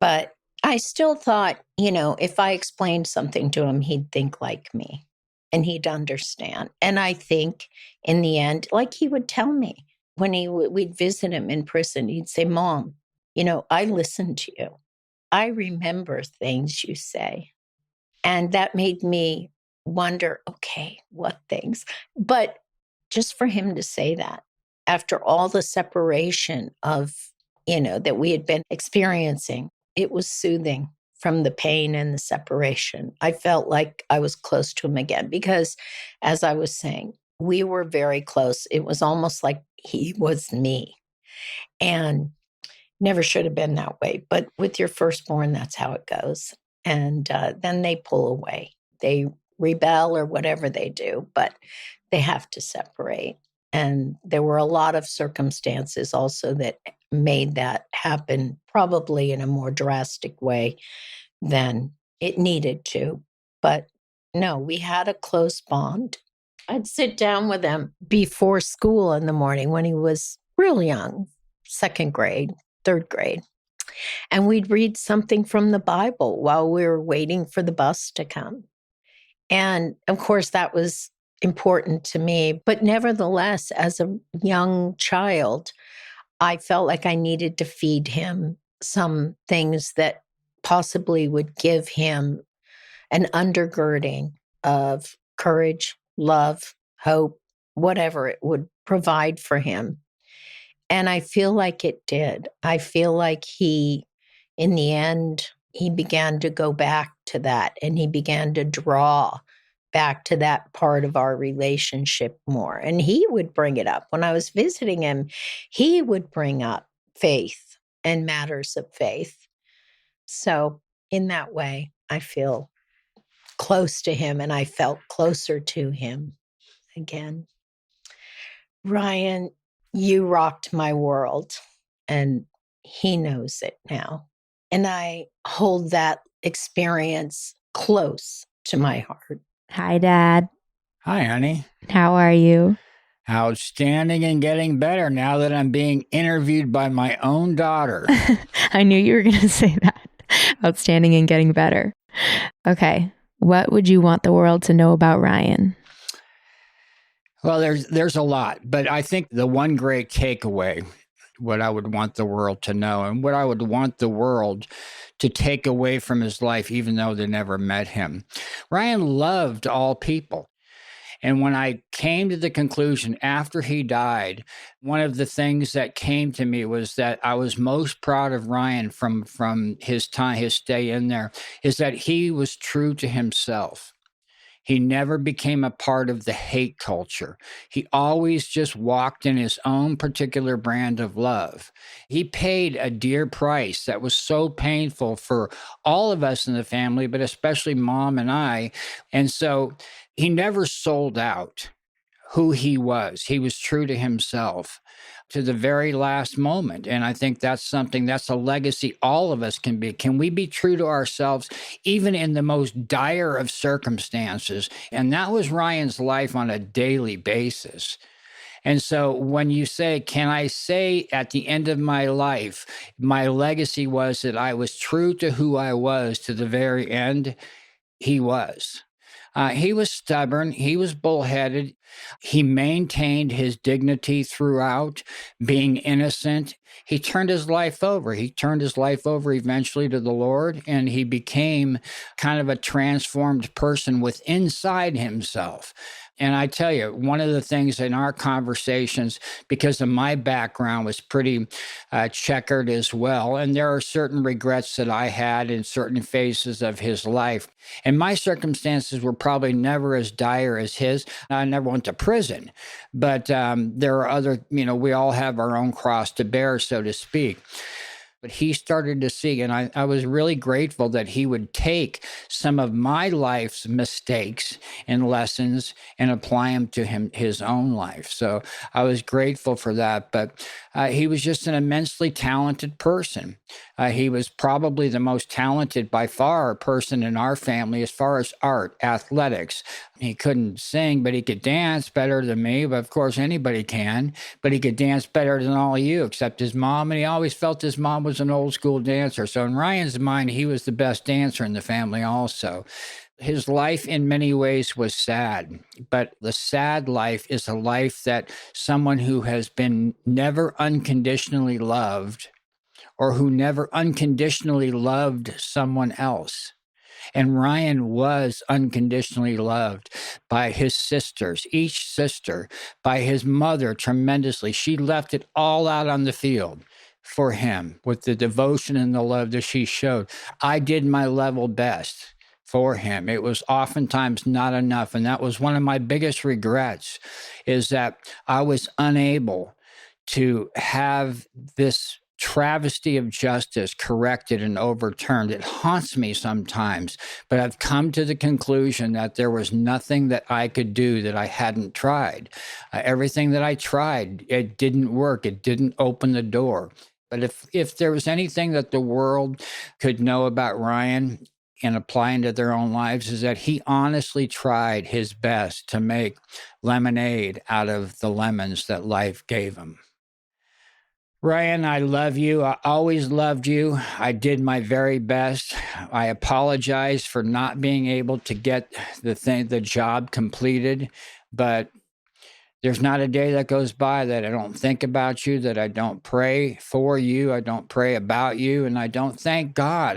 But I still thought, if I explained something to him, he'd think like me and he'd understand. And I think in the end, like he would tell me when we'd visit him in prison, he'd say, Mom, I listened to you. I remember things you say. And that made me wonder, okay, what things? But just for him to say that after all the separation of, that we had been experiencing, it was soothing from the pain and the separation. I felt like I was close to him again because, as I was saying, we were very close. It was almost like he was me. And never should have been that way. But with your firstborn, that's how it goes. And then they pull away. They rebel or whatever they do, but they have to separate. And there were a lot of circumstances also that made that happen, probably in a more drastic way than it needed to. But no, we had a close bond. I'd sit down with him before school in the morning when he was real young, second grade, third grade. And we'd read something from the Bible while we were waiting for the bus to come. And of course, that was important to me. But nevertheless, as a young child, I felt like I needed to feed him some things that possibly would give him an undergirding of courage, love, hope, whatever it would provide for him. And I feel like it did. I feel like he, in the end, he began to go back to that and he began to draw back to that part of our relationship more. And he would bring it up. When I was visiting him, he would bring up faith and matters of faith. So in that way, I feel close to him and I felt closer to him again. Ryan, you rocked my world and he knows it now. And I hold that experience close to my heart. Hi, Dad. Hi, honey. How are you? Outstanding and getting better now that I'm being interviewed by my own daughter. I knew you were going to say that. Outstanding and getting better. Okay. What would you want the world to know about Ryan? Well, there's a lot, but I think the one great takeaway, what I would want the world to know and what I would want the world to take away from his life, even though they never met him. Ryan loved all people. And when I came to the conclusion after he died, one of the things that came to me was that I was most proud of Ryan from his time, his stay in there, is that he was true to himself. He never became a part of the hate culture. He always just walked in his own particular brand of love. He paid a dear price that was so painful for all of us in the family, but especially Mom and I. And so he never sold out who he was. He was true to himself. to the very last moment. And I think that's a legacy all of us can be. Can we be true to ourselves, even in the most dire of circumstances? And that was Ryan's life on a daily basis. And so when you say, can I say at the end of my life, my legacy was that I was true to who I was to the very end? He was. He was stubborn. He was bullheaded. He maintained his dignity throughout, being innocent. He turned his life over. He turned his life over eventually to the Lord, and he became kind of a transformed person inside himself. And I tell you, one of the things in our conversations, because of my background, was pretty checkered as well. And there are certain regrets that I had in certain phases of his life. And my circumstances were probably never as dire as his. I never went to prison, but there are other, we all have our own cross to bear, so to speak. But he started to see, and I was really grateful that he would take some of my life's mistakes and lessons and apply them to his own life. So I was grateful for that. But he was just an immensely talented person. He was probably the most talented by far person in our family as far as art, athletics. He couldn't sing, but he could dance better than me. But of course, anybody can. But he could dance better than all of you, except his mom. And he always felt his mom was an old school dancer. So in Ryan's mind, he was the best dancer in the family also. His life in many ways was sad, but the sad life is a life that someone who has been never unconditionally loved, or who never unconditionally loved someone else. And Ryan was unconditionally loved by his sisters, each sister, by his mother tremendously. She left it all out on the field for him with the devotion and the love that she showed. I did my level best for him. It was oftentimes not enough. And that was one of my biggest regrets, is that I was unable to have this travesty of justice corrected and overturned. It haunts me sometimes, but I've come to the conclusion that there was nothing that I could do that I hadn't tried. Everything that I tried, it didn't work. It didn't open the door. But if there was anything that the world could know about Ryan and apply into their own lives, is that he honestly tried his best to make lemonade out of the lemons that life gave him. Ryan, I love you. I always loved you. I did my very best. I apologize for not being able to get the job completed, but there's not a day that goes by that I don't think about you, that I don't pray for you, I don't pray about you, and I don't thank God.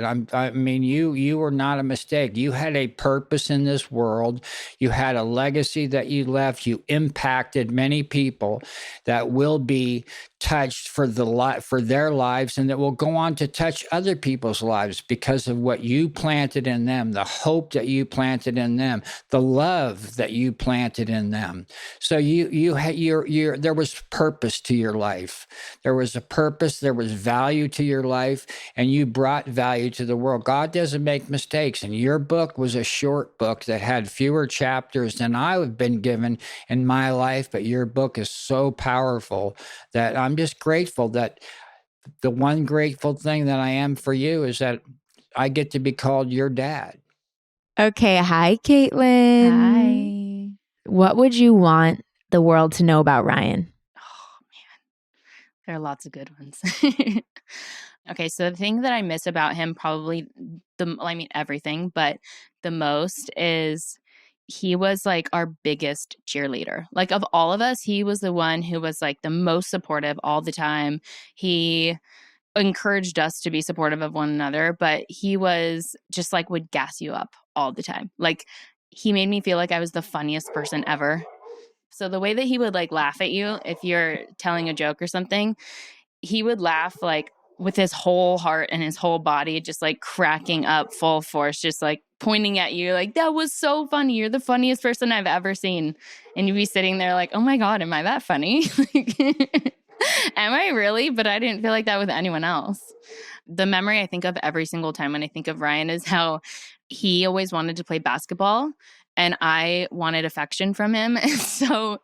You were not a mistake. You had a purpose in this world. You had a legacy that you left. You impacted many people that will be touched for their lives, and that will go on to touch other people's lives because of what you planted in them, the hope that you planted in them, the love that you planted in them. So there was purpose to your life. There was a purpose. There was value to your life, and you brought value to the world. God doesn't make mistakes, and your book was a short book that had fewer chapters than I have been given in my life, but your book is so powerful that I'm just grateful that the one grateful thing that I am for you is that I get to be called your dad. Okay. Hi, Caitlin. Hi. What would you want the world to know about Ryan? Oh, man. There are lots of good ones. Okay, so the thing that I miss about him, probably everything, but the most is he was like our biggest cheerleader. Like, of all of us, he was the one who was like the most supportive all the time. He encouraged us to be supportive of one another, but he was just like would gas you up all the time. Like, he made me feel like I was the funniest person ever. So the way that he would like laugh at you if you're telling a joke or something, he would laugh like with his whole heart and his whole body, just like cracking up full force, just like pointing at you like, that was so funny. You're the funniest person I've ever seen. And you'd be sitting there like, oh my God, am I that funny? Am I really? But I didn't feel like that with anyone else. The memory I think of every single time when I think of Ryan is how he always wanted to play basketball. and I wanted affection from him. And so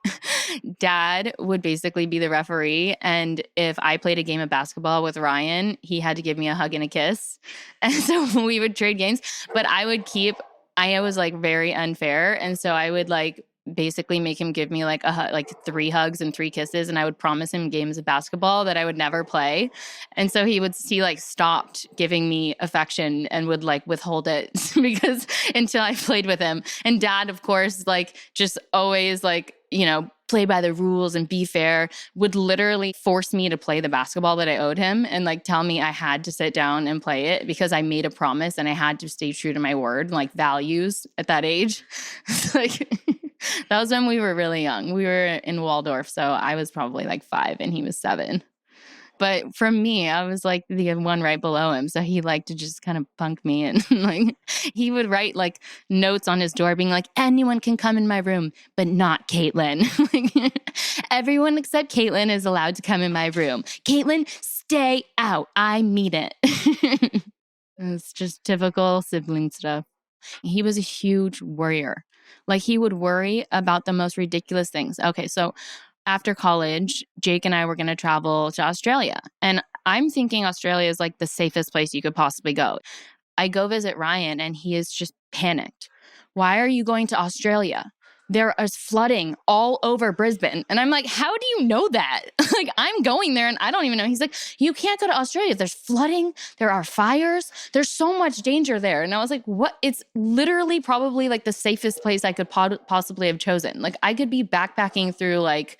Dad would basically be the referee. And if I played a game of basketball with Ryan, he had to give me a hug and a kiss. And so we would trade games, but I was like very unfair. And so I would like basically make him give me like like 3 hugs and 3 kisses, and I would promise him games of basketball that I would never play. And so he like stopped giving me affection and would like withhold it because until I played with him. And Dad, of course, like just always like, play by the rules and be fair, would literally force me to play the basketball that I owed him and like tell me I had to sit down and play it because I made a promise and I had to stay true to my word, like values at that age. Like that was when we were really young. We were in Waldorf, so I was probably like 5 and he was 7. But for me, I was like the one right below him. So he liked to just kind of punk me. And like he would write like notes on his door being like, anyone can come in my room, but not Caitlin. Like, everyone except Caitlin is allowed to come in my room. Caitlin, stay out. I mean it. It's just typical sibling stuff. He was a huge worrier. Like he would worry about the most ridiculous things. Okay, so after college, Jake and I were going to travel to Australia. And I'm thinking Australia is like the safest place you could possibly go. I go visit Ryan and he is just panicked. Why are you going to Australia? There is flooding all over Brisbane. And I'm like, how do you know that? Like, I'm going there and I don't even know. He's like, you can't go to Australia. There's flooding. There are fires. There's so much danger there. And I was like, what? It's literally probably like the safest place I could possibly have chosen. Like, I could be backpacking through like,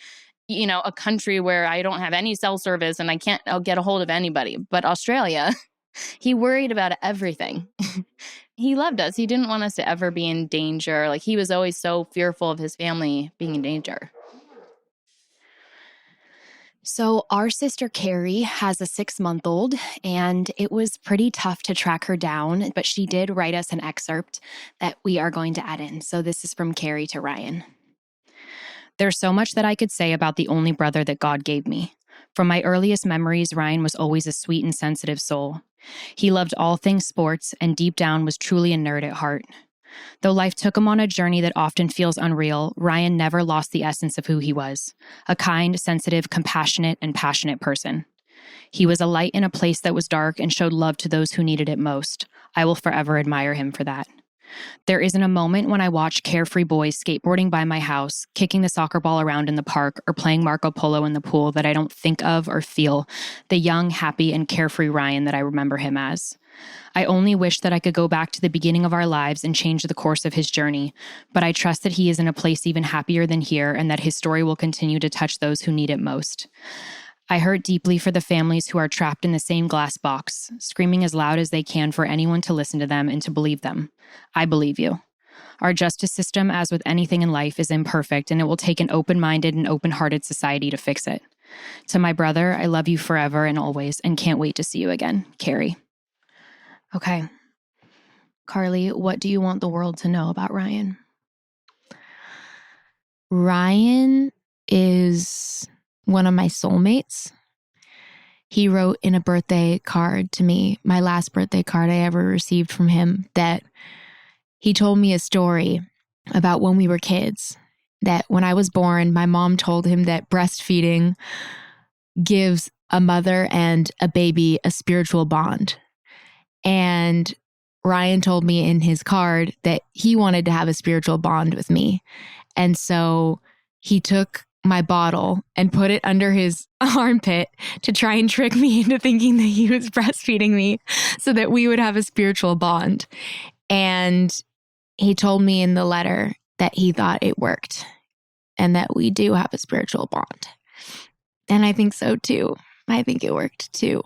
a country where I don't have any cell service and I can't get a hold of anybody. But Australia, he worried about everything. He loved us. He didn't want us to ever be in danger. Like he was always so fearful of his family being in danger. So our sister Carrie has a 6-month-old, and it was pretty tough to track her down, but she did write us an excerpt that we are going to add in. So this is from Carrie to Ryan. There's so much that I could say about the only brother that God gave me. From my earliest memories, Ryan was always a sweet and sensitive soul. He loved all things sports and deep down was truly a nerd at heart. Though life took him on a journey that often feels unreal, Ryan never lost the essence of who he was, a kind, sensitive, compassionate, and passionate person. He was a light in a place that was dark and showed love to those who needed it most. I will forever admire him for that. There isn't a moment when I watch carefree boys skateboarding by my house, kicking the soccer ball around in the park, or playing Marco Polo in the pool that I don't think of or feel the young, happy, and carefree Ryan that I remember him as. I only wish that I could go back to the beginning of our lives and change the course of his journey, but I trust that he is in a place even happier than here and that his story will continue to touch those who need it most. I hurt deeply for the families who are trapped in the same glass box, screaming as loud as they can for anyone to listen to them and to believe them. I believe you. Our justice system, as with anything in life, is imperfect, and it will take an open-minded and open-hearted society to fix it. To my brother, I love you forever and always, and can't wait to see you again. Carrie. Okay. Carly, what do you want the world to know about Ryan? Ryan is one of my soulmates. He wrote in a birthday card to me, my last birthday card I ever received from him, that he told me a story about when we were kids, that when I was born, my mom told him that breastfeeding gives a mother and a baby a spiritual bond. And Ryan told me in his card that he wanted to have a spiritual bond with me. And so he took my bottle and put it under his armpit to try and trick me into thinking that he was breastfeeding me so that we would have a spiritual bond. And he told me in the letter that he thought it worked and that we do have a spiritual bond. And I think so too. I think it worked too.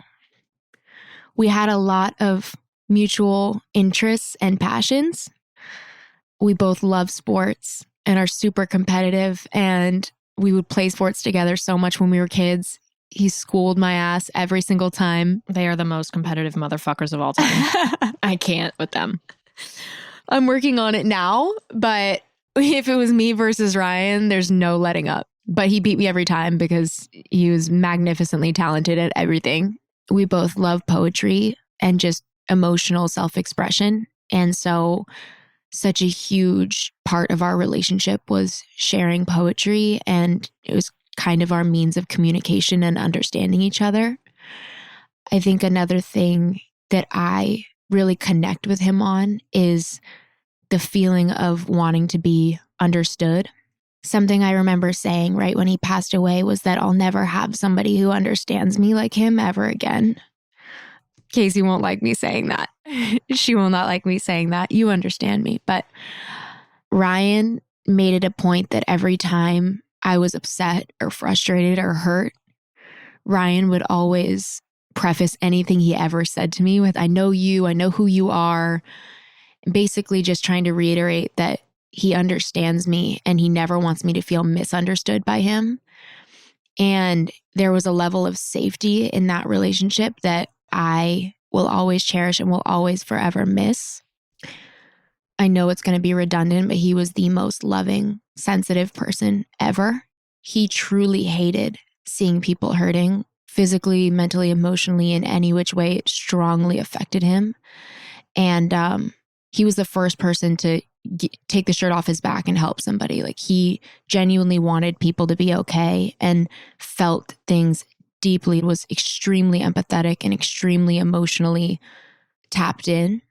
We had a lot of mutual interests and passions. We both love sports and are super competitive, and we would play sports together so much when we were kids. He schooled my ass every single time. They are the most competitive motherfuckers of all time. I can't with them. I'm working on it now, but if it was me versus Ryan, there's no letting up. But he beat me every time because he was magnificently talented at everything. We both love poetry and just emotional self-expression. And so such a huge part of our relationship was sharing poetry, and it was kind of our means of communication and understanding each other. I think another thing that I really connect with him on is the feeling of wanting to be understood. Something I remember saying right when he passed away was that I'll never have somebody who understands me like him ever again. Casey won't like me saying that. She will not like me saying that. You understand me. But Ryan made it a point that every time I was upset or frustrated or hurt, Ryan would always preface anything he ever said to me with, I know you, I know who you are. Basically just trying to reiterate that he understands me and he never wants me to feel misunderstood by him. And there was a level of safety in that relationship that I will always cherish and will always forever miss. I know it's going to be redundant, but he was the most loving, sensitive person ever. He truly hated seeing people hurting, physically, mentally, emotionally, in any which way. It strongly affected him. And he was the first person to take the shirt off his back and help somebody. Like, he genuinely wanted people to be okay and felt things deeply, was extremely empathetic and extremely emotionally tapped in.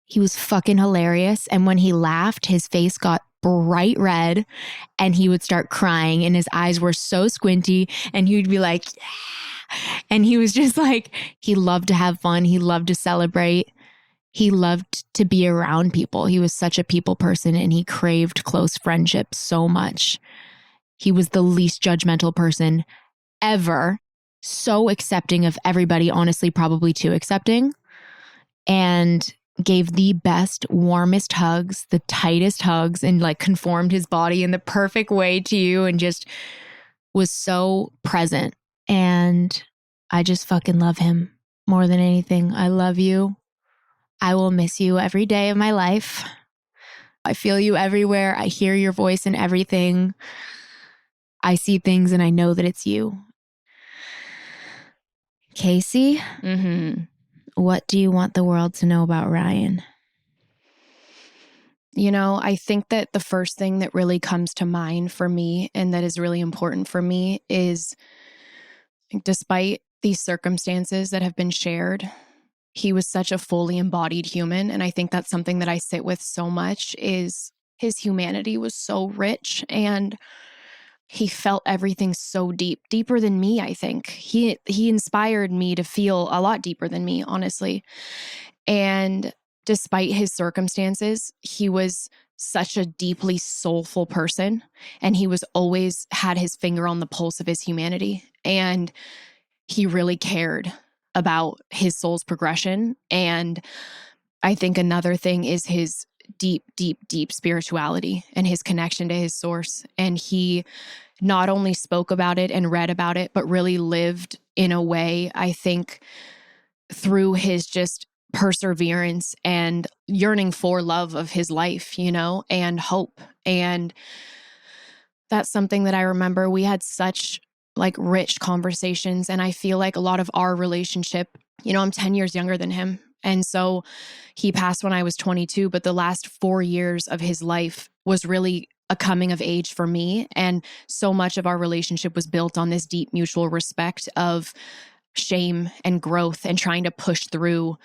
He was fucking hilarious. And when he laughed, his face got bright red and he would start crying and his eyes were so squinty and he would be like, yeah. And he was just like, he loved to have fun. He loved to celebrate. He loved to be around people. He was such a people person and he craved close friendship so much. He was the least judgmental person ever. So accepting of everybody, honestly, probably too accepting. And gave the best, warmest hugs, the tightest hugs, and like conformed his body in the perfect way to you and just was so present. And I just fucking love him more than anything. I love you. I will miss you every day of my life. I feel you everywhere. I hear your voice in everything. I see things and I know that it's you. Casey, what do you want the world to know about Ryan? You know, I think that the first thing that really comes to mind for me and that is really important for me is, despite these circumstances that have been shared, he was such a fully embodied human. And I think that's something that I sit with so much is his humanity was so rich and he felt everything so deep, deeper than me, I think. He inspired me to feel a lot deeper than me, honestly. And despite his circumstances, he was such a deeply soulful person. And he was always had his finger on the pulse of his humanity. And he really cared about his soul's progression. And I think another thing is his deep, deep, deep spirituality and his connection to his source. And he not only spoke about it and read about it, but really lived in a way, I think, through his just perseverance and yearning for love of his life, you know, and hope. And that's something that I remember we had such like rich conversations. And I feel like a lot of our relationship, you know, I'm 10 years younger than him. And so he passed when I was 22, but the last 4 years of his life was really a coming of age for me. And so much of our relationship was built on this deep mutual respect of shame and growth and trying to push through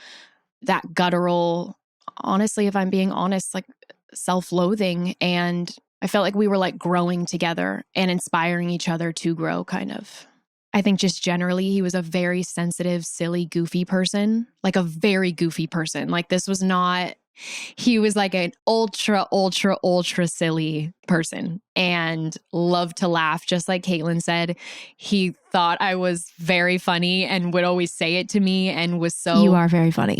that guttural, honestly, if I'm being honest, like self-loathing. And I felt like we were like growing together and inspiring each other to grow, kind of. I think just generally, he was a very sensitive, silly, goofy person, like a very goofy person. Like this was not, he was like an ultra, ultra, ultra silly person and loved to laugh. Just like Caitlin said, he thought I was very funny and would always say it to me and was so... You are very funny.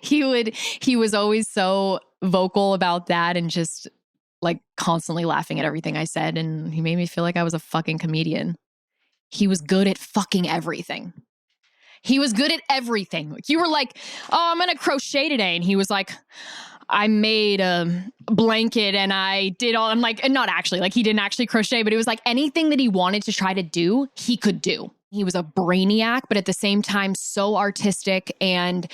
He was always so vocal about that and just like constantly laughing at everything I said. And he made me feel like I was a fucking comedian. He was good at fucking everything. He was good at everything. You were like, oh, I'm going to crochet today. And he was like, I made a blanket and I did all, I'm like, and not actually, like he didn't actually crochet, but it was like anything that he wanted to try to do, he could do. He was a brainiac, but at the same time, so artistic and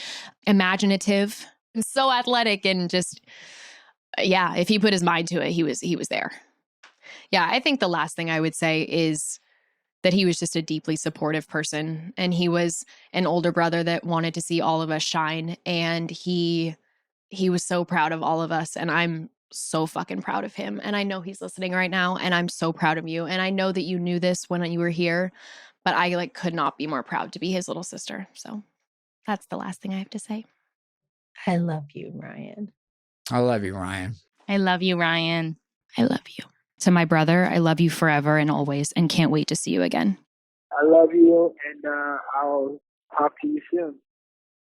imaginative. so athletic and just, yeah, if he put his mind to it, he was there. Yeah, I think the last thing I would say is that he was just a deeply supportive person, and he was an older brother that wanted to see all of us shine, and he was so proud of all of us, and I'm so fucking proud of him. And I know he's listening right now, and I'm so proud of you. And I know that you knew this when you were here, but I could not be more proud to be his little sister. So that's the last thing I have to say. I love you, Ryan. I love you, Ryan. I love you, Ryan. I love you. To my brother, I love you forever and always, and can't wait to see you again. I love you, and I'll talk to you soon.